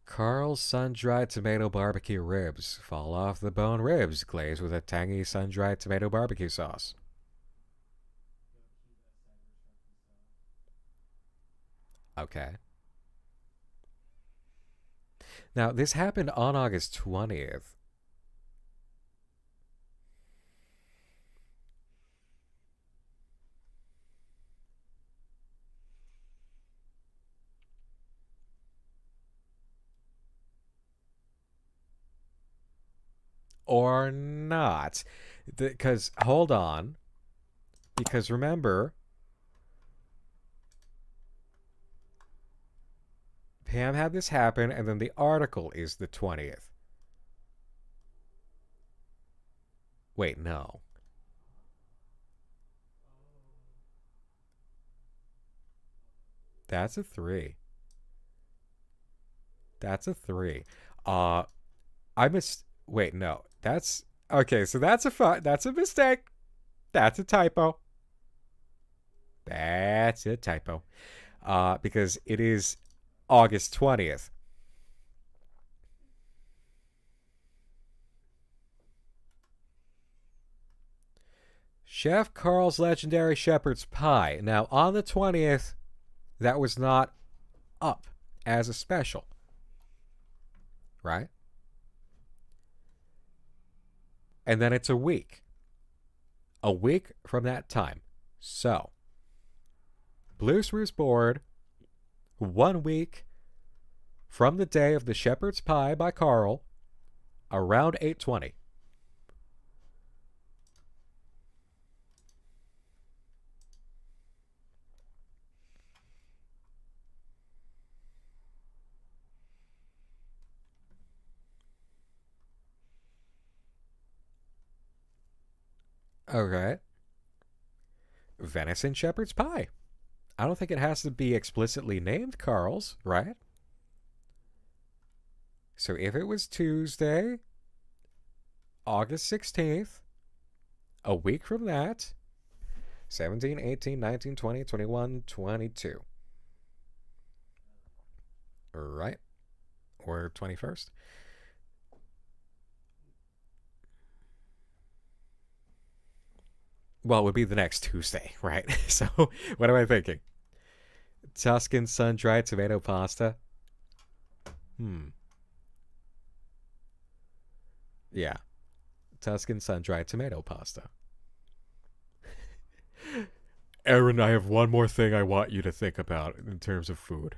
Carl's sun-dried tomato barbecue ribs. Fall off the bone ribs, glazed with a tangy sun-dried tomato barbecue sauce. Okay. Now, this happened on August 20th. or not. Because, hold on. Because remember, Pam had this happen, and then the article is the 20th. Wait, no. That's a 3. That's a 3. Wait, no. That's okay. So that's a mistake. That's a typo. That's a typo. Because it is August 20th. Chef Carl's legendary shepherd's pie. Now, on the 20th, that was not up as a special. Right? And then it's a week. A week from that time. So, Blue Spruce board, 1 week from the day of the shepherd's pie by Carl, around 8:20. Okay. Venison shepherd's pie. I don't think it has to be explicitly named Carl's, right? So if it was Tuesday, August 16th, a week from that, 17, 18, 19, 20, 21, 22. Right? Or 21st. Well, it would be the next Tuesday, right? So, what am I thinking? Tuscan sun-dried tomato pasta? Yeah. Tuscan sun-dried tomato pasta. Aaron, I have one more thing I want you to think about in terms of food.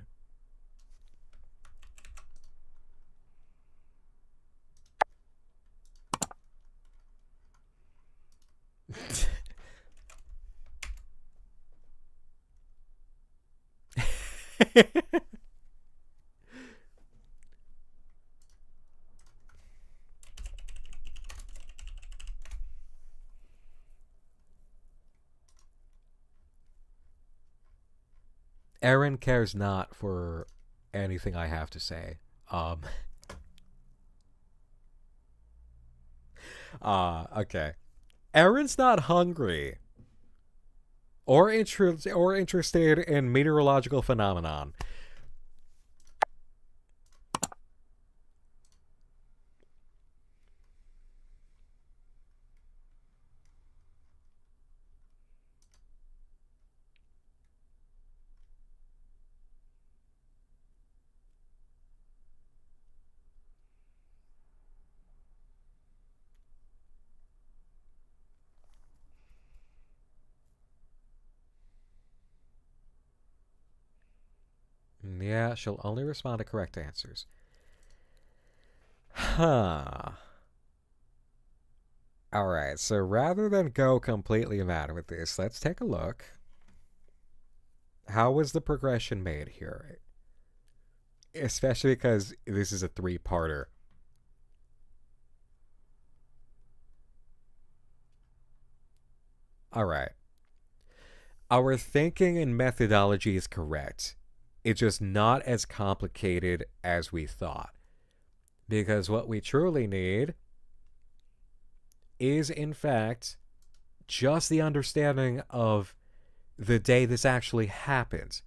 Aaron cares not for anything I have to say. Okay. Aaron's not hungry or interested in meteorological phenomenon. Yeah, she'll only respond to correct answers. Huh. Alright, so rather than go completely mad with this, let's take a look. How was the progression made here? Especially because this is a 3-parter. Alright. Our thinking and methodology is correct. It's just not as complicated as we thought. Because what we truly need is, in fact, just the understanding of the day this actually happened.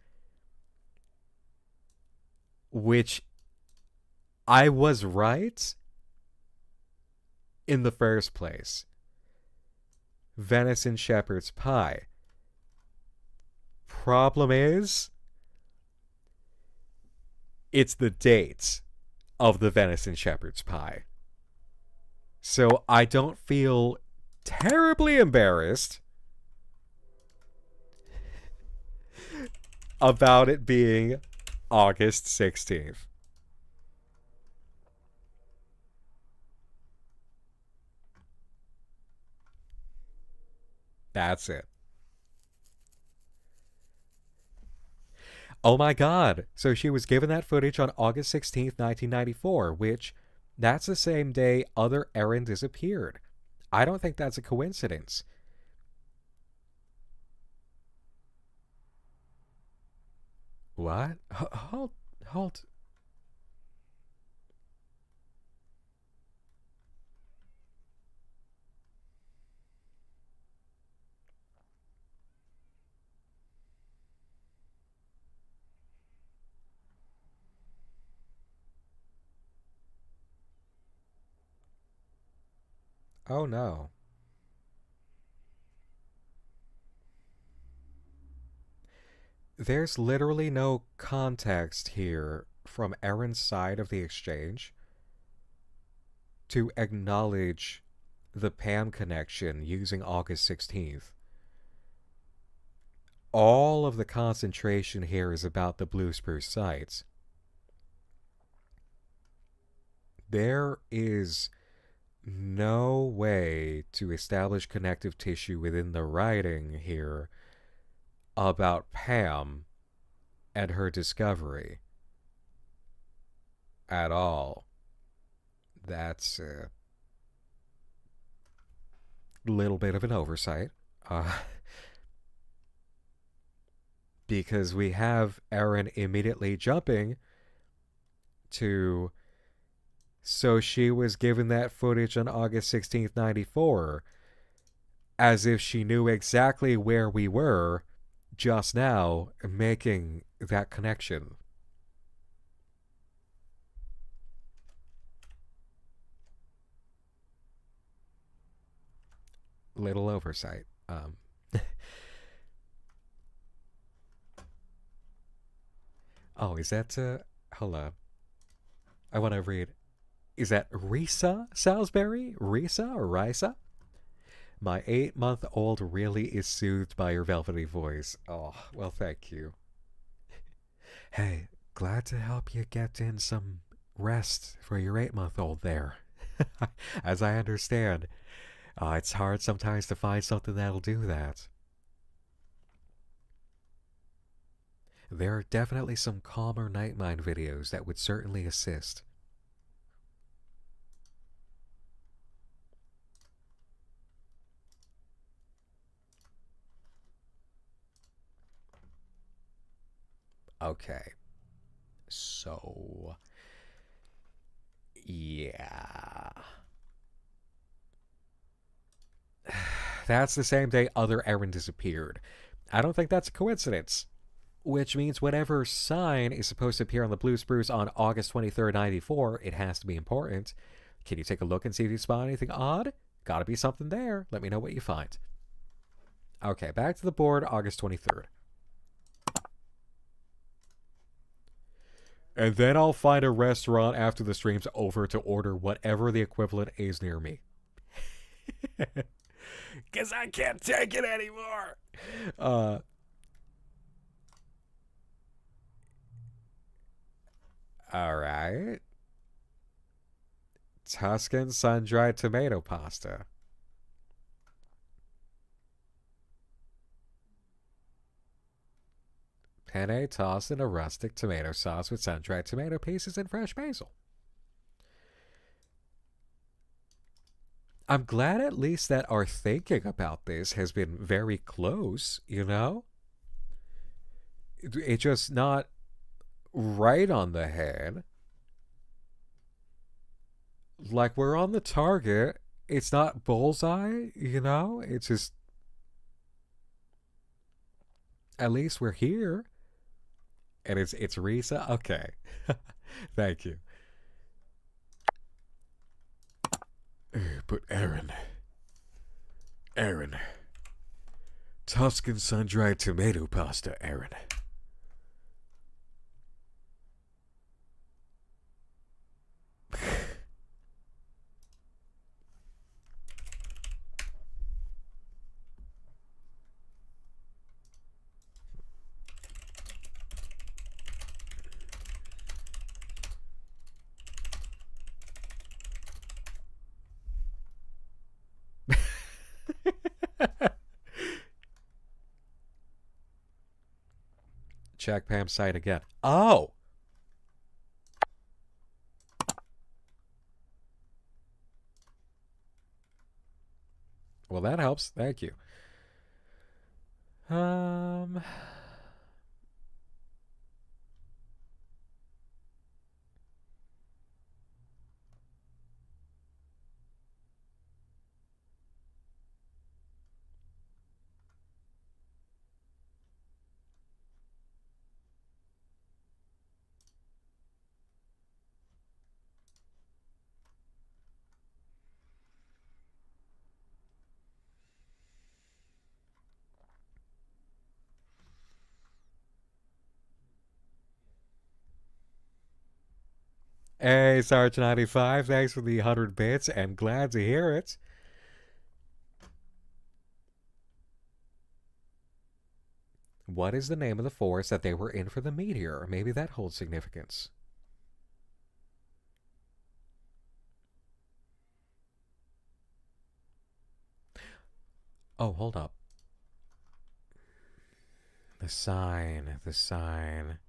Which I was right in the first place. Venison shepherd's pie. Problem is, it's the dates of the venison shepherd's pie. So I don't feel terribly embarrassed about it being August 16th. That's it. Oh my god. So she was given that footage on August 16th, 1994, which that's the same day other Erin disappeared. I don't think that's a coincidence. What? Hold. Oh no. There's literally no context here from Erin's side of the exchange to acknowledge the Pam connection using August 16th. All of the concentration here is about the Blue Spruce sites. There is no way to establish connective tissue within the writing here about Pam and her discovery at all. That's a little bit of an oversight. Because we have Erin immediately jumping to... So she was given that footage on August 16th, 94, as if she knew exactly where we were just now, making that connection. Little oversight. Oh, is that, hold on. I want to read. Is that Risa Salisbury? Risa or Risa? My 8-month-old really is soothed by your velvety voice. Oh, well, thank you. Hey, glad to help you get in some rest for your 8-month-old there. As I understand, it's hard sometimes to find something that'll do that. There are definitely some calmer Nightmind videos that would certainly assist. Okay. So... yeah. That's the same day other Erin disappeared. I don't think that's a coincidence. Which means whatever sign is supposed to appear on the Blue Spruce on August 23rd, 94, it has to be important. Can you take a look and see if you spot anything odd? Gotta be something there. Let me know what you find. Okay, back to the board, August 23rd. And then I'll find a restaurant after the stream's over to order whatever the equivalent is near me. Because I can't take it anymore. Alright. Tuscan sun-dried tomato pasta. Penne tossed in a rustic tomato sauce with sun-dried tomato pieces and fresh basil. I'm glad at least that our thinking about this has been very close, you know? It's just not right on the head. Like, we're on the target. It's not bullseye, you know? It's just... At least we're here. And it's Risa? Okay. Thank you. But Erin. Tuscan sun-dried tomato pasta, Erin. check Pam's site again. Oh! Well, that helps. Thank you. Hey, Sarge95, thanks for the 100 bits, and glad to hear it. What is the name of the forest that they were in for the meteor? Maybe that holds significance. Oh, hold up. The sign, the sign.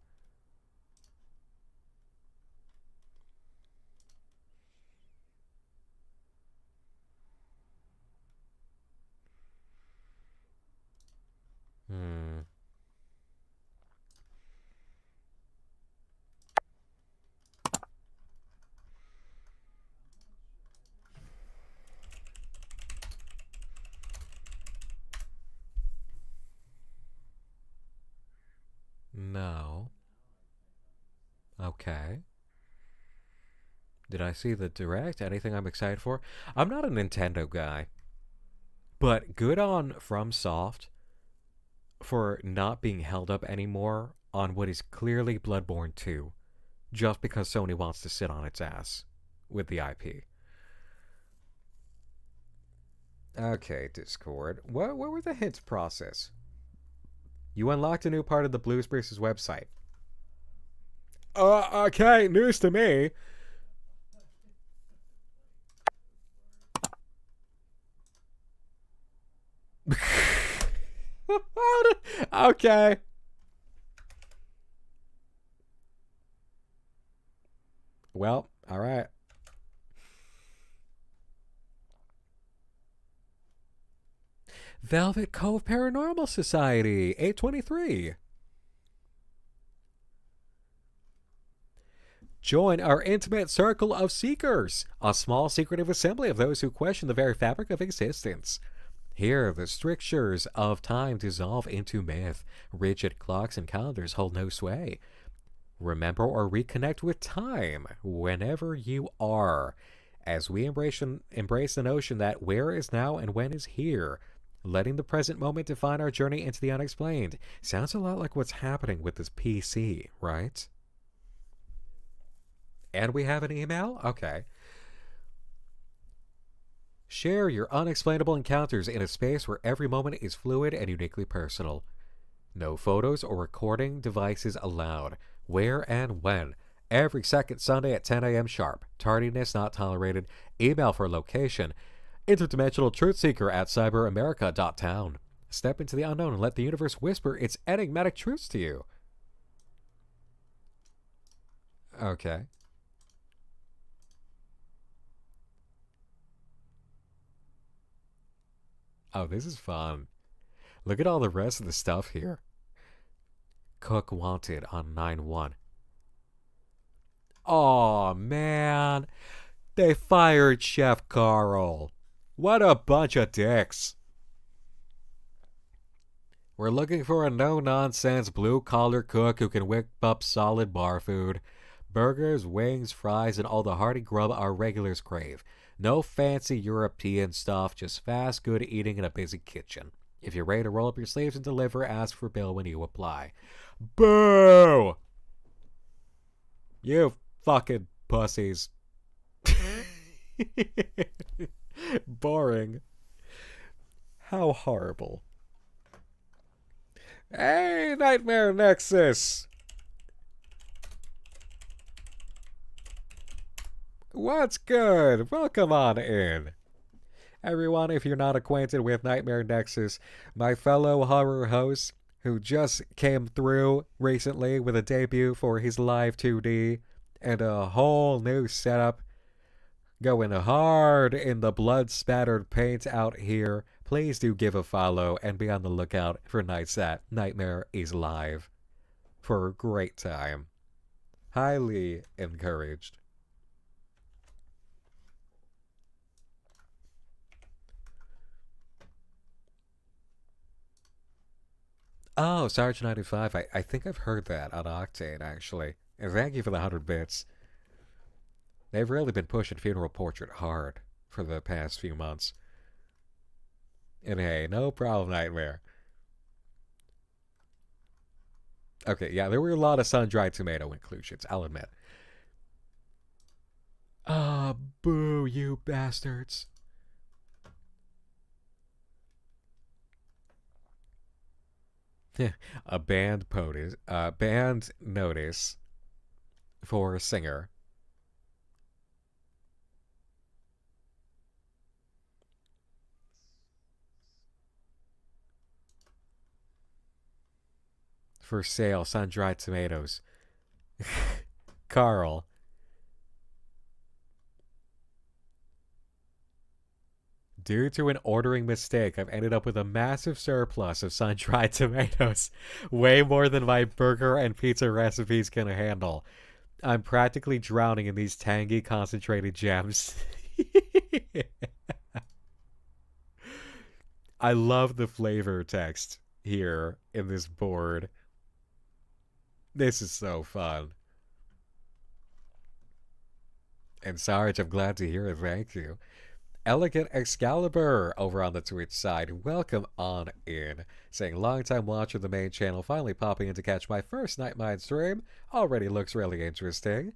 No. Okay. Did I see the direct? Anything I'm excited for? I'm not a Nintendo guy. But good on FromSoft for not being held up anymore on what is clearly Bloodborne 2, just because Sony wants to sit on its ass with the IP. Okay, Discord. What were the hints process? You unlocked a new part of the Blue Spruce's website. Okay, news to me. Okay. Well, all right. Velvet Cove Paranormal Society, 823. Join our intimate circle of seekers, a small secretive assembly of those who question the very fabric of existence. Here, the strictures of time dissolve into myth. Rigid clocks and calendars hold no sway. Remember or reconnect with time whenever you are, as we embrace the notion that where is now and when is here, letting the present moment define our journey into the unexplained. Sounds a lot like what's happening with this PC, right? And we have an email? Okay. Share your unexplainable encounters in a space where every moment is fluid and uniquely personal. No photos or recording devices allowed. Where and when? Every second Sunday at 10 a.m. sharp. Tardiness not tolerated. Email for location. Interdimensional truth seeker at cyberamerica.town. Step into the unknown and let the universe whisper its enigmatic truths to you. Okay. Oh, this is fun. Look at all the rest of the stuff here. Cook wanted on 9/1. Aw, man. They fired Chef Carl. What a bunch of dicks. We're looking for a no-nonsense blue-collar cook who can whip up solid bar food. Burgers, wings, fries, and all the hearty grub our regulars crave. No fancy European stuff, just fast, good eating in a busy kitchen. If you're ready to roll up your sleeves and deliver, ask for Bill when you apply. Boo! You fucking pussies. Boring. How horrible. Hey, Nightmare Nexus! What's good? Welcome on in. Everyone, if you're not acquainted with Nightmare Nexus, my fellow horror hosts who just came through recently with a debut for his Live2D and a whole new setup, going hard in the blood-spattered paint out here. Please do give a follow and be on the lookout for nights at Nightmare is Live for a great time. Highly encouraged. Oh, Sarge 95. I think I've heard that on Octane, actually. And thank you for the 100 bits. They've really been pushing Funeral Portrait hard for the past few months. And hey, no problem, Nightmare. Okay, yeah, there were a lot of sun-dried tomato inclusions, I'll admit. Ah, boo, you bastards. A band notice for a singer. For sale, sun-dried tomatoes. Carl. Due to an ordering mistake, I've ended up with a massive surplus of sun-dried tomatoes. Way more than my burger and pizza recipes can handle. I'm practically drowning in these tangy, concentrated gems. I love the flavor text here in this board. This is so fun. And Sarge, I'm glad to hear it. Thank you. Elegant Excalibur over on the Twitch side. Welcome on in. Saying, long-time watcher of the main channel, finally popping in to catch my first Nightmine stream. Already looks really interesting.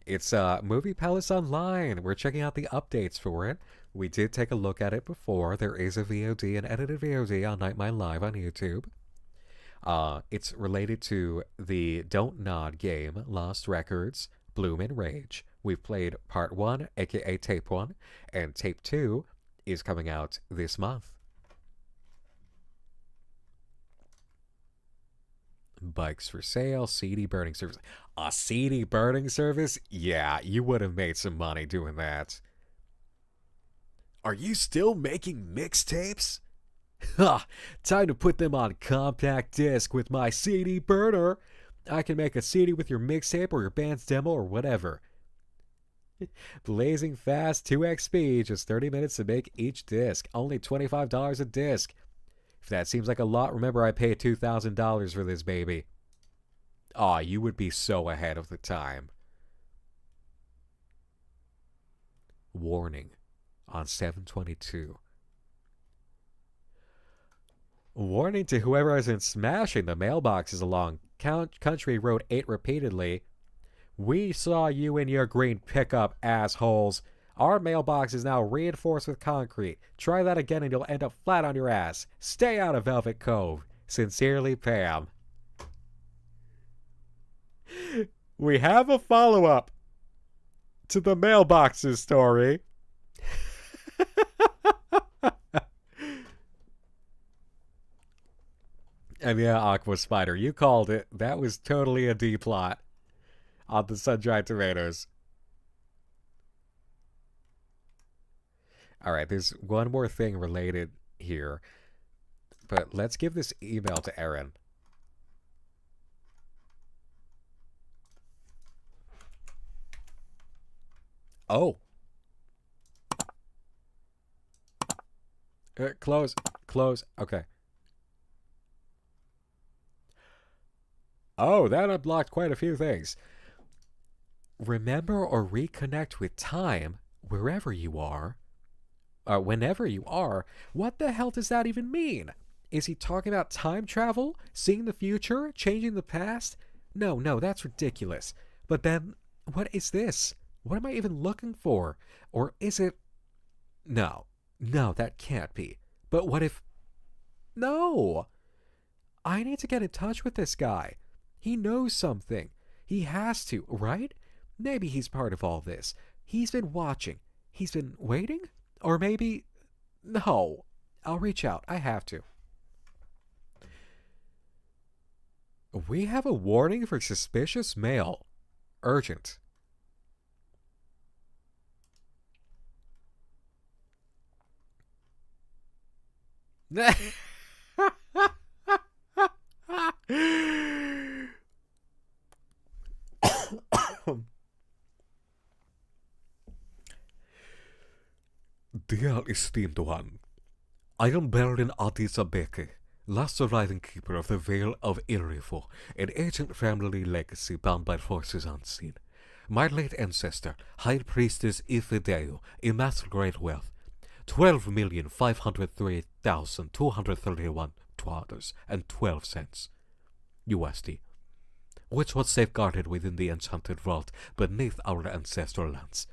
It's Movie Palace Online. We're checking out the updates for it. We did take a look at it before. There is a VOD, an edited VOD on Nightmine Live on YouTube. It's related to the Don't Nod game, Lost Records, Bloom and Rage. We've played Part 1, aka Tape 1, and Tape 2 is coming out this month. Bikes for sale, CD burning service. A CD burning service? Yeah, you would have made some money doing that. Are you still making mixtapes? Ha! Time to put them on compact disc with my CD burner. I can make a CD with your mixtape or your band's demo or whatever. Blazing fast, 2x speed, just 30 minutes to make each disc. Only $25 a disc. If that seems like a lot, remember I paid $2,000 for this baby. Aw, you would be so ahead of the time. Warning on 7/22. Warning to whoever has been smashing the mailboxes along Country Road 8 repeatedly. We saw you in your green pickup, assholes. Our mailbox is now reinforced with concrete. Try that again and you'll end up flat on your ass. Stay out of Velvet Cove. Sincerely, Pam. We have a follow-up to the mailboxes story. And yeah, Aqua Spider, you called it. That was totally a D plot on the sun-dried tomatoes. Alright, there's one more thing related here. But let's give this email to Erin. Oh. Close. Okay. Oh, that unblocked quite a few things. Remember or reconnect with time wherever you are. Whenever you are. What the hell does that even mean? Is he talking about time travel? Seeing the future? Changing the past? No, that's ridiculous. But then, what is this? What am I even looking for? Or is it... No, that can't be. But what if... No! I need to get in touch with this guy. He knows something. He has to, right? Maybe he's part of all this. He's been watching. He's been waiting? Or maybe... No. I'll reach out. I have to. We have a warning for suspicious mail. Urgent. Dear esteemed one, I am Baron Odinsdottir, last surviving keeper of the Vale of Irifo, an ancient family legacy bound by forces unseen. My late ancestor, High Priestess Ifideo, amassed great wealth, $12,503,231.12 USD, which was safeguarded within the enchanted vault beneath our ancestral lands.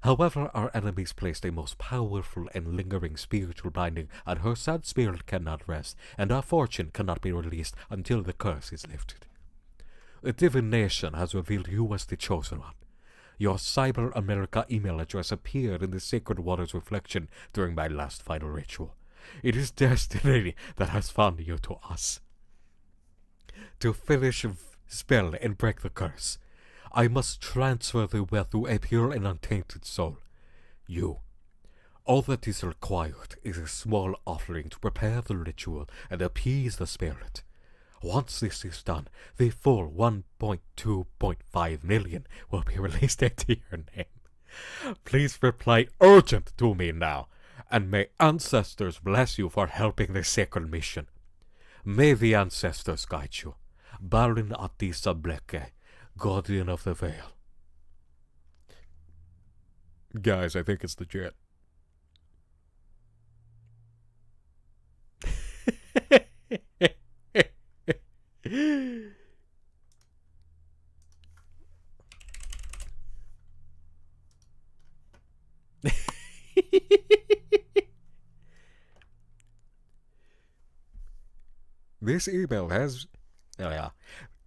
However, our enemies placed a most powerful and lingering spiritual binding on her sad spirit cannot rest, and our fortune cannot be released until the curse is lifted. A divination has revealed you as the chosen one. Your Cyber America email address appeared in the Sacred Waters reflection during my last final ritual. It is destiny that has found you to us. To finish spell and break the curse, I must transfer the wealth to a pure and untainted soul. You. All that is required is a small offering to prepare the ritual and appease the spirit. Once this is done, the full 1.2.5 million will be released into your name. Please reply urgent to me now, and may ancestors bless you for helping the sacred mission. May the ancestors guide you. Baron Odinsdottir, Guardian of the Vale. Guys, I think it's legit.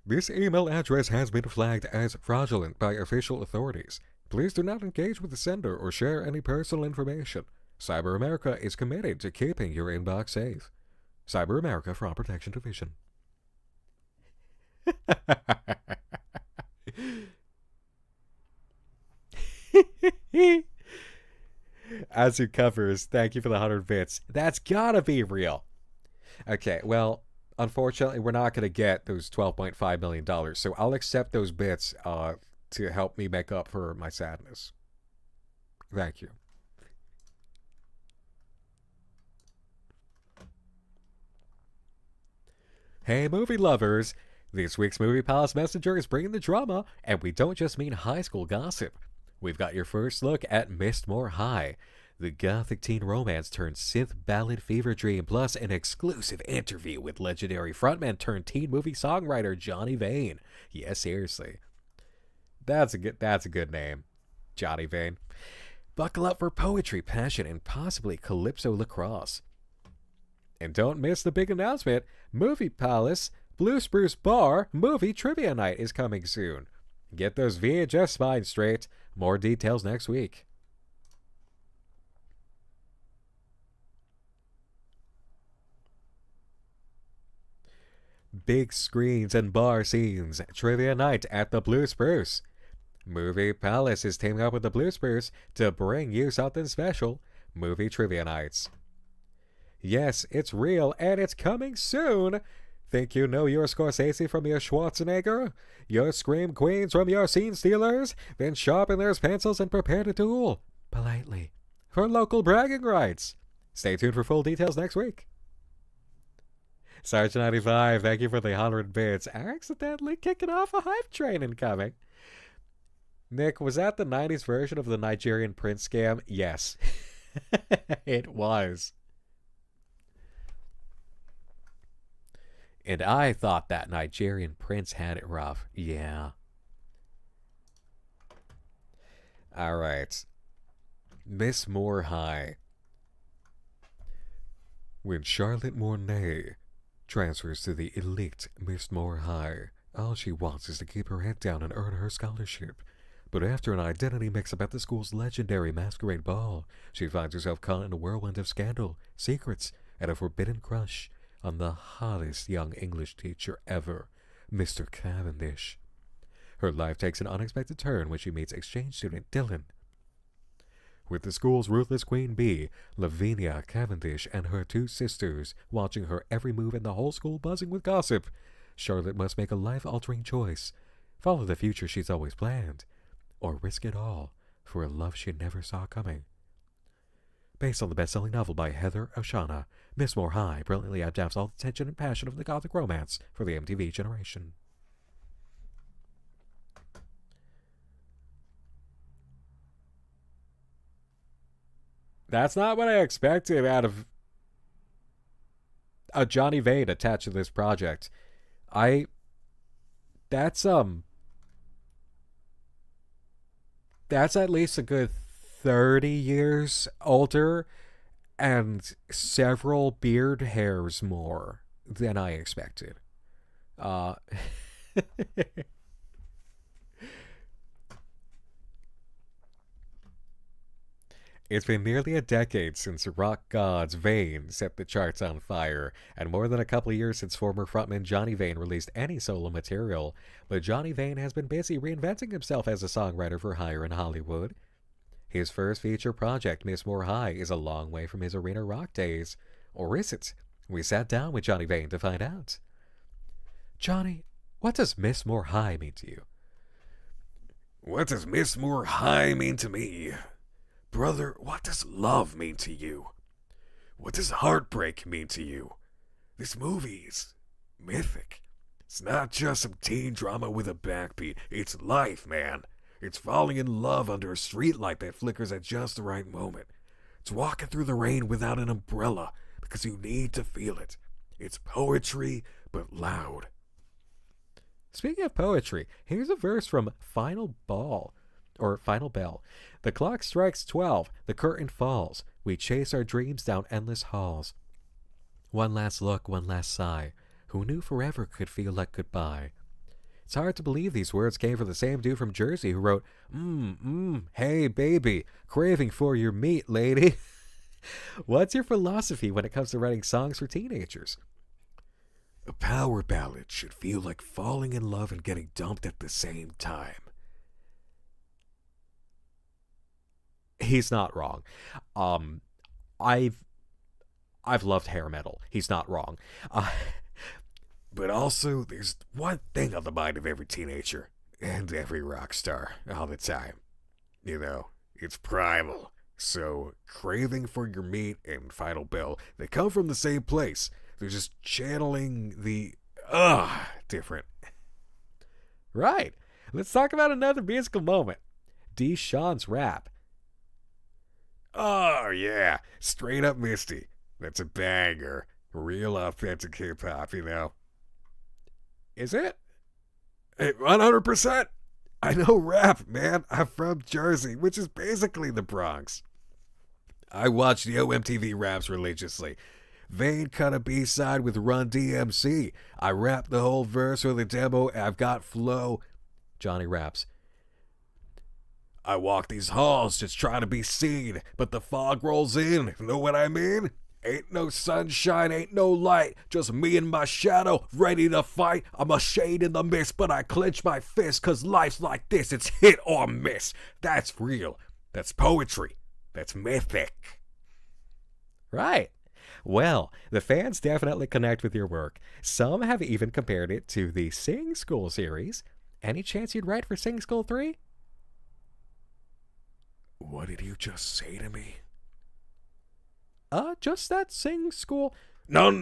This email address has been flagged as fraudulent by official authorities. Please do not engage with the sender or share any personal information. Cyber America is committed to keeping your inbox safe. Cyber America Fraud Protection Division. Azu covers, thank you for the 100 bits. That's gotta be real. Okay, well, unfortunately, we're not going to get those $12.5 million, so I'll accept those bits to help me make up for my sadness. Thank you. Hey, movie lovers! This week's Movie Palace Messenger is bringing the drama, and we don't just mean high school gossip. We've got your first look at Mor High, the gothic teen romance turned synth ballad fever dream, plus an exclusive interview with legendary frontman turned teen movie songwriter Johnny Vane. Yes, seriously. That's a good name. Johnny Vane. Buckle up for poetry, passion, and possibly calypso lacrosse. And don't miss the big announcement. Movie Palace Blue Spruce Bar Movie Trivia Night is coming soon. Get those VHS spines straight. More details next week. Big screens and bar scenes. Trivia night at the Blue Spruce. Movie Palace is teaming up with the Blue Spruce to bring you something special. Movie Trivia Nights. Yes, it's real and it's coming soon. Think you know your Scorsese from your Schwarzenegger? Your Scream Queens from your Scene Stealers? Then sharpen those pencils and prepare to duel. Politely. For local bragging rights. Stay tuned for full details next week. Sergeant 95, thank you for the 100 bits. Accidentally kicking off a hype train incoming. Nick, was that the 90s version of the Nigerian prince scam? Yes. It was. And I thought that Nigerian prince had it rough. Yeah. Alright. Miss Mor High. When Charlotte Mornay transfers to the elite Miss Mor High, all she wants is to keep her head down and earn her scholarship. But after an identity mix-up at the school's legendary masquerade ball, she finds herself caught in a whirlwind of scandal, secrets, and a forbidden crush on the hottest young English teacher ever, Mr. Cavendish. Her life takes an unexpected turn when she meets exchange student Dylan. With the school's ruthless queen bee, Lavinia Cavendish, and her 2 sisters watching her every move and the whole school buzzing with gossip, Charlotte must make a life-altering choice. Follow the future she's always planned, or risk it all for a love she never saw coming. Based on the best-selling novel by Heather Oshana, Miss Mor High brilliantly adapts all the tension and passion of the gothic romance for the MTV generation. That's not what I expected out of a Johnny Vane attached to this project. That's at least a good 30 years older and several beard hairs more than I expected. It's been nearly a decade since rock gods Vane set the charts on fire, and more than a couple of years since former frontman Johnny Vane released any solo material, but Johnny Vane has been busy reinventing himself as a songwriter for hire in Hollywood. His first feature project, Miss Mor High, is a long way from his arena rock days. Or is it? We sat down with Johnny Vane to find out. Johnny, what does Miss Mor High mean to you? What does Miss Mor High mean to me? Brother, what does love mean to you? What does heartbreak mean to you? This movie is mythic. It's not just some teen drama with a backbeat. It's life, man. It's falling in love under a streetlight that flickers at just the right moment. It's walking through the rain without an umbrella because you need to feel it. It's poetry, but loud. Speaking of poetry, here's a verse from Final Bell. The clock strikes 12, the curtain falls. We chase our dreams down endless halls. One last look, one last sigh. Who knew forever could feel like goodbye? It's hard to believe these words came from the same dude from Jersey who wrote, hey baby, craving for your meat, lady. What's your philosophy when it comes to writing songs for teenagers? A power ballad should feel like falling in love and getting dumped at the same time. He's not wrong. I've loved hair metal. He's not wrong. But also, there's one thing on the mind of every teenager and every rock star all the time. You know, it's primal. So, craving for your meat and Final Bell, they come from the same place. They're just channeling the, different. Right. Let's talk about another musical moment. Deshawn's rap. Oh, yeah. Straight up Misty. That's a banger. Real authentic hip-hop, you know. Is it? 100%. I know rap, man. I'm from Jersey, which is basically the Bronx. I watch the OMTV raps religiously. Vane cut a B-side with Run DMC. I rapped the whole verse for the demo. I've got flow. Johnny raps. I walk these halls just trying to be seen, but the fog rolls in. Know what I mean? Ain't no sunshine, ain't no light. Just me and my shadow, ready to fight. I'm a shade in the mist, but I clench my fist, 'cause life's like this. It's hit or miss. That's real. That's poetry. That's mythic. Right. Well, the fans definitely connect with your work. Some have even compared it to the Sing School series. Any chance you'd write for Sing School 3? What did you just say to me? Just that Sing School. No.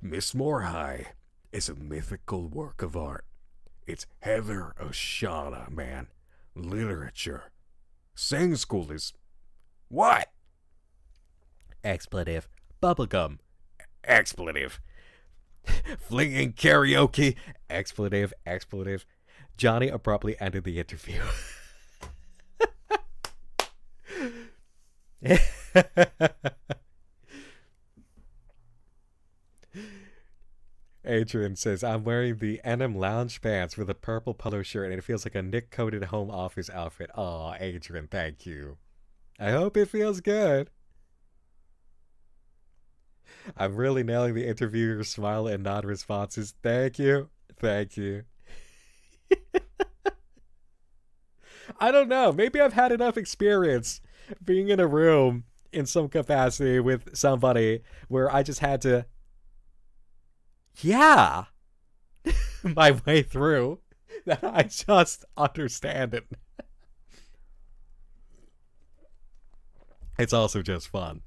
Miss Mor High is a mythical work of art. It's Heather Oshana, man. Literature. Sing School is... what? Expletive. Bubblegum. Expletive. Flinging karaoke. Expletive. Johnny abruptly ended the interview. Adrian says, I'm wearing the NM lounge pants with a purple polo shirt and it feels like a Nick-coated home office outfit. Aw, Adrian, thank you. I hope it feels good. I'm really nailing the interviewer smile and nod responses. Thank you. Thank you. I don't know. Maybe I've had enough experience being in a room in some capacity with somebody where I just had to, yeah, my way through, that I just understand it. It's also just fun.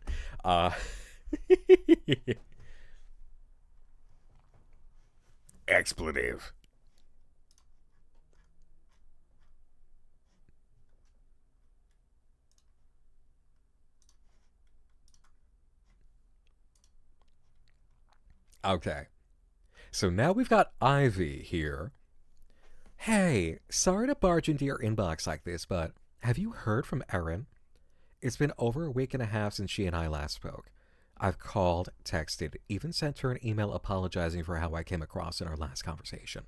Expletive. Okay. So now we've got Ivy here. Hey, sorry to barge into your inbox like this, but have you heard from Erin? It's been over a week and a half since she and I last spoke. I've called, texted, even sent her an email apologizing for how I came across in our last conversation.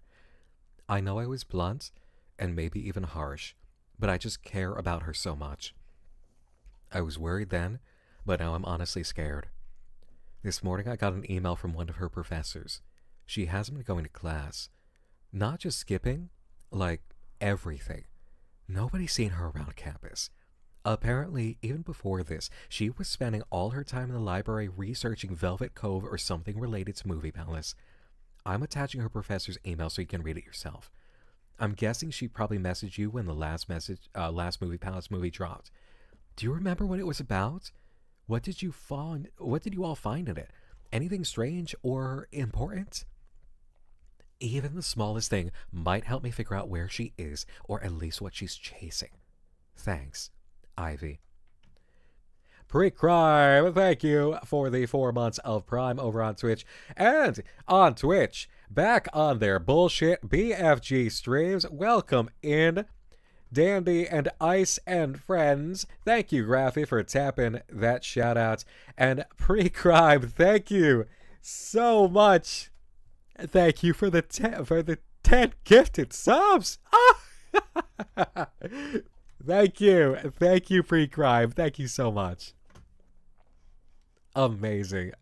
I know I was blunt and maybe even harsh, but I just care about her so much. I was worried then, but now I'm honestly scared. This morning I got an email from one of her professors. She hasn't been going to class. Not just skipping, like everything. Nobody's seen her around campus. Apparently, even before this, she was spending all her time in the library researching Velvet Cove or something related to Movie Palace. I'm attaching her professor's email so you can read it yourself. I'm guessing she probably messaged you when the last Movie Palace movie dropped. Do you remember what it was about? What did you all find in it? Anything strange or important? Even the smallest thing might help me figure out where she is, or at least what she's chasing. Thanks, Ivy. Pre-crime, thank you for the 4 months of Prime over on Twitch. And on Twitch, back on their bullshit BFG streams, welcome in Dandy and Ice and friends. Thank you, Graphy, for tapping that shout out. And Pre-crime, thank you so much. Thank you for the 10 gifted subs. Thank you, Pre-crime. Thank you so much. Amazing.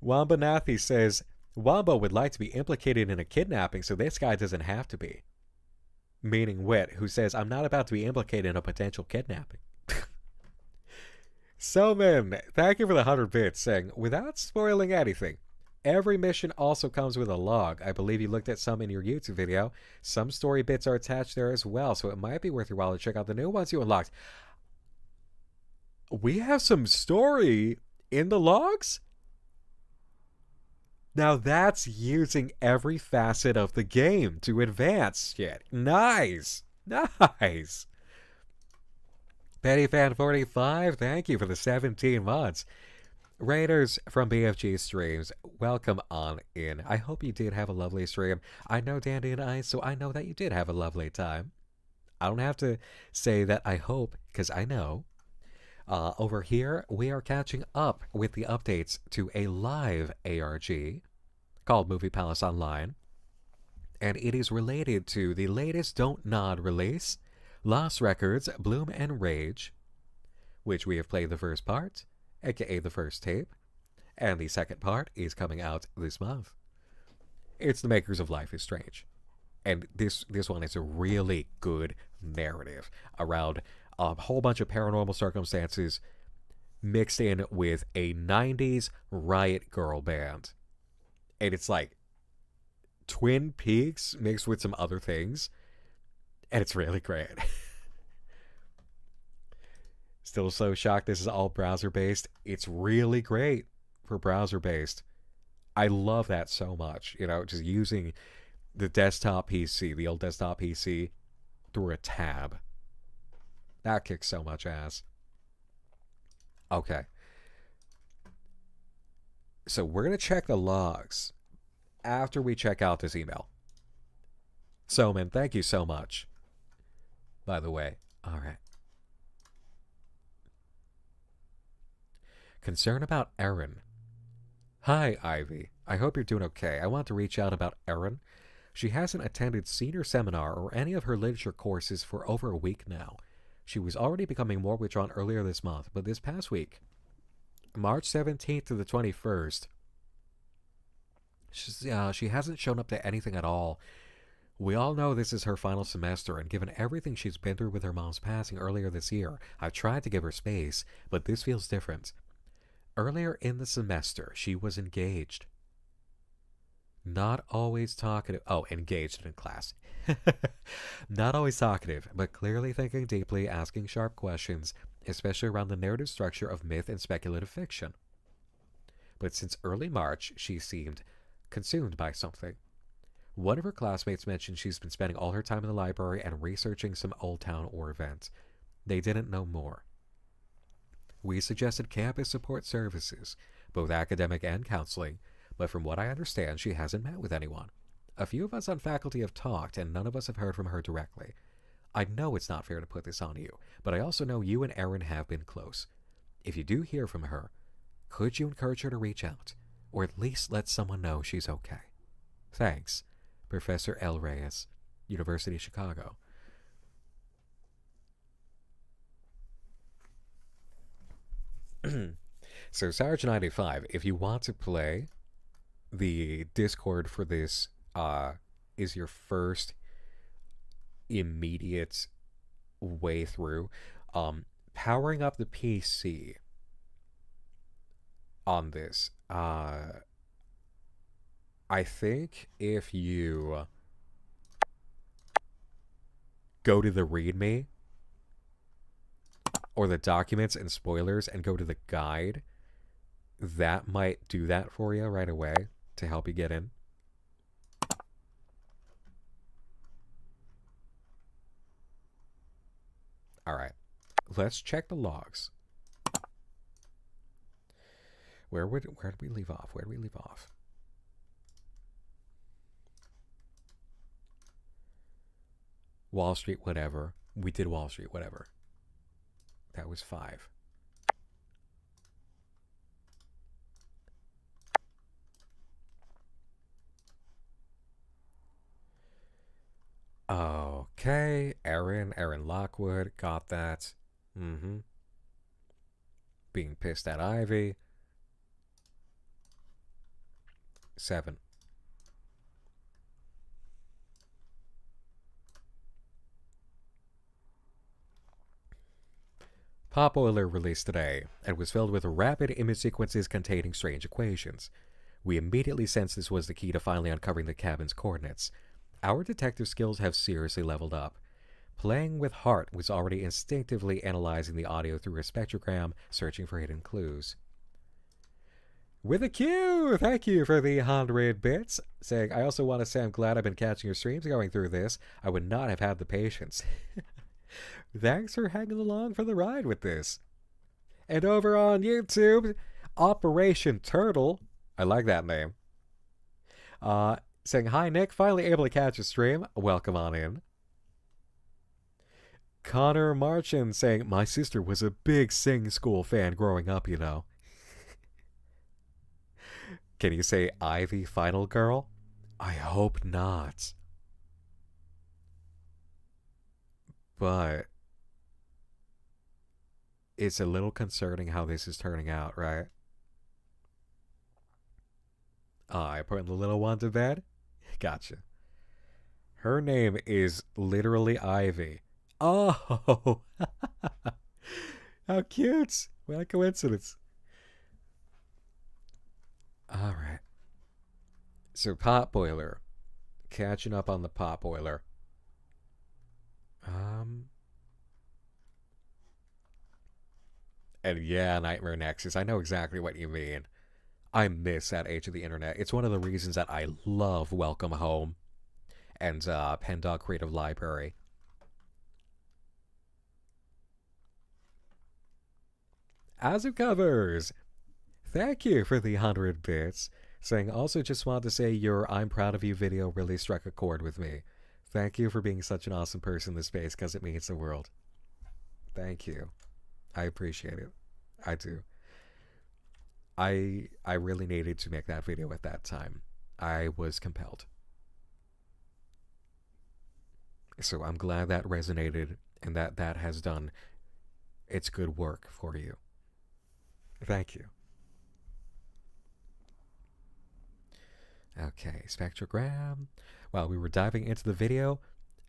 Wamba Nathi says, Wamba would like to be implicated in a kidnapping, so this guy doesn't have to be. Meaning Wit, who says, I'm not about to be implicated in a potential kidnapping. Soman, thank you for the 100 bits, saying, without spoiling anything, every mission also comes with a log. I believe you looked at some in your YouTube video. Some story bits are attached there as well, so it might be worth your while to check out the new ones you unlocked. We have some story in the logs? Now that's using every facet of the game to advance shit. Nice. Nice. PettyFan45, thank you for the 17 months. Raiders from BFG Streams, welcome on in. I hope you did have a lovely stream. I know Dandy and I, so I know that you did have a lovely time. I don't have to say that I hope, because I know. Over here, we are catching up with the updates to a live ARG called Movie Palace Online. And it is related to the latest Don't Nod release, Lost Records, Bloom and Rage, which we have played the first part, aka the first tape, and the second part is coming out this month. It's the makers of Life is Strange. And this one is a really good narrative around a whole bunch of paranormal circumstances mixed in with a 90s riot girl band. And it's like Twin Peaks mixed with some other things. And it's really great. Still so shocked this is all browser-based. It's really great for browser-based. I love that so much. You know, just using the desktop PC, the old desktop PC, through a tab. That kicks so much ass. Okay. So we're going to check the logs after we check out this email. Soman, thank you so much. By the way. All right. Concern about Erin. Hi, Ivy. I hope you're doing okay. I want to reach out about Erin. She hasn't attended senior seminar or any of her literature courses for over a week now. She was already becoming more withdrawn earlier this month, but this past week, March 17th to the 21st, she hasn't shown up to anything at all. We all know this is her final semester, and given everything she's been through with her mom's passing earlier this year, I've tried to give her space, but this feels different. Earlier in the semester, she was engaged. Not always talkative. Oh, engaged in class. Not always talkative, but clearly thinking deeply, asking sharp questions, especially around the narrative structure of myth and speculative fiction. But since early March, she seemed consumed by something. One of her classmates mentioned she's been spending all her time in the library and researching some Old Town or event. They didn't know more. We suggested campus support services, both academic and counseling, but from what I understand, she hasn't met with anyone. A few of us on faculty have talked, and none of us have heard from her directly. I know it's not fair to put this on you, but I also know you and Erin have been close. If you do hear from her, could you encourage her to reach out, or at least let someone know she's okay? Thanks, Professor L. Reyes, University of Chicago. So, Sarge95, if you want to play, the Discord for this is your first immediate way through. Powering up the PC on this, I think if you go to the README or the documents and spoilers and go to the guide, that might do that for you right away to help you get in. Alright, let's check the logs. Where did we leave off? Where did we leave off? Wall Street, whatever. We did Wall Street, whatever. That was 5. Okay, Erin Lockwood, got that. Being pissed at Ivy. 7. Pop Oiler released today and was filled with rapid image sequences containing strange equations. We immediately sensed this was the key to finally uncovering the cabin's coordinates. Our detective skills have seriously leveled up. Playing with Heart was already instinctively analyzing the audio through a spectrogram, searching for hidden clues. With a Q! Thank you for the 100 bits. Saying, I also want to say I'm glad I've been catching your streams going through this. I would not have had the patience. Thanks for hanging along for the ride with this. And over on YouTube, Operation Turtle. I like that name. Saying, hi Nick, finally able to catch a stream. Welcome on in. Connor Marchin saying, my sister was a big Sing School fan growing up, you know. Can you say Ivy Final Girl? I hope not. But it's a little concerning how this is turning out, right? I put the little one to bed? Gotcha. Her name is literally Ivy. Oh! How cute! What a coincidence. Alright. So, Pot Boiler. Catching up on the Pot Boiler. And yeah, Nightmare Nexus. I know exactly what you mean. I miss that age of the internet. It's one of the reasons that I love Welcome Home and Pendog Creative Library. Azu Covers, thank you for the 100 bits. Saying, also just wanted to say your I'm proud of you video really struck a chord with me. Thank you for being such an awesome person in this space because it means the world. Thank you. I appreciate it. I do. I really needed to make that video at that time. I was compelled. So I'm glad that resonated and that has done its good work for you. Thank you. Okay, spectrogram. While we were diving into the video,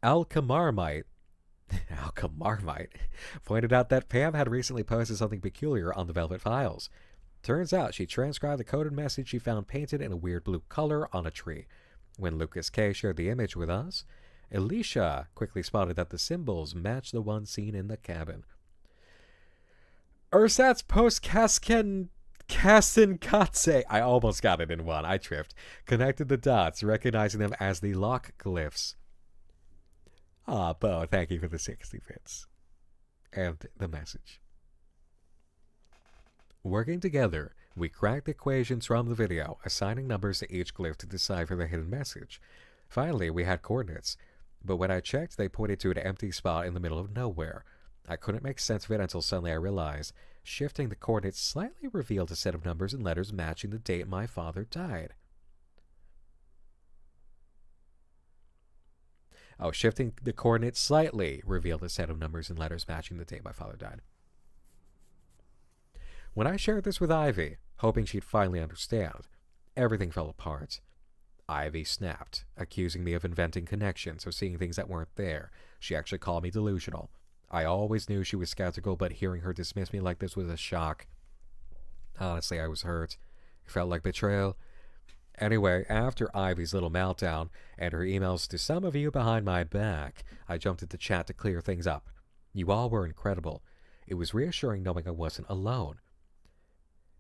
Alkamarmite pointed out that Pam had recently posted something peculiar on the Velvet Files. Turns out she transcribed the coded message she found painted in a weird blue color on a tree. When Lucas K shared the image with us, Alicia quickly spotted that the symbols matched the one seen in the cabin. Ursat's Kastenkatze, I almost got it in one, I tripped, connected the dots, recognizing them as the lock glyphs. Ah, Bo, thank you for the 60 bits. And the message. Working together, we cracked equations from the video, assigning numbers to each glyph to decipher the hidden message. Finally, we had coordinates, but when I checked, they pointed to an empty spot in the middle of nowhere. I couldn't make sense of it until suddenly I realized shifting the coordinates slightly revealed a set of numbers and letters matching the date my father died. Oh, shifting the coordinates slightly revealed a set of numbers and letters matching the date my father died. When I shared this with Ivy, hoping she'd finally understand, everything fell apart. Ivy snapped, accusing me of inventing connections or seeing things that weren't there. She actually called me delusional. I always knew she was skeptical, but hearing her dismiss me like this was a shock. Honestly, I was hurt. It felt like betrayal. Anyway, after Ivy's little meltdown and her emails to some of you behind my back, I jumped into chat to clear things up. You all were incredible. It was reassuring knowing I wasn't alone.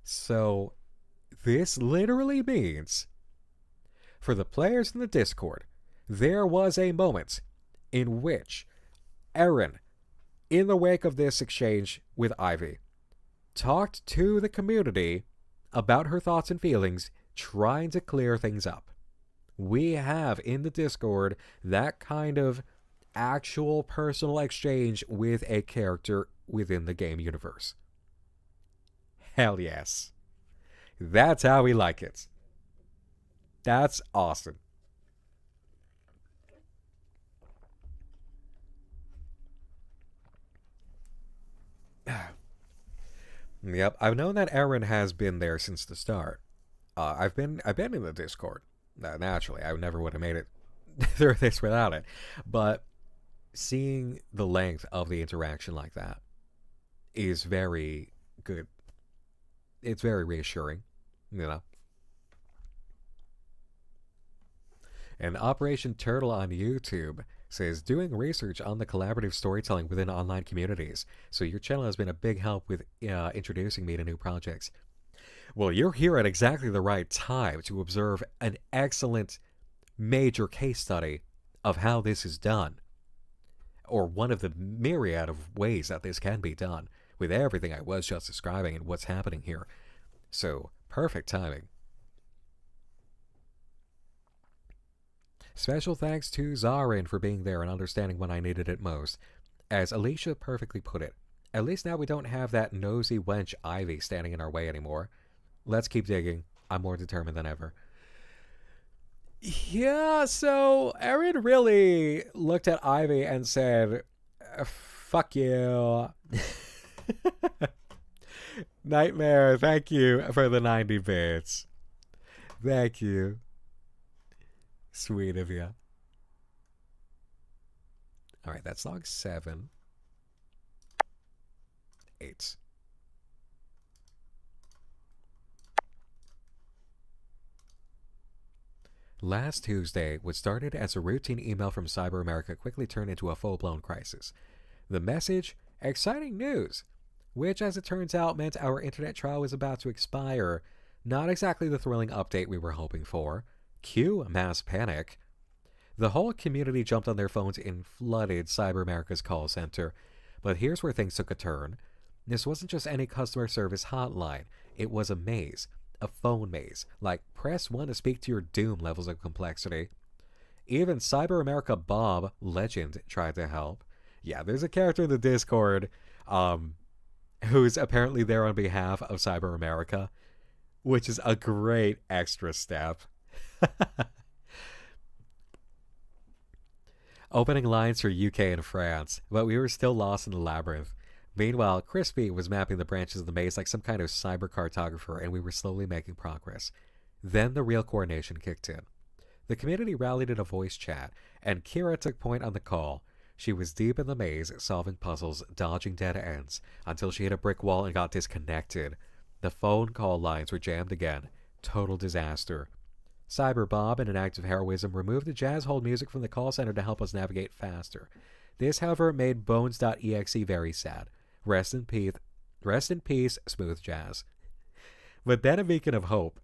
So, this literally means, for the players in the Discord, there was a moment in which Erin, in the wake of this exchange with Ivy, talked to the community about her thoughts and feelings, trying to clear things up. We have in the Discord that kind of actual personal exchange with a character within the game universe. Hell yes. That's how we like it. That's awesome. Yep, I've known that Erin has been there since the start. I've been in the Discord. Naturally, I never would have made it through this without it. But seeing the length of the interaction like that is very good. It's very reassuring, you know. And Operation Turtle on YouTube says, doing research on the collaborative storytelling within online communities. So your channel has been a big help with introducing me to new projects. Well, you're here at exactly the right time to observe an excellent major case study of how this is done. Or one of the myriad of ways that this can be done with everything I was just describing and what's happening here. So, perfect timing. Special thanks to Zarin for being there and understanding when I needed it most. As Alicia perfectly put it, at least now we don't have that nosy wench Ivy standing in our way anymore. Let's keep digging. I'm more determined than ever. Yeah, so Erin really looked at Ivy and said, fuck you. Nightmare, thank you for the 90 bits. Thank you. Sweet of you. Alright, that's log 7. 8. Last Tuesday, what started as a routine email from Cyber America quickly turned into a full-blown crisis. The message, exciting news, which as it turns out meant our internet trial was about to expire. Not exactly the thrilling update we were hoping for. Cue mass panic. The whole community jumped on their phones and flooded Cyber America's call center. But here's where things took a turn. This wasn't just any customer service hotline. It was a maze. A phone maze, like press 1 to speak to your doom levels of complexity. Even Cyber America Bob Legend tried to help. Yeah, there's a character in the Discord who's apparently there on behalf of Cyber America, which is a great extra step. opening lines for UK and France, but we were still lost in the labyrinth. Meanwhile, Crispy was mapping the branches of the maze like some kind of cyber cartographer, and we were slowly making progress. Then the real coordination kicked in. The community rallied in a voice chat, and Kira took point on the call. She was deep in the maze, solving puzzles, dodging dead ends, until she hit a brick wall and got disconnected. The phone call lines were jammed again. Total disaster. Cyber Bob, in an act of heroism, removed the jazz hold music from the call center to help us navigate faster. This, however, made Bones.exe very sad. Rest in peace, smooth jazz. But then a beacon of hope.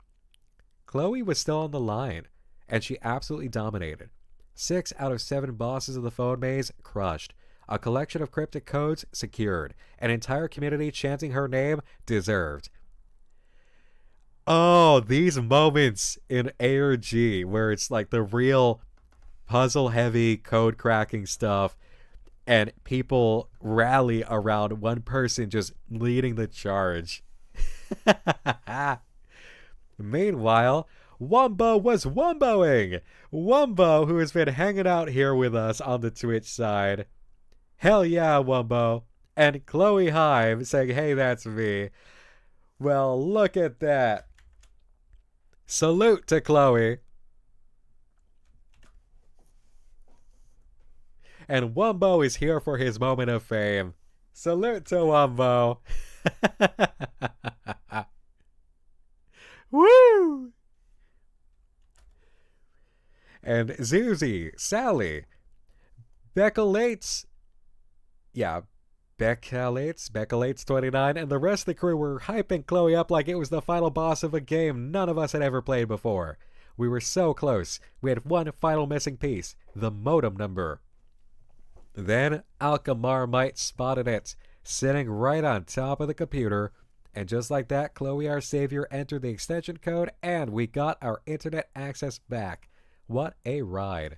Chloe was still on the line, and she absolutely dominated. 6 out of 7 bosses of the phone maze crushed. A collection of cryptic codes secured. An entire community chanting her name deserved. Oh, these moments in ARG where it's like the real puzzle-heavy code cracking stuff, and people rally around one person just leading the charge. Meanwhile, Wumbo was wumboing. Wumbo, who has been hanging out here with us on the Twitch side. Hell yeah, Wumbo. And Chloe Hive saying, hey, that's me. Well, look at that. Salute to Chloe. And Wumbo is here for his moment of fame. Salute to Wumbo. Woo! And Zuzi, Sally, Beckalates, Beckalates 29, and the rest of the crew were hyping Chloe up like it was the final boss of a game none of us had ever played before. We were so close. We had one final missing piece, the modem number. Then Alkamarmite spotted it, sitting right on top of the computer, and just like that, Chloe, our savior, entered the extension code, and we got our internet access back. What a ride.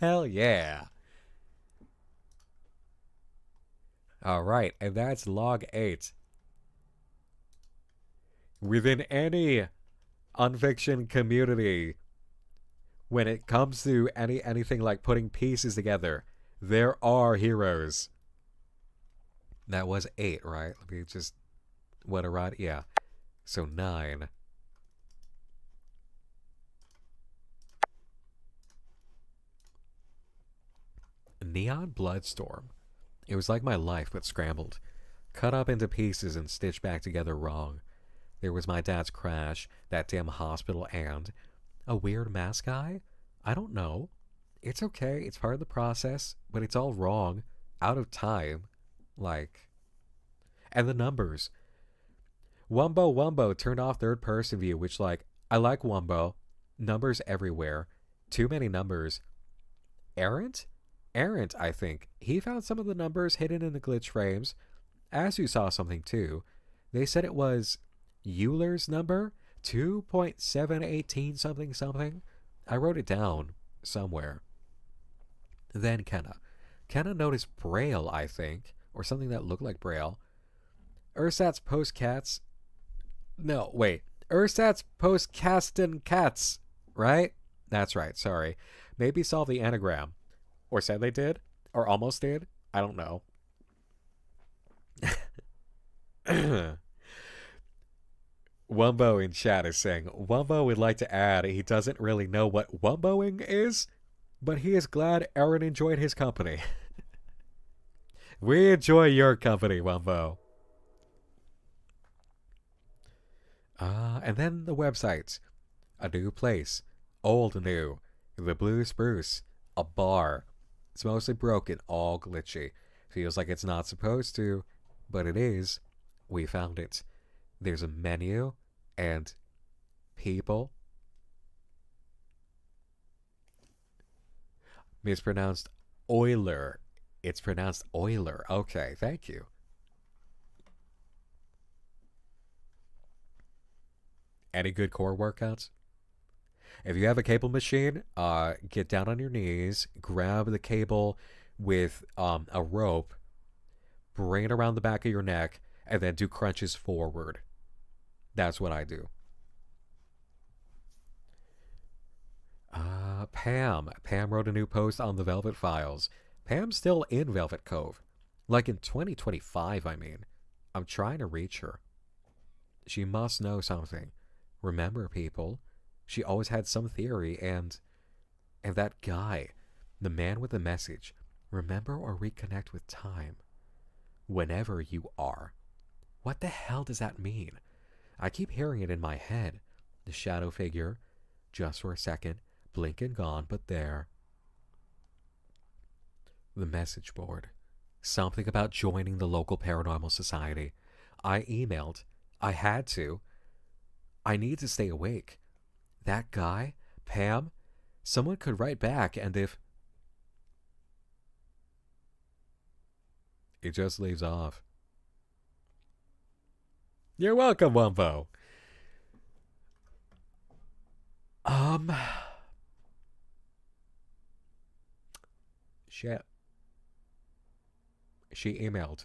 Hell yeah. Alright, and that's log 8. Within any unfiction community, when it comes to anything like putting pieces together, there are heroes. That was 8, right? Let me just... What a ride? Yeah. So 9. Neon Bloodstorm. It was like my life, but scrambled. Cut up into pieces and stitched back together wrong. There was my dad's crash, that damn hospital, and... a weird mask guy? I don't know. It's okay, it's part of the process, but it's all wrong. Out of time. Like... And the numbers. Wumbo turned off third-person view, which, like, I like Wumbo. Numbers everywhere. Too many numbers. Errant, I think. He found some of the numbers hidden in the glitch frames. Asu saw something, too. They said it was Euler's number? 2.718 something. I wrote it down somewhere. Then Kenna. Kenna noticed Braille, I think. Or something that looked like Braille. Ursat's post-cats... No, wait. Ursat's post-castin-cats, right? That's right, sorry. Maybe solve the anagram. Or said they did? Or almost did? I don't know. Wumbo in chat is saying, Wumbo would like to add he doesn't really know what Wumboing is, but he is glad Aaron enjoyed his company. We enjoy your company, Wumbo. And then the websites. A new place. Old new. The Blue Spruce. A bar. It's mostly broken, all glitchy. Feels like it's not supposed to, but it is. We found it. There's a menu and people. Mispronounced Euler. It's pronounced Euler. Okay, thank you. Any good core workouts? If you have a cable machine, get down on your knees, grab the cable with a rope, bring it around the back of your neck, and then do crunches forward. That's what I do. Pam. Pam wrote a new post on the Velvet Files. Pam's still in Velvet Cove. Like in 2025, I mean. I'm trying to reach her. She must know something. Remember, people, she always had some theory, and that guy, the man with the message, remember or reconnect with time. Whenever you are. What the hell does that mean? I keep hearing it in my head. The shadow figure, just for a second, blink and gone, but there. The message board. Something about joining the local paranormal society. I emailed. I had to. I need to stay awake. That guy, Pam, someone could write back, and if... It just leaves off. You're welcome, Wumbo. Shit. She emailed.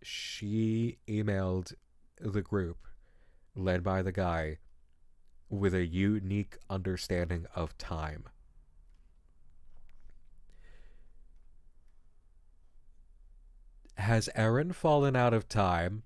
She emailed the group, led by the guy, with a unique understanding of time. Has Erin fallen out of time?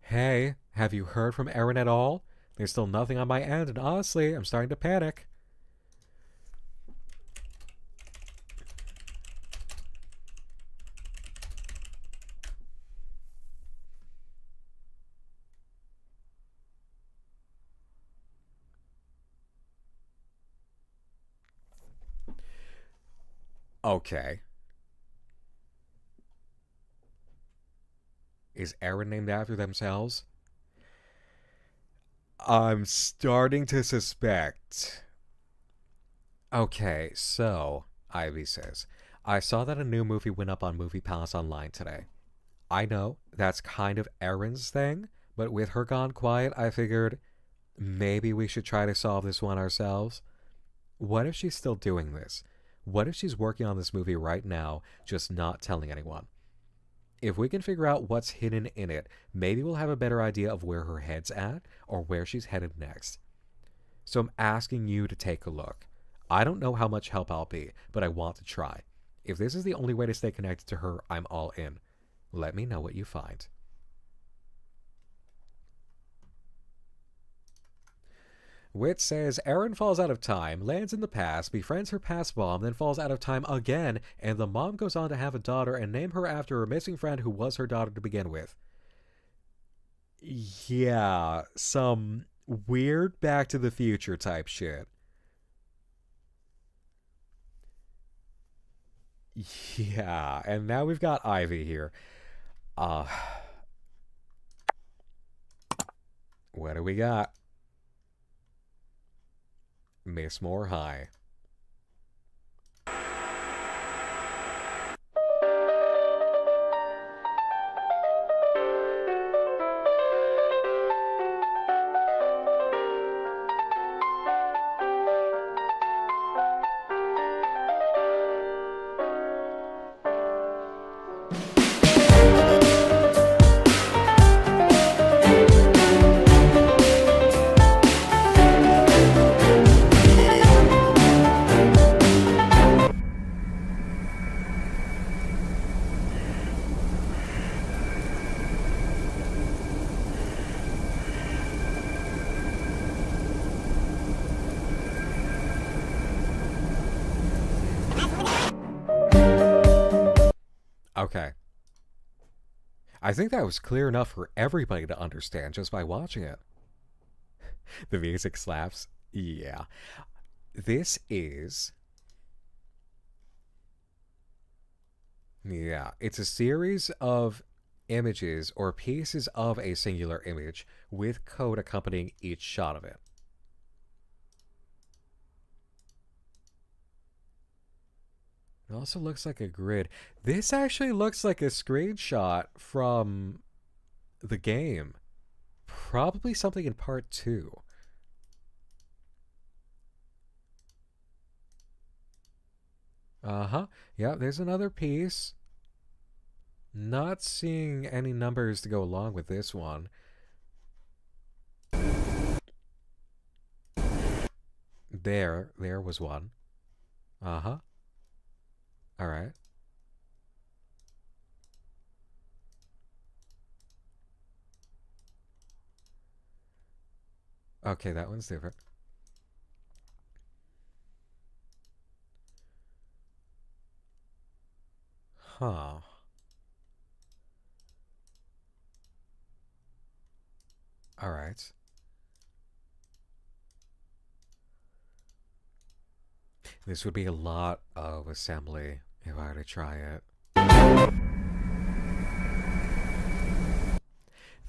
Hey, have you heard from Erin at all? There's still nothing on my end, and honestly, I'm starting to panic. Okay. Is Erin named after themselves? I'm starting to suspect. Okay, so, Ivy says, I saw that a new movie went up on Movie Pass Online today. I know, that's kind of Erin's thing, but with her gone quiet, I figured maybe we should try to solve this one ourselves. What if she's still doing this? What if she's working on this movie right now, just not telling anyone? If we can figure out what's hidden in it, maybe we'll have a better idea of where her head's at or where she's headed next. So I'm asking you to take a look. I don't know how much help I'll be, but I want to try. If this is the only way to stay connected to her, I'm all in. Let me know what you find. Wit says, Erin falls out of time, lands in the past, befriends her past mom, then falls out of time again, and the mom goes on to have a daughter and name her after her missing friend who was her daughter to begin with. Yeah, some weird Back to the Future type shit. Yeah, and now we've got Ivy here. What do we got? Miss Mor High. Okay. I think that was clear enough for everybody to understand just by watching it. The music slaps. Yeah. This is... Yeah, it's a series of images or pieces of a singular image with code accompanying each shot of it. It also looks like a grid. This actually looks like a screenshot from the game. Probably something in part 2. Uh-huh. Yeah, there's another piece. Not seeing any numbers to go along with this one. There was one. Uh-huh. All right. Okay, that one's different. Huh. All right. This would be a lot of assembly if I were to try it.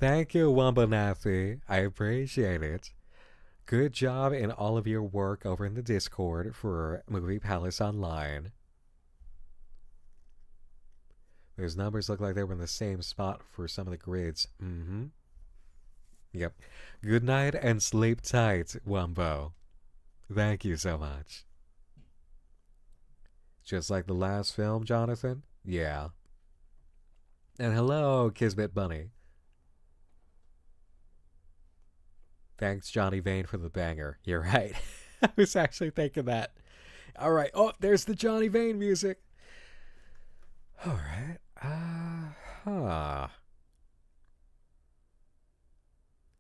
Thank you, Wambanathi. I appreciate it. Good job in all of your work over in the Discord for Movie Palace Online. Those numbers look like they were in the same spot for some of the grids. Mm-hmm. Yep. Good night and sleep tight, Wumbo. Thank you so much. Just like the last film, Jonathan? Yeah. And hello, Kismet Bunny. Thanks, Johnny Vane, for the banger. You're right. I was actually thinking that. All right. Oh, there's the Johnny Vane music. All right.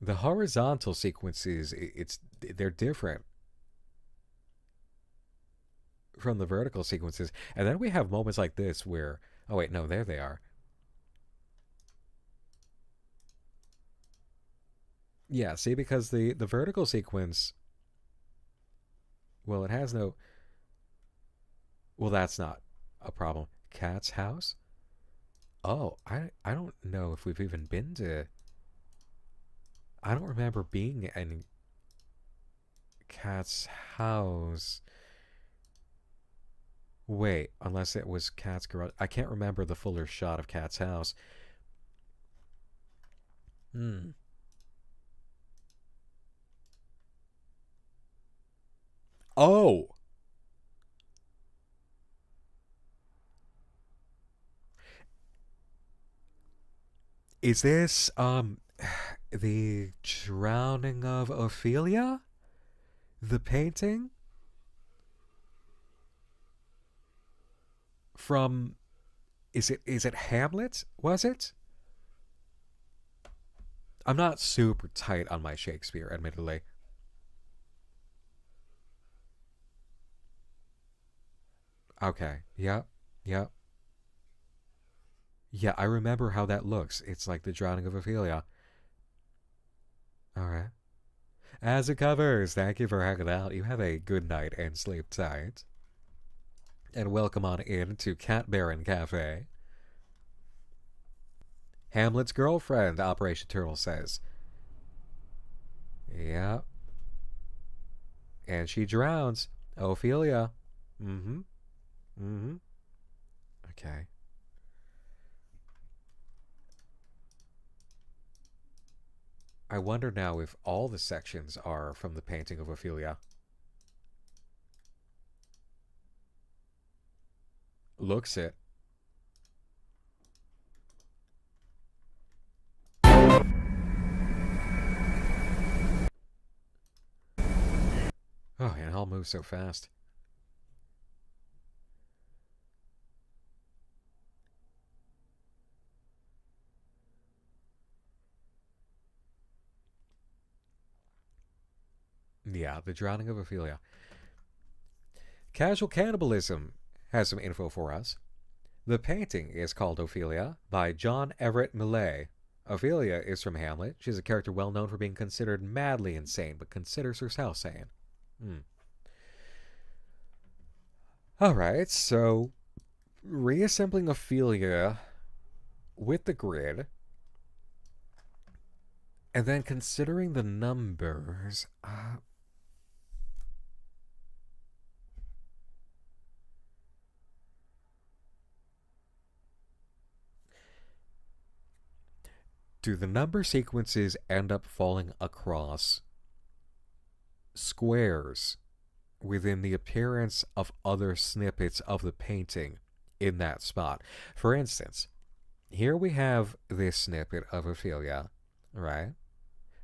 The horizontal sequences, they're different from the vertical sequences. And then we have moments like this where, oh wait, no, there they are. Yeah, see, because the vertical sequence, well, it has no, well, that's not a problem. Cat's house? Oh, I don't know if we've even been to, I don't remember being in Cat's house. Wait, unless it was Cat's garage. I can't remember the fuller shot of Cat's house. Oh! Is this, the Drowning of Ophelia? The painting? From, is it Hamlet? Was it? I'm not super tight on my Shakespeare, admittedly. Okay, yep, yep. Yeah, I remember how that looks. It's like the Drowning of Ophelia. Alright. As it covers, thank you for hanging out. You have a good night and sleep tight. And welcome on in to Cat Baron Cafe. Hamlet's girlfriend, Operation Turtle says. Yeah. And she drowns. Ophelia. Mm-hmm. Mm-hmm. Okay. I wonder now if all the sections are from the painting of Ophelia. Looks it. Oh, and it all moves so fast. Yeah, the Drowning of Ophelia. Casual Cannibalism has some info for us. The painting is called Ophelia by John Everett Millay. Ophelia is from Hamlet. She's a character well known for being considered madly insane, but considers herself sane. Alright, so reassembling Ophelia with the grid, and then considering the numbers. do the number sequences end up falling across squares within the appearance of other snippets of the painting in that spot? For instance, here we have this snippet of Ophelia, right?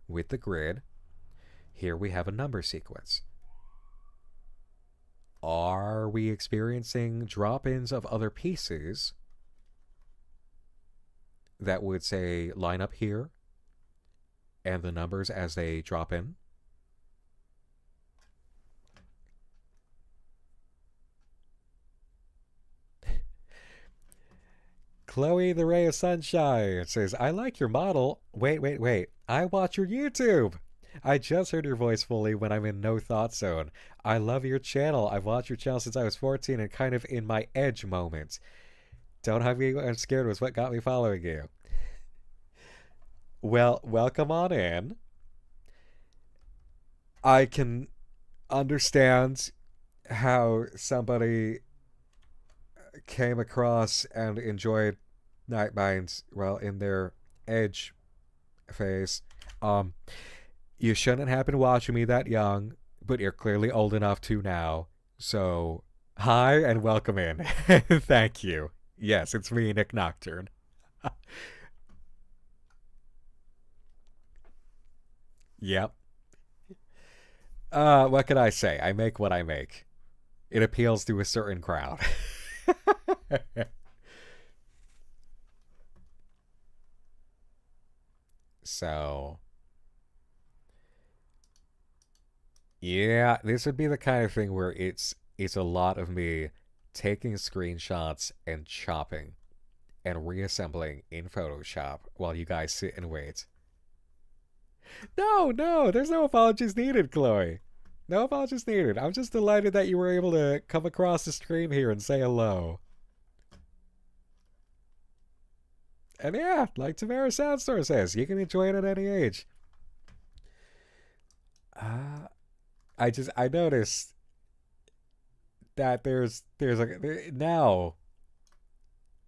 With the grid. Here we have a number sequence. Are we experiencing drop-ins of other pieces that would, say, line up here and the numbers as they drop in? Chloe the Ray of Sunshine says, I like your model. Wait. I watch your YouTube. I just heard your voice fully when I'm in no thought zone. I love your channel. I've watched your channel since I was 14 and kind of in my edge moments. Don't hug me, I'm scared was what got me following you. Well, welcome on in. I can understand how somebody came across and enjoyed Night Minds, well, in their edge phase. You shouldn't have been watching me that young, but you're clearly old enough to now. So, hi and welcome in. Thank you. Yes, it's me, Nick Nocturne. Yep. What can I say? I make what I make. It appeals to a certain crowd. So, yeah, this would be the kind of thing where it's a lot of me taking screenshots and chopping and reassembling in Photoshop while you guys sit and wait. No, there's no apologies needed, Chloe. No apologies needed. I'm just delighted that you were able to come across the stream here and say hello. And yeah, like Tamara Soundstore says, you can enjoy it at any age. I noticed that there's now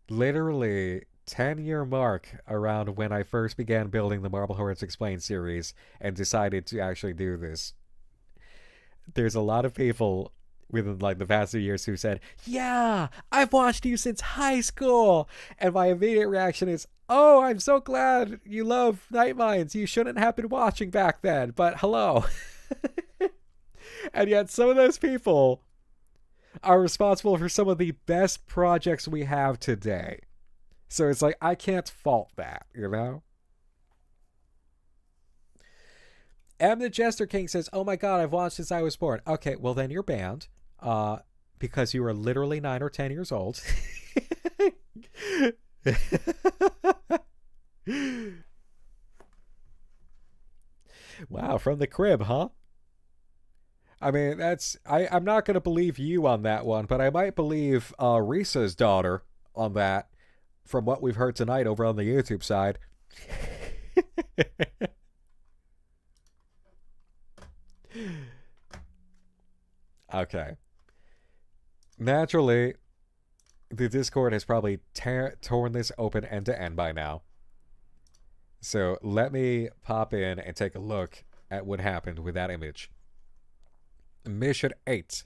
literally 10-year mark around when I first began building the Marble Horrors Explained series and decided to actually do this. There's a lot of people within like the past few years who said, yeah, I've watched you since high school. And my immediate reaction is, oh, I'm so glad you love Night Minds. You shouldn't have been watching back then, but hello. And yet some of those people are responsible for some of the best projects we have today. So it's like, I can't fault that, you know? M. the Jester King says, oh my god, I've watched since I was born. Okay, well then you're banned. Because you are literally 9 or 10 years old. Wow, from the crib, huh? I mean, I'm not going to believe you on that one, but I might believe Risa's daughter on that from what we've heard tonight over on the YouTube side. Okay. Naturally, the Discord has probably torn this open end to end by now. So let me pop in and take a look at what happened with that image. Mission 8.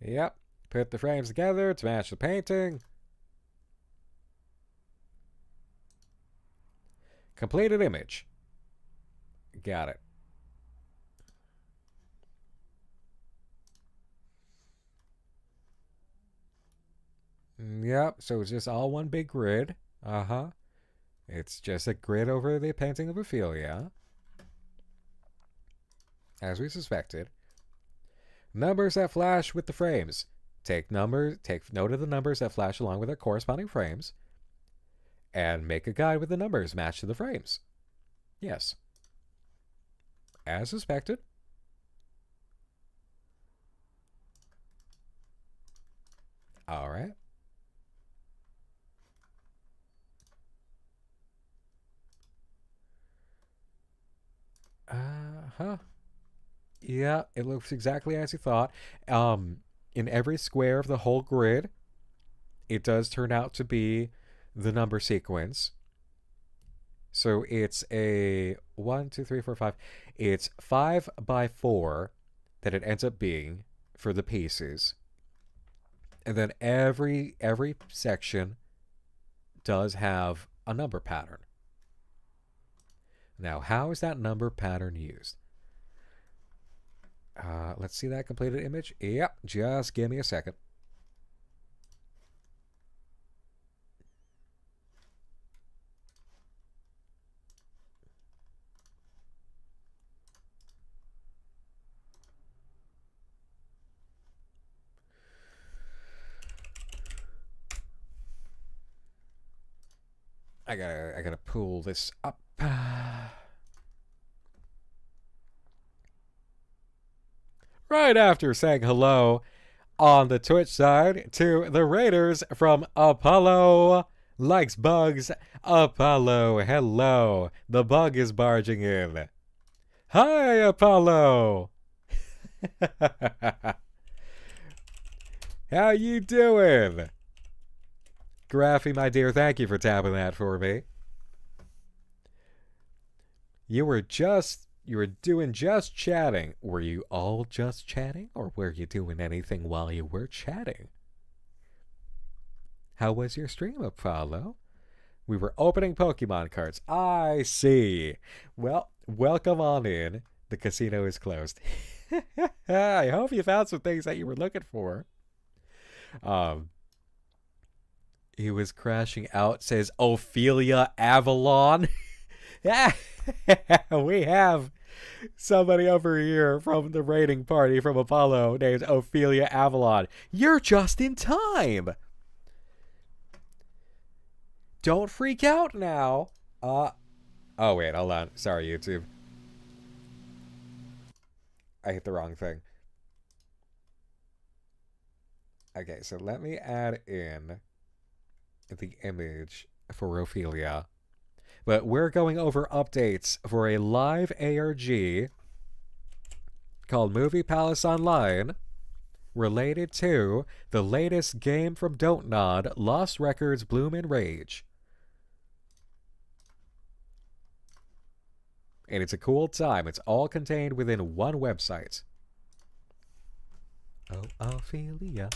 Yep. Put the frames together to match the painting. Completed image. Got it. Yep, so it's just all one big grid. It's just a grid over the painting of Ophelia. As we suspected. Numbers that flash with the frames. Take note of the numbers that flash along with their corresponding frames. And make a guide with the numbers matched to the frames. Yes. As suspected. Alright. Huh. Yeah, it looks exactly as you thought. In every square of the whole grid, it does turn out to be the number sequence. So it's a 1, 2, 3, 4, 5. It's 5 by 4 that it ends up being for the pieces. And then every section does have a number pattern. Now, how is that number pattern used? Let's see that completed image. Yep, just give me a second. I gotta pull this up. Right after saying hello on the Twitch side to the Raiders from Apollo Likes Bugs. Apollo, hello. The bug is barging in. Hi, Apollo. How you doing? Graphy, my dear, thank you for tapping that for me. You were doing just chatting. Were you all just chatting, or were you doing anything while you were chatting? How was your stream, Apollo? We were opening Pokemon cards. I see. Well, welcome on in. The casino is closed. I hope you found some things that you were looking for. He was crashing out, says Ophelia Avalon. We have somebody over here from the raiding party from Apollo named Ophelia Avalon. You're just in time. Don't freak out now. Oh, wait, hold on. Sorry, YouTube. I hit the wrong thing. Okay, so let me add in the image for Ophelia. But we're going over updates for a live ARG called Movie Palace Online, related to the latest game from Don't Nod, Lost Records Bloom and Rage. And it's a cool time. It's all contained within one website. Oh, Ophelia.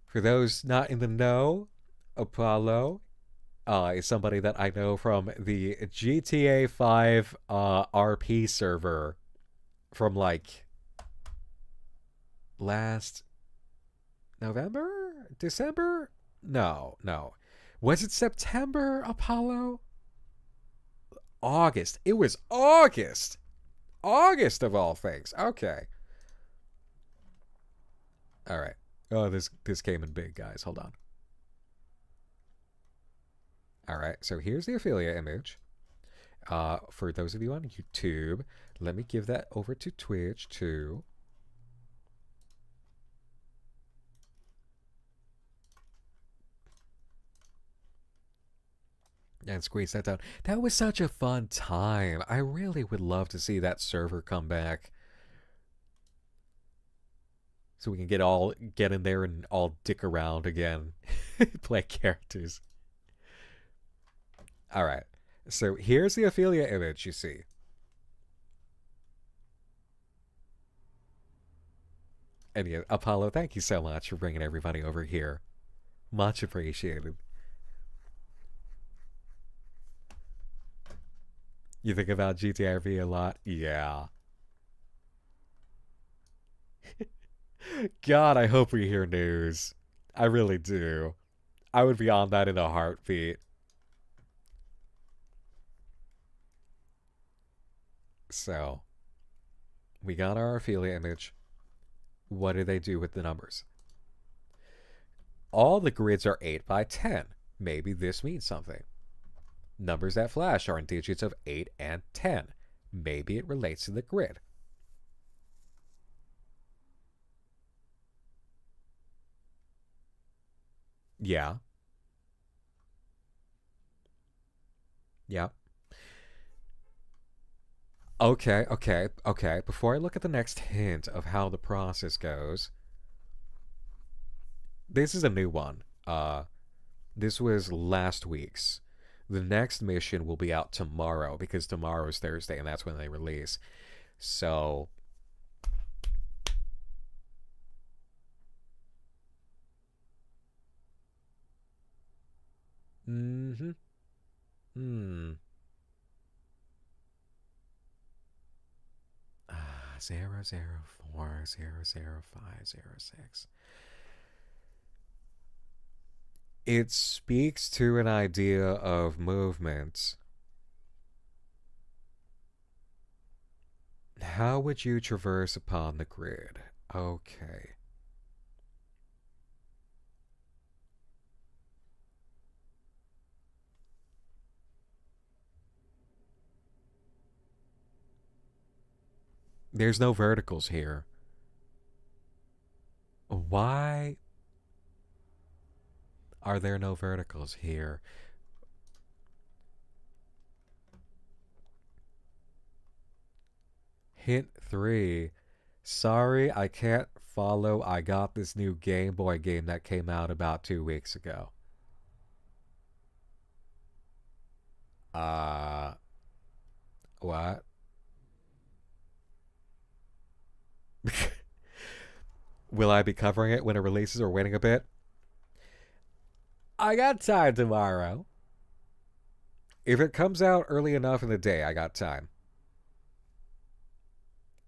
For those not in the know, Apollo is somebody that I know from the GTA 5 RP server from like last November? December? No. Was it September, Apollo? August. It was August. August of all things. Okay. All right. Oh, this came in big, guys. Hold on. All right, so here's the Ophelia image. For those of you on YouTube, let me give that over to Twitch too. And squeeze that down. That was such a fun time. I really would love to see that server come back. So we can get in there and all dick around again. Play characters. Alright. So here's the Ophelia image you see. And yeah, Apollo, thank you so much for bringing everybody over here. Much appreciated. You think about GTRP a lot? Yeah. God, I hope we hear news. I really do. I would be on that in a heartbeat. So, we got our Ophelia image. What do they do with the numbers? All the grids are 8 by 10. Maybe this means something. Numbers that flash are in digits of 8 and 10. Maybe it relates to the grid. Yeah. Yeah. Okay. Before I look at the next hint of how the process goes, this is a new one. This was last week's. The next mission will be out tomorrow because tomorrow is Thursday and that's when they release. So mm-hmm. 004 00506. It speaks to an idea of movement. How would you traverse upon the grid? Okay. There's no verticals here. Why are there no verticals here? Hint 3. Sorry, I can't follow. I got this new Game Boy game that came out about 2 weeks ago. What? Will I be covering it when it releases or waiting a bit? I got time tomorrow. If it comes out early enough in the day, I got time.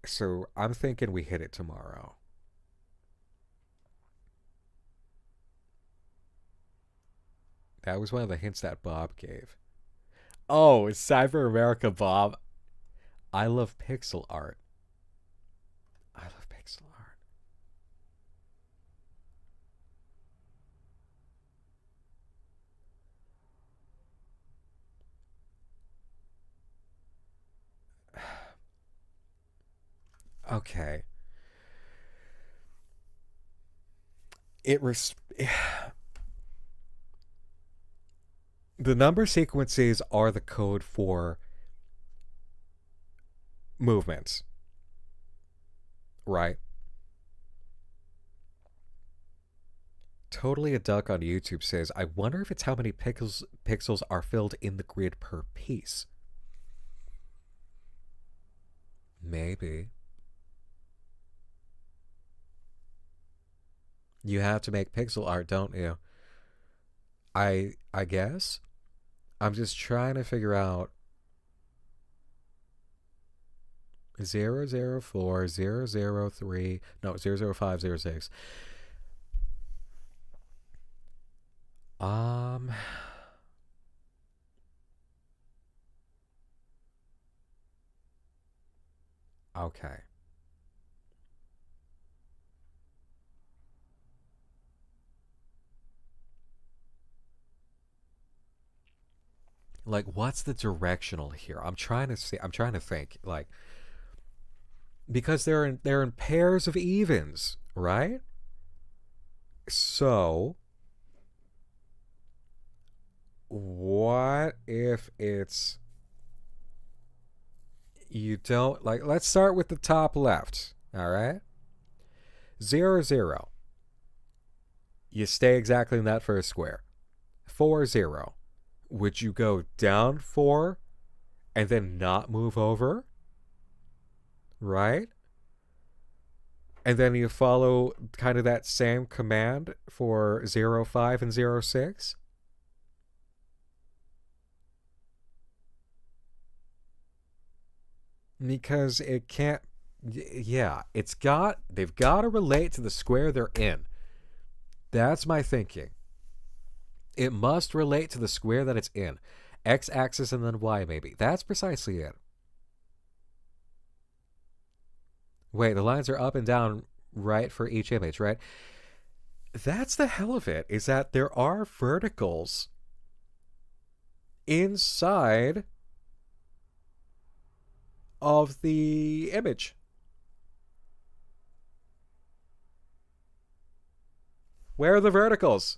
So I'm thinking we hit it tomorrow. That was one of the hints that Bob gave. Oh, it's Cyber America, Bob. I love pixel art. I love pixel art. Okay. The number sequences are the code for movements. Right? Totally a Duck on YouTube says, I wonder if it's how many pixels are filled in the grid per piece. Maybe. You have to make pixel art, don't you? I guess. I'm just trying to figure out 004 003 no 00506. Okay. Like, what's the directional here? I'm trying to think. Like, because they're in pairs of evens, right? So, what if it's you don't like? Let's start with the top left. All right, 0 0. You stay exactly in that first square. 4 0. Would you go down 4 and then not move over? Right? And then you follow kind of that same command for 05 and 06? Because it can't, yeah, they've got to relate to the square they're in. That's my thinking. It must relate to the square that it's in. X-axis and then Y, maybe. That's precisely it. Wait, the lines are up and down right for each image, right? That's the hell of it, is that there are verticals inside of the image. Where are the verticals?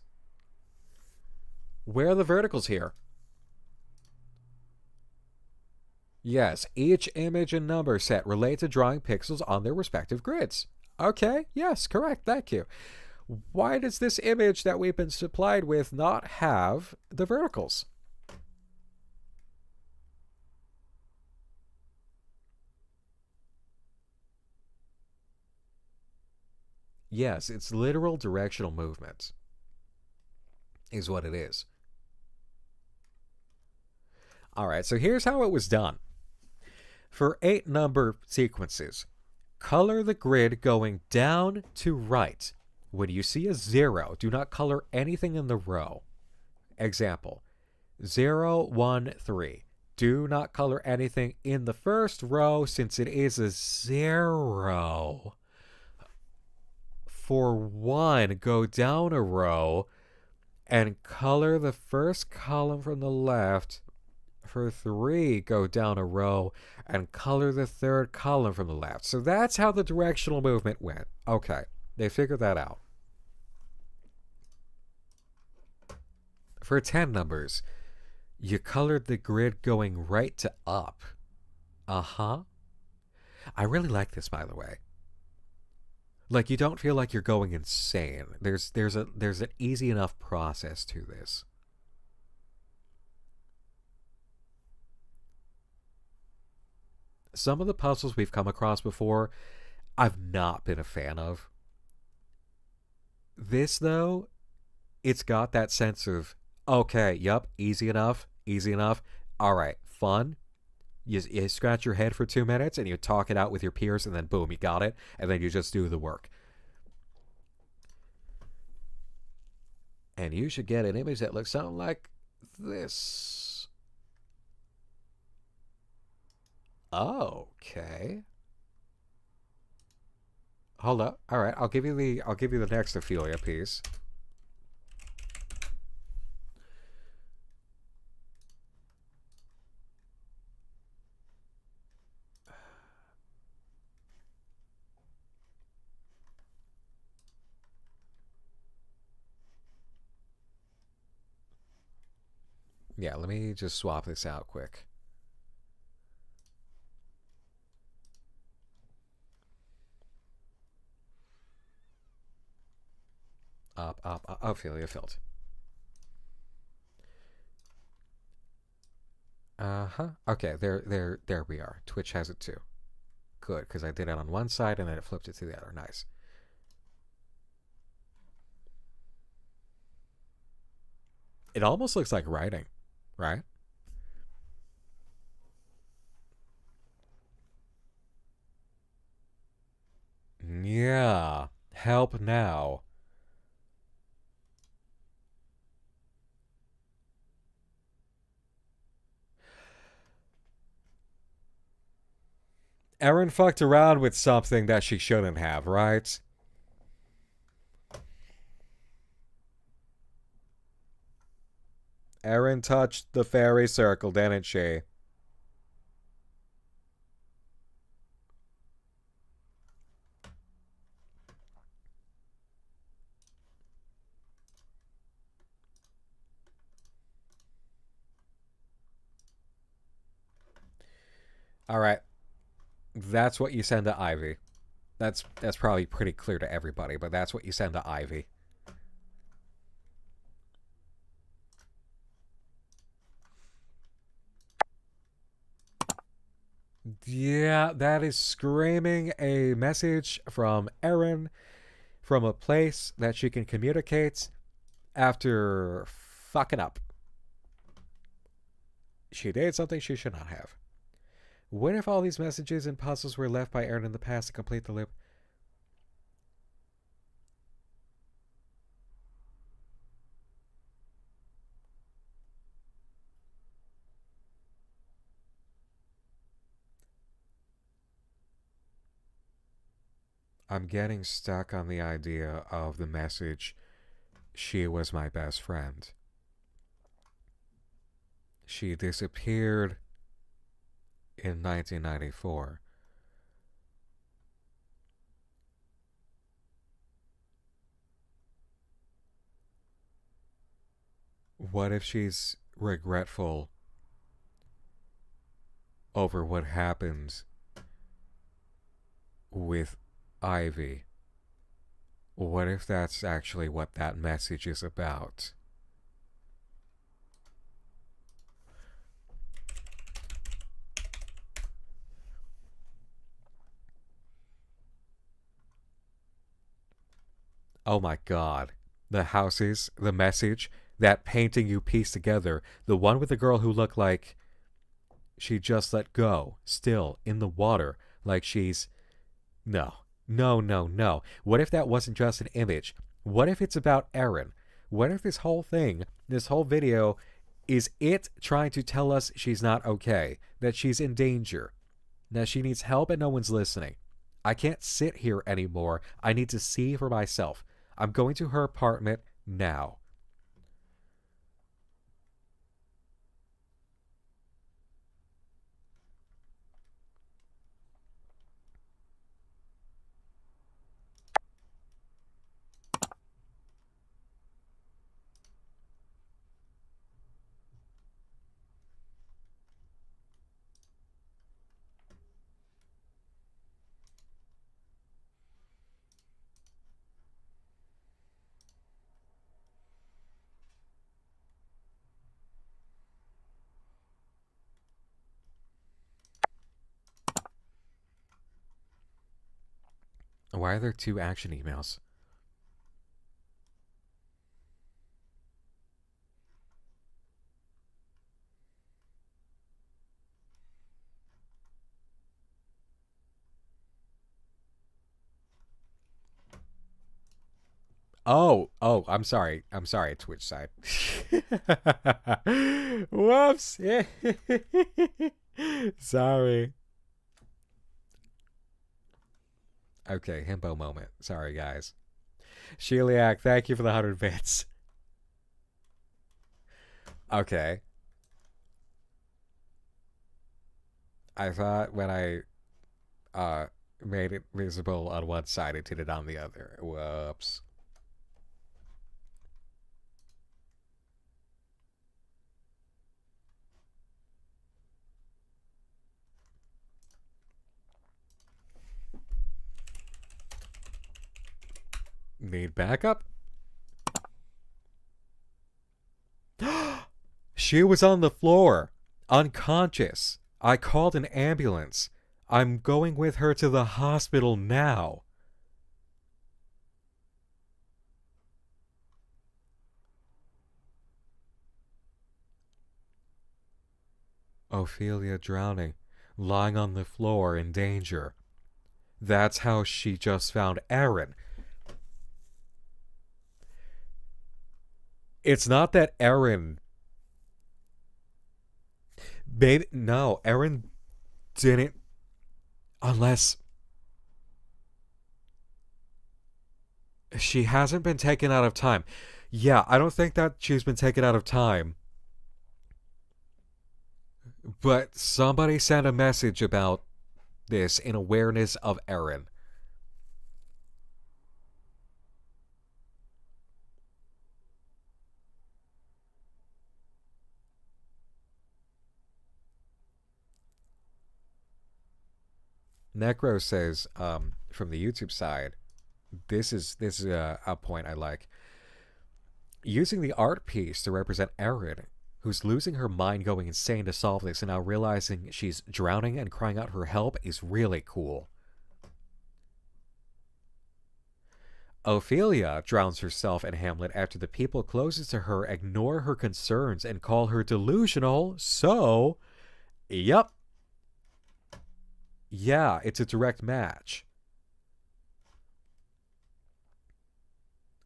Where are the verticals here? Yes, each image and number set relate to drawing pixels on their respective grids. Okay, yes, correct, thank you. Why does this image that we've been supplied with not have the verticals? Yes, it's literal directional movement, is what it is. All right, so here's how it was done. For 8 number sequences, color the grid going down to right. When you see a 0, do not color anything in the row. Example, 0, 1, 3. Do not color anything in the first row since it is a 0. For 1, go down a row and color the first column from the left. For 3, go down a row and color the third column from the left. So that's how the directional movement went. Okay, they figured that out. For 10 numbers, you colored the grid going right to up. Uh-huh. I really like this, by the way. Like, you don't feel like you're going insane. There's an easy enough process to this. Some of the puzzles we've come across before, I've not been a fan of. This, though, it's got that sense of, okay, yup, easy enough. All right, fun. You scratch your head for 2 minutes and you talk it out with your peers and then boom, you got it. And then you just do the work. And you should get an image that looks something like this. Okay. Hold up. All right, I'll give you the next Ophelia piece. Yeah, let me just swap this out quick. Up, Ophelia filled. Okay, there we are. Twitch has it too. Good, because I did it on one side and then it flipped it to the other. Nice. It almost looks like writing, right? Yeah. Help now. Erin fucked around with something that she shouldn't have, right? Erin touched the fairy circle, didn't she? All right. That's what you send to Ivy. That's probably pretty clear to everybody, but that's what you send to Ivy. Yeah, that is screaming a message from Erin from a place that she can communicate after fucking up. She did something she should not have. What if all these messages and puzzles were left by Erin in the past to complete the loop? I'm getting stuck on the idea of the message, she was my best friend. She disappeared in 1994. What if she's regretful over what happened with Ivy. What if that's actually what that message is about? Oh my god. The houses, the message, that painting you pieced together, the one with the girl who looked like she just let go, still in the water, like she's... No. No. What if that wasn't just an image? What if it's about Erin? What if this whole thing, this whole video, is it trying to tell us she's not okay, that she's in danger, that she needs help and no one's listening? I can't sit here anymore. I need to see for myself. I'm going to her apartment now. Why are there 2 action emails? Oh, I'm sorry, Twitch side. Whoops. Sorry. Okay, himbo moment. Sorry, guys. Sheliak, thank you for the 100 bits. Okay. I thought when I made it visible on one side, it did it on the other. Whoops. Need backup? She was on the floor, unconscious. I called an ambulance. I'm going with her to the hospital now. Ophelia drowning, lying on the floor in danger. That's how she just found Erin. It's not that Erin... Baby, no, Erin didn't... Unless... She hasn't been taken out of time. Yeah, I don't think that she's been taken out of time. But somebody sent a message about this in awareness of Erin. Necro says, from the YouTube side, this is a point I like. Using the art piece to represent Erin, who's losing her mind going insane to solve this and now realizing she's drowning and crying out for help, is really cool. Ophelia drowns herself in Hamlet after the people closest to her ignore her concerns and call her delusional, so... Yep. Yeah, it's a direct match.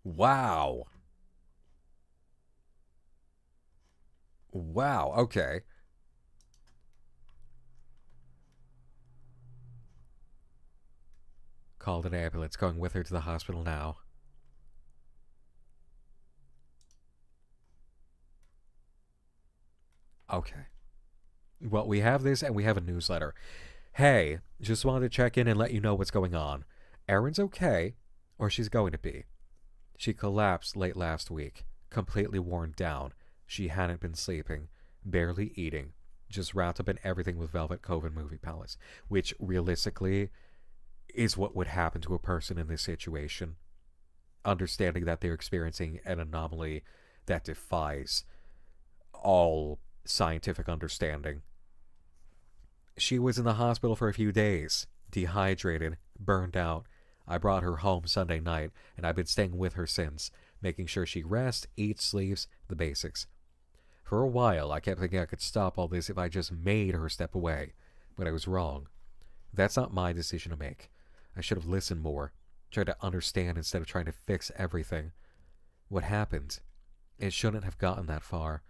Wow. Wow, okay. Called an ambulance, going with her to the hospital now. Okay. Well, we have this and we have a newsletter. Hey, just wanted to check in and let you know what's going on. Erin's okay, or she's going to be. She collapsed late last week, completely worn down. She hadn't been sleeping, barely eating. just wrapped up in everything with Velvet Cove and Movie Palace, which realistically is what would happen to a person in this situation, understanding that they're experiencing an anomaly that defies all scientific understanding. She was in the hospital for a few days, dehydrated, burned out. I brought her home Sunday night, and I've been staying with her since, making sure she rests, eats, sleeps, the basics. For a while, I kept thinking I could stop all this if I just made her step away, but I was wrong. That's not my decision to make. I should have listened more, tried to understand instead of trying to fix everything. What happened? It shouldn't have gotten that far,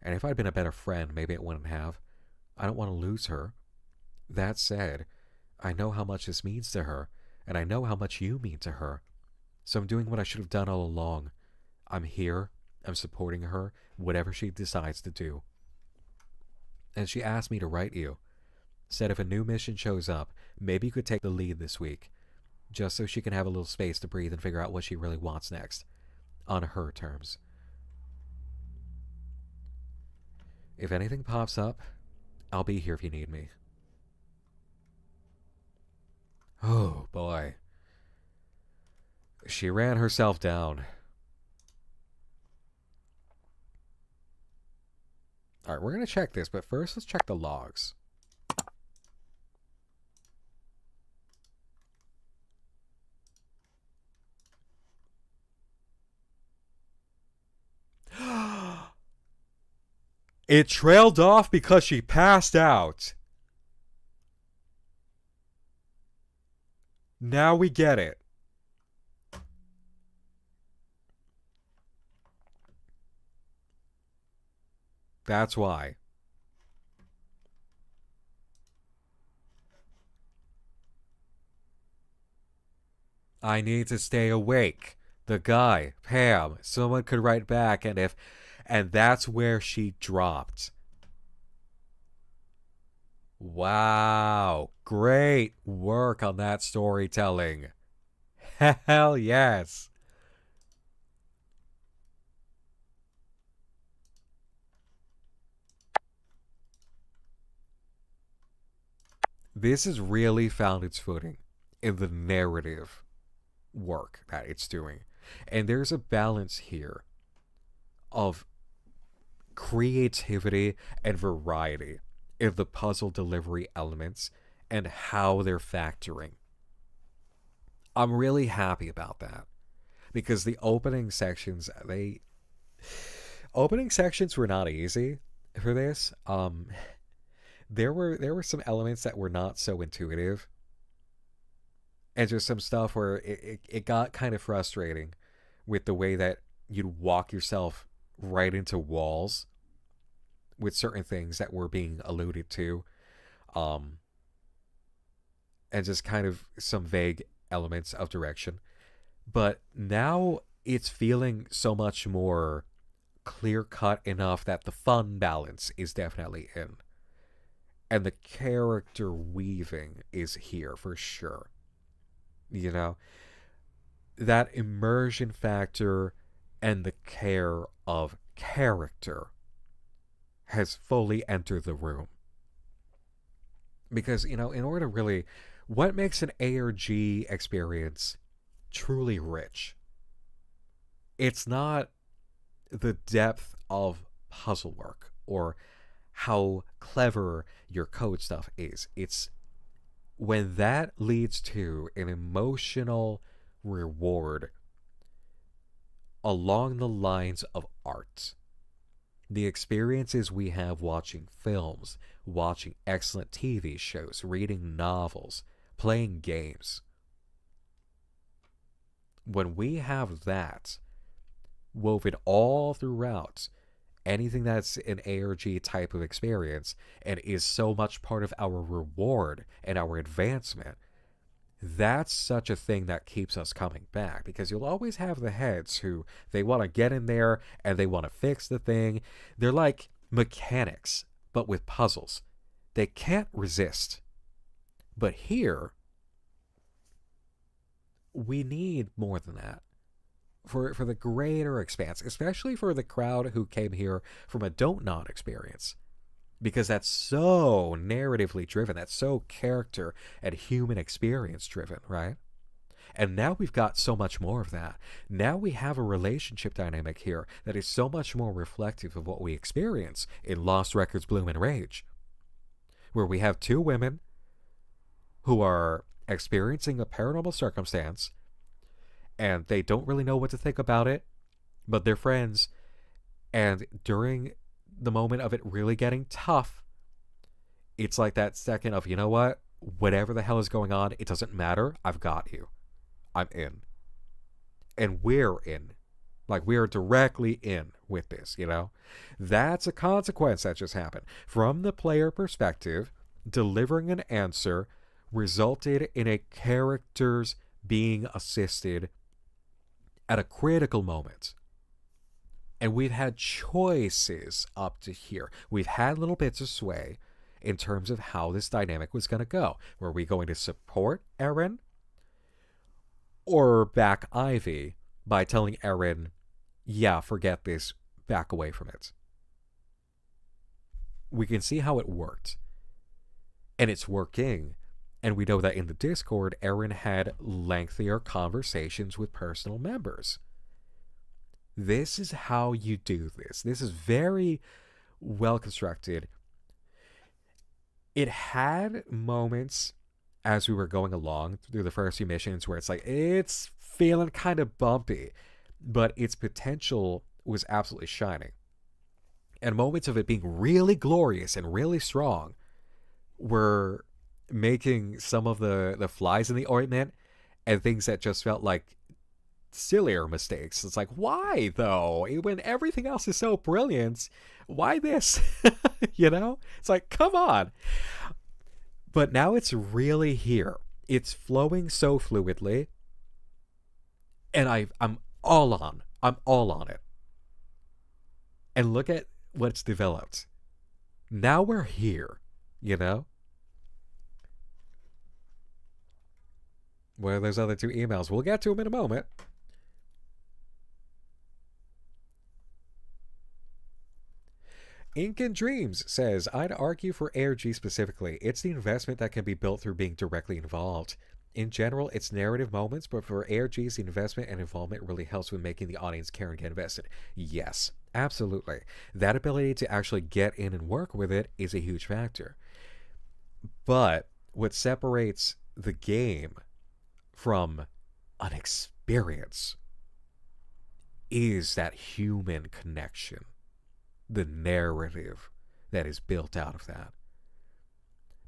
and if I'd been a better friend, maybe it wouldn't have. I don't want to lose her. That said, I know how much this means to her, and I know how much you mean to her. So I'm doing what I should have done all along. I'm here. I'm supporting her, whatever she decides to do. And she asked me to write you. Said if a new mission shows up, maybe you could take the lead this week, just so she can have a little space to breathe and figure out what she really wants next, on her terms. If anything pops up, I'll be here if you need me. Oh, boy. She ran herself down. Alright, we're going to check this, but first let's check the logs. It trailed off because she passed out. Now we get it. That's why. I need to stay awake. The guy, Pam, someone could write back, and that's where she dropped. Wow. Great work on that storytelling. Hell yes. This has really found its footing in the narrative work that it's doing. And there's a balance here of creativity and variety in the puzzle delivery elements and how they're factoring. I'm really happy about that, because the opening sections were not easy for this. There were some elements that were not so intuitive, and just some stuff where it got kind of frustrating with the way that you'd walk yourself right into walls with certain things that were being alluded to, and just kind of some vague elements of direction. But now it's feeling so much more clear-cut enough that the fun balance is definitely in. And the character weaving is here for sure. You know? That immersion factor and the care of character has fully entered the room. Because, in order to really... What makes an ARG experience truly rich? It's not the depth of puzzle work or how clever your code stuff is. It's when that leads to an emotional reward along the lines of art. The experiences we have watching films, watching excellent TV shows, reading novels, playing games. When we have that woven all throughout anything that's an ARG type of experience and is so much part of our reward and our advancement, that's such a thing that keeps us coming back, because you'll always have the heads who they want to get in there and they want to fix the thing. They're like mechanics, but with puzzles. They can't resist. But here, we need more than that. For the greater expanse, especially for the crowd who came here from a Don't Not experience. because that's so narratively driven, that's so character and human experience driven, right? And now we've got so much more of that. Now we have a relationship dynamic here that is so much more reflective of what we experience in Lost Records, Bloom, and Rage, where we have two women who are experiencing a paranormal circumstance, and they don't really know what to think about it, but they're friends, and during the moment of it really getting tough, it's like that second of, you know what? Whatever the hell is going on, it doesn't matter. I've got you. I'm in. And we're in. Like, we are directly in with this, you know? That's a consequence that just happened. From the player perspective, delivering an answer resulted in a character's being assisted at a critical moment. And we've had choices up to here. We've had little bits of sway in terms of how this dynamic was going to go. Were we going to support Erin or back Ivy by telling Erin, yeah, forget this, back away from it? We can see how it worked. And it's working. And we know that in the Discord, Erin had lengthier conversations with personal members. This is how you do this. This is very well constructed. It had moments as we were going along through the first few missions where it's like, it's feeling kind of bumpy, but its potential was absolutely shining. And moments of it being really glorious and really strong were making some of the flies in the ointment and things that just felt like sillier mistakes. It's like, why though? When everything else is so brilliant, why this? You know? It's like, come on. But now it's really here. It's flowing so fluidly. And I'm all on. I'm all on it. And look at what's developed. Now we're here, you know? What are those other two emails? We'll get to them in a moment. Ink and Dreams says, I'd argue for ARG specifically. It's the investment that can be built through being directly involved. In general, it's narrative moments, but for ARGs, the investment and involvement really helps with making the audience care and get invested. Yes, absolutely. That ability to actually get in and work with it is a huge factor. But what separates the game from an experience is that human connection. The narrative that is built out of that.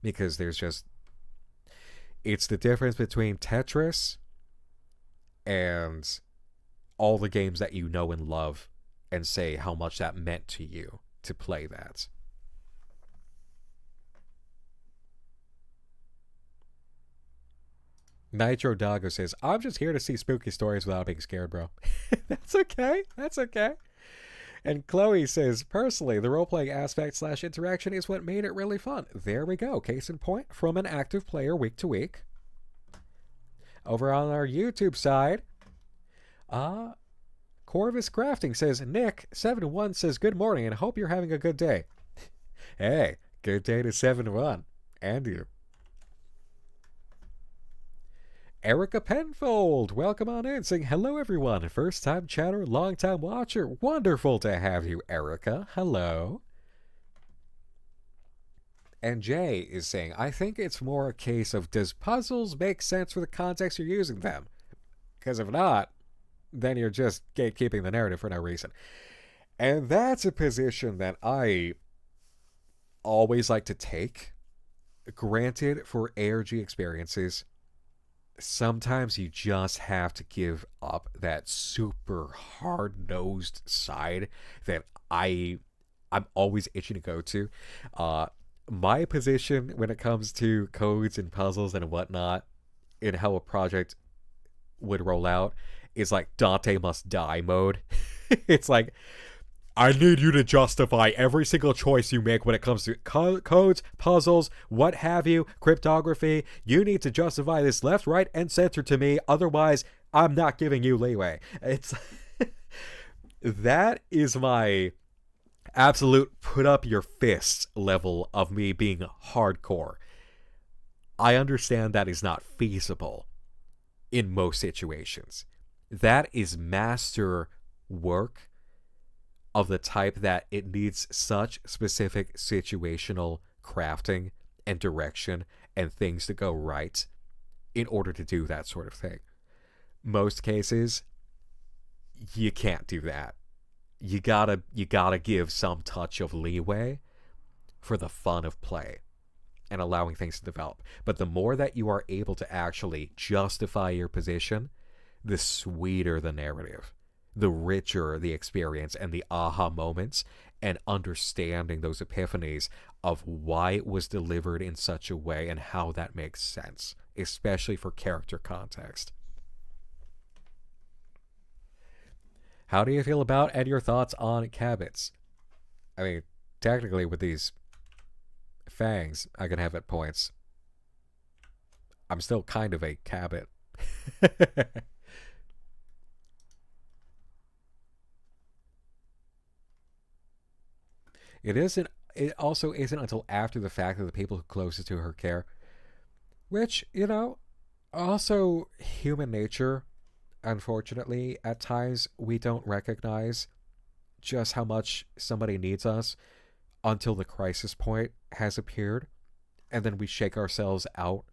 Because there's just... It's the difference between Tetris and all the games that you know and love and say how much that meant to you to play that. Nitro Doggo says, I'm just here to see spooky stories without being scared, bro. That's okay. That's okay. And Chloe says, personally, the role-playing aspect / interaction is what made it really fun. There we go. Case in point, from an active player week to week. Over on our YouTube side, Corvus Crafting says, Nick71 says, good morning and hope you're having a good day. Hey, good day to 71. And you. Erica Penfold, welcome on in, saying hello everyone, first time chatter, long time watcher, wonderful to have you, Erica, hello. And Jay is saying, I think it's more a case of, does puzzles make sense for the context you're using them? Because if not, then you're just gatekeeping the narrative for no reason. And that's a position that I always like to take. Granted, for ARG experiences, sometimes you just have to give up that super hard-nosed side that I'm always itching to go to. My position when it comes to codes and puzzles and whatnot, and how a project would roll out, is like Dante must die mode. It's like, I need you to justify every single choice you make when it comes to codes, puzzles, what have you, cryptography. You need to justify this left, right, and center to me. Otherwise, I'm not giving you leeway. It's that is my absolute put up your fists level of me being hardcore. I understand that is not feasible in most situations. That is master work of the type that it needs such specific situational crafting and direction and things to go right in order to do that sort of thing. Most cases, you can't do that. You gotta give some touch of leeway for the fun of play and allowing things to develop. But the more that you are able to actually justify your position, the sweeter the narrative, the richer the experience and the aha moments and understanding those epiphanies of why it was delivered in such a way and how that makes sense, especially for character context. How do you feel about and your thoughts on Cabots? I mean, technically with these fangs, I can have at points. I'm still kind of a Cabot. It also isn't until after the fact that the people closest to her care, which, also human nature. Unfortunately, at times we don't recognize just how much somebody needs us until the crisis point has appeared, and then we shake ourselves out,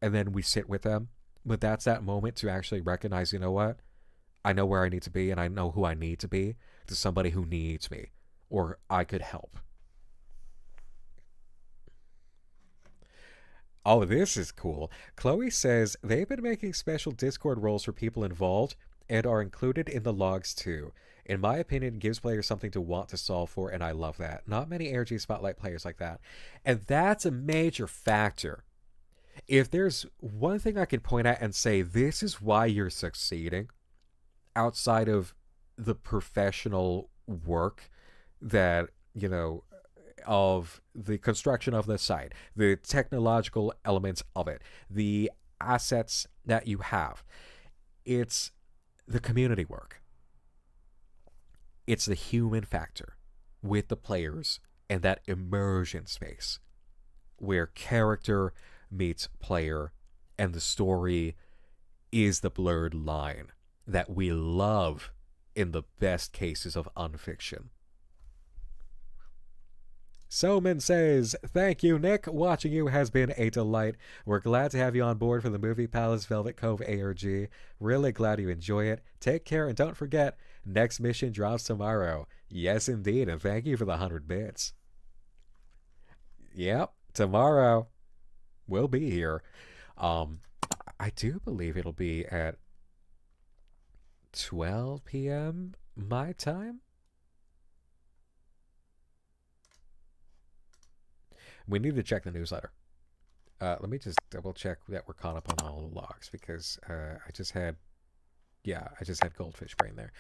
and then we sit with them. But that's that moment to actually recognize, you know what? I know where I need to be, and I know who I need to be to somebody who needs me, or I could help. Oh, this is cool. Chloe says they've been making special Discord roles for people involved and are included in the logs too. In my opinion, it gives players something to want to solve for, and I love that. Not many ARG Spotlight players like that. And that's a major factor. If there's one thing I can point at and say, this is why you're succeeding, outside of the professional work that, of the construction of the site, the technological elements of it, the assets that you have. It's the community work. It's the human factor with the players and that immersion space where character meets player and the story is the blurred line that we love in the best cases of unfiction. Soman says, thank you, Nick. Watching you has been a delight. We're glad to have you on board for the Movie Palace Velvet Cove ARG. Really glad you enjoy it. Take care, and don't forget, next mission drops tomorrow. Yes, indeed, and thank you for the 100 bits. Yep, tomorrow we'll be here. I do believe it'll be at 12 p.m. my time. We need to check the newsletter. Let me just double check that we're caught up on all the logs because I just had goldfish brain there.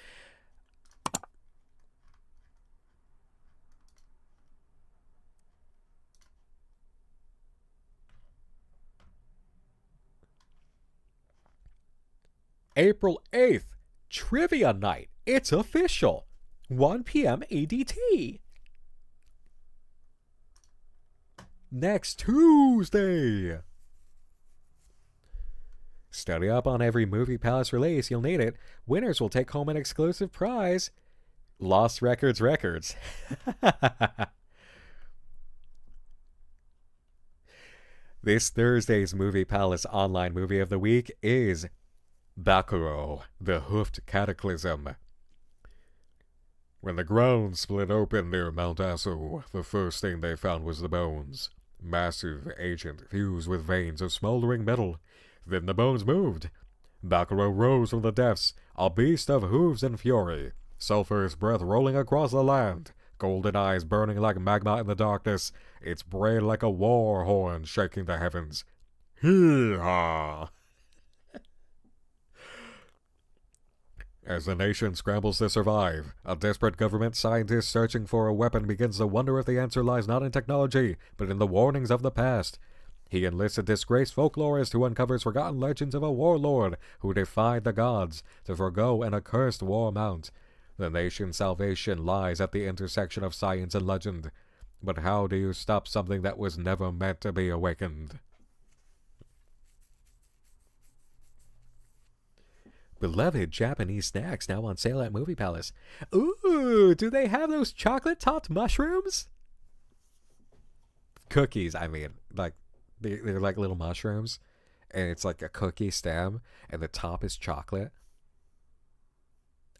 April 8th, Trivia Night. It's official. 1 p.m. EDT. Next Tuesday. Study up on every Movie Palace release. You'll need it. Winners will take home an exclusive prize. Lost Records Records. This Thursday's Movie Palace online movie of the week is Bakuro, the Hoofed Cataclysm. When the ground split open near Mount Aso, the first thing they found was the bones. Massive, ancient, fused with veins of smoldering metal. Then the bones moved. Bakuro rose from the depths, a beast of hooves and fury. Sulphurous breath rolling across the land. Golden eyes burning like magma in the darkness. Its brain like a war horn shaking the heavens. Hee-haw! As the nation scrambles to survive, a desperate government scientist searching for a weapon begins to wonder if the answer lies not in technology, but in the warnings of the past. He enlists a disgraced folklorist who uncovers forgotten legends of a warlord who defied the gods to forgo an accursed war mount. The nation's salvation lies at the intersection of science and legend. But how do you stop something that was never meant to be awakened? Beloved Japanese snacks now on sale at Movie Palace. Ooh, do they have those chocolate-topped mushrooms? Cookies, I mean. Like, they're like little mushrooms. And it's like a cookie stem. And the top is chocolate.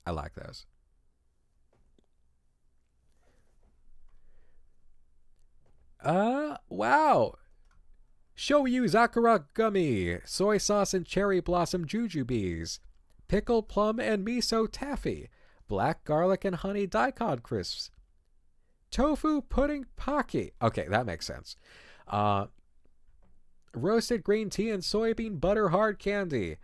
I like those. Wow. Shoyu Zakura Gummy. Soy sauce and cherry blossom jujubes. Pickle plum and miso taffy. Black garlic and honey daikon crisps. Tofu pudding pocky. Okay, that makes sense. Roasted green tea and soybean butter hard candy.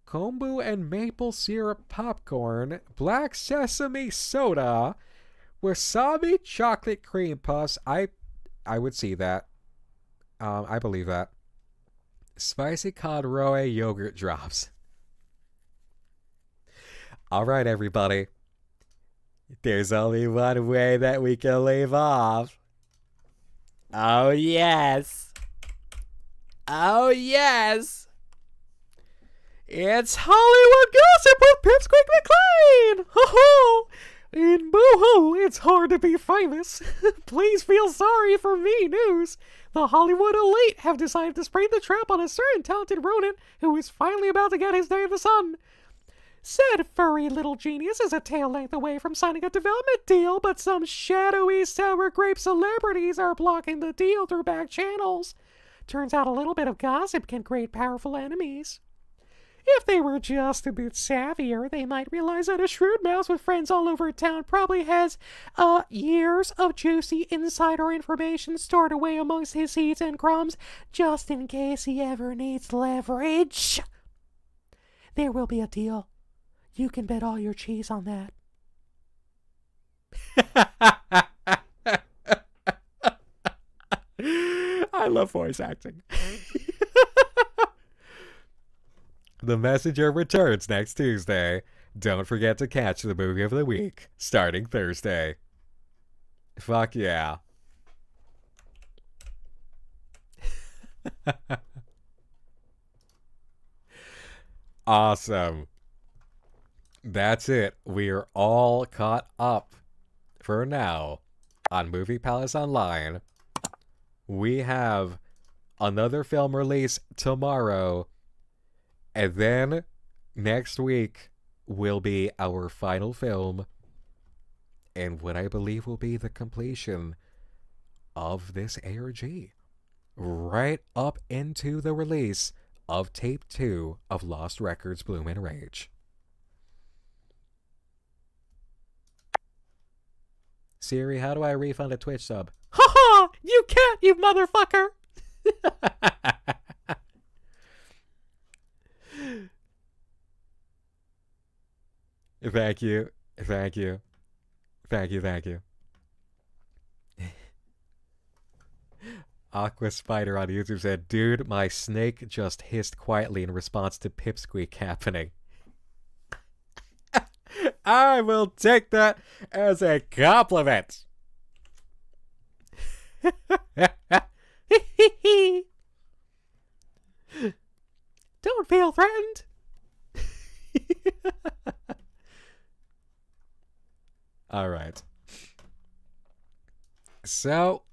Kombu and maple syrup popcorn. Black sesame soda. Wasabi chocolate cream puffs. I would see that. I believe that. Spicy cod roe yogurt drops. All right, everybody. There's only one way that we can leave off. Oh, yes. Oh, yes. It's Hollywood Gossip with Pipsqueak McLean. Ho-ho. In Boo-hoo, it's hard to be famous. Please feel sorry for me, news. The Hollywood elite have decided to spring the trap on a certain talented rodent who is finally about to get his day in the sun. Said furry little genius is a tail length away from signing a development deal, but some shadowy sour grape celebrities are blocking the deal through back channels. Turns out a little bit of gossip can create powerful enemies. If they were just a bit savvier, they might realize that a shrewd mouse with friends all over town probably has years of juicy insider information stored away amongst his seeds and crumbs, just in case he ever needs leverage. There will be a deal. You can bet all your cheese on that. I love voice acting. The Messenger returns next Tuesday. Don't forget to catch the movie of the week, starting Thursday. Fuck yeah. Awesome. That's it. We're all caught up for now on Movie Palace Online. We have another film release tomorrow. And then next week will be our final film. And what I believe will be the completion of this ARG. Right up into the release of Tape 2 of Lost Records Bloom and Rage. Siri, how do I refund a Twitch sub? Ha ha! You can't, you motherfucker! Thank you. Thank you. Thank you, thank you. Aqua Spider on YouTube said, dude, my snake just hissed quietly in response to Pipsqueak happening. I will take that as a compliment. Don't feel threatened. All right. So,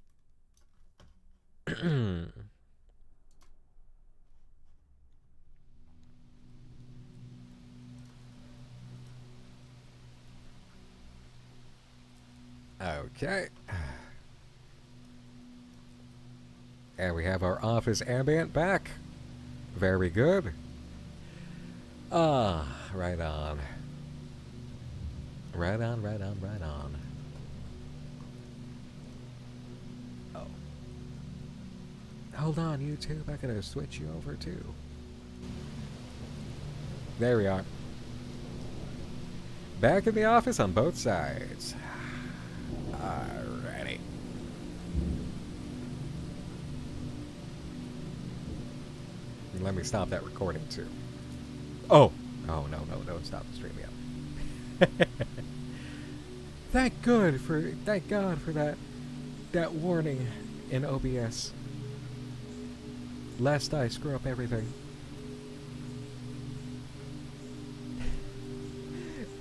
okay. And we have our office ambient back. Very good. Right on. Right on, right on, right on. Oh. Hold on, YouTube. I gotta switch you over too. There we are. Back in the office on both sides. Alrighty. Let me stop that recording too. Oh! Oh, no, don't stop the stream yet. Thank God for that warning in OBS. Lest I screw up everything.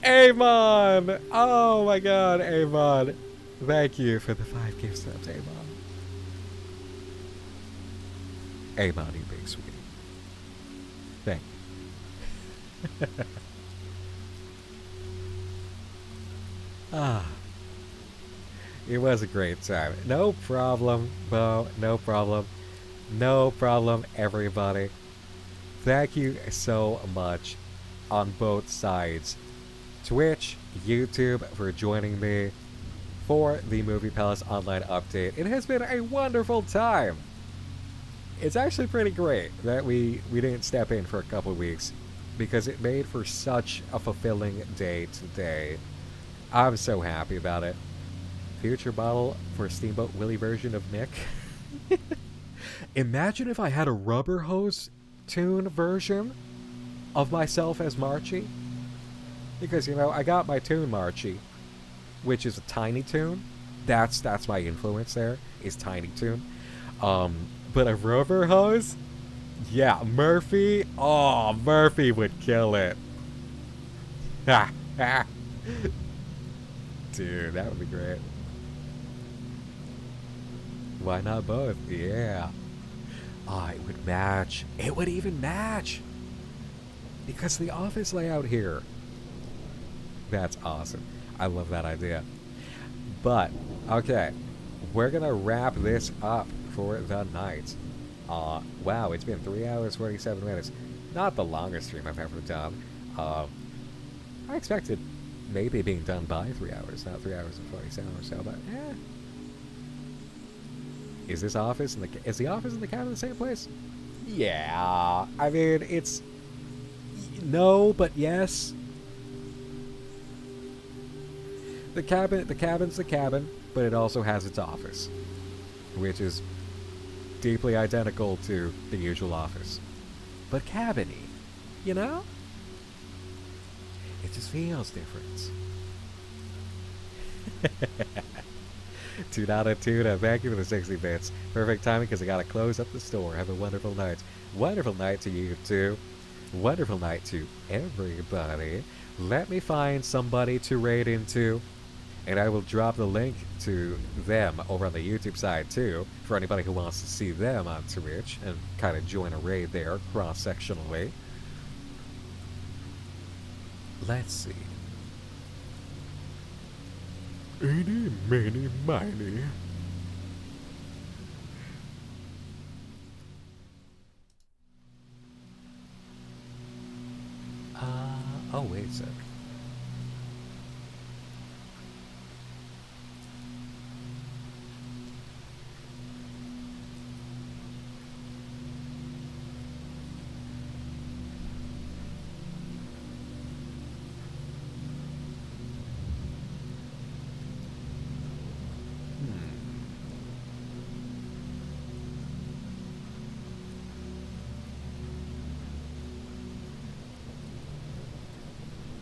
Amon! Oh my god, Amon. Thank you for the 5 gift subs, Amon. Amon, you big sweetie. Thank you. It was a great time. No problem, Bo. No problem. No problem, everybody. Thank you so much on both sides. Twitch, YouTube, for joining me for the Movie Palace Online update. It has been a wonderful time. It's actually pretty great that we didn't step in for a couple of weeks because it made for such a fulfilling day today. I'm so happy about it. Future bottle for Steamboat Willie version of Nick. Imagine if I had a rubber hose tune version of myself as Marchie. Because, you know, I got my tune Marchie, which is a Tiny Toon. That's my influence there, is Tiny Toon. But a rubber hose? Yeah, Murphy? Oh, Murphy would kill it. Ha ha. Dude, that would be great. Why not both? Yeah. Oh, it would match. It would even match. Because the office layout here. That's awesome. I love that idea. But, okay. We're going to wrap this up for the night. Wow, it's been 3 hours, 47 minutes. Not the longest stream I've ever done. I expected maybe being done by 3 hours, not 3 hours and 47 or so, but eh. Is this office and is the office and the cabin the same place? Yeah. I mean, it's no, but yes. The cabin's the cabin, but it also has its office, which is deeply identical to the usual office, but cabin-y, you know? It just feels different. Tuna, thank you for the 60 bits. Perfect timing because I gotta close up the store. Have a wonderful night. Wonderful night to you too. Wonderful night to everybody. Let me find somebody to raid into, and I will drop the link to them over on the YouTube side too, for anybody who wants to see them on Twitch and kind of join a raid there cross-sectionally. Let's see. Eeny, meeny, miny. Oh, wait a sec.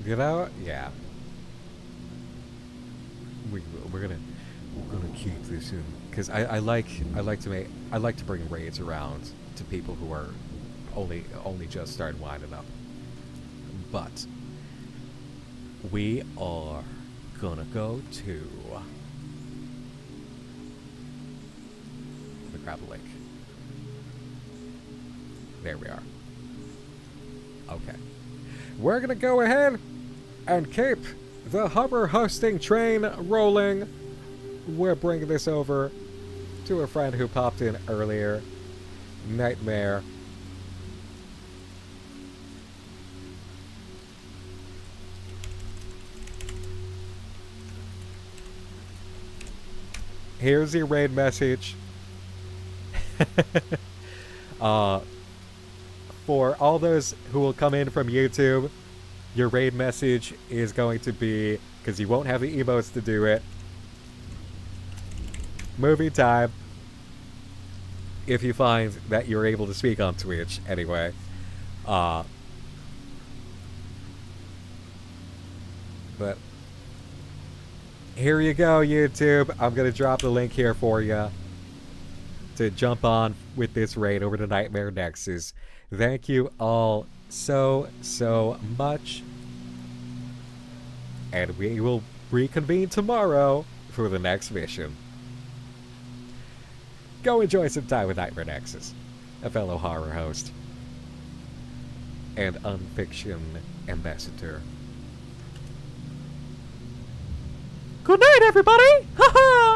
You know, yeah. We're gonna keep this in because I like to bring raids around to people who are only just starting winding up. But we are gonna go to the Grab Lake. There we are. Okay. We're gonna go ahead and keep the hover hosting train rolling. We're bringing this over to a friend who popped in earlier, Nightmare. Here's your raid message. For all those who will come in from YouTube, your raid message is going to be, because you won't have the emotes to do it, movie time. If you find that you're able to speak on Twitch, anyway. But Here you go, YouTube. I'm going to drop the link here for you to jump on with this raid over to Nightmare Nexus. Thank you all so much. And we will reconvene tomorrow for the next mission. Go enjoy some time with Nightmare Nexus, a fellow horror host and unfiction ambassador. Good night, everybody! Ha ha!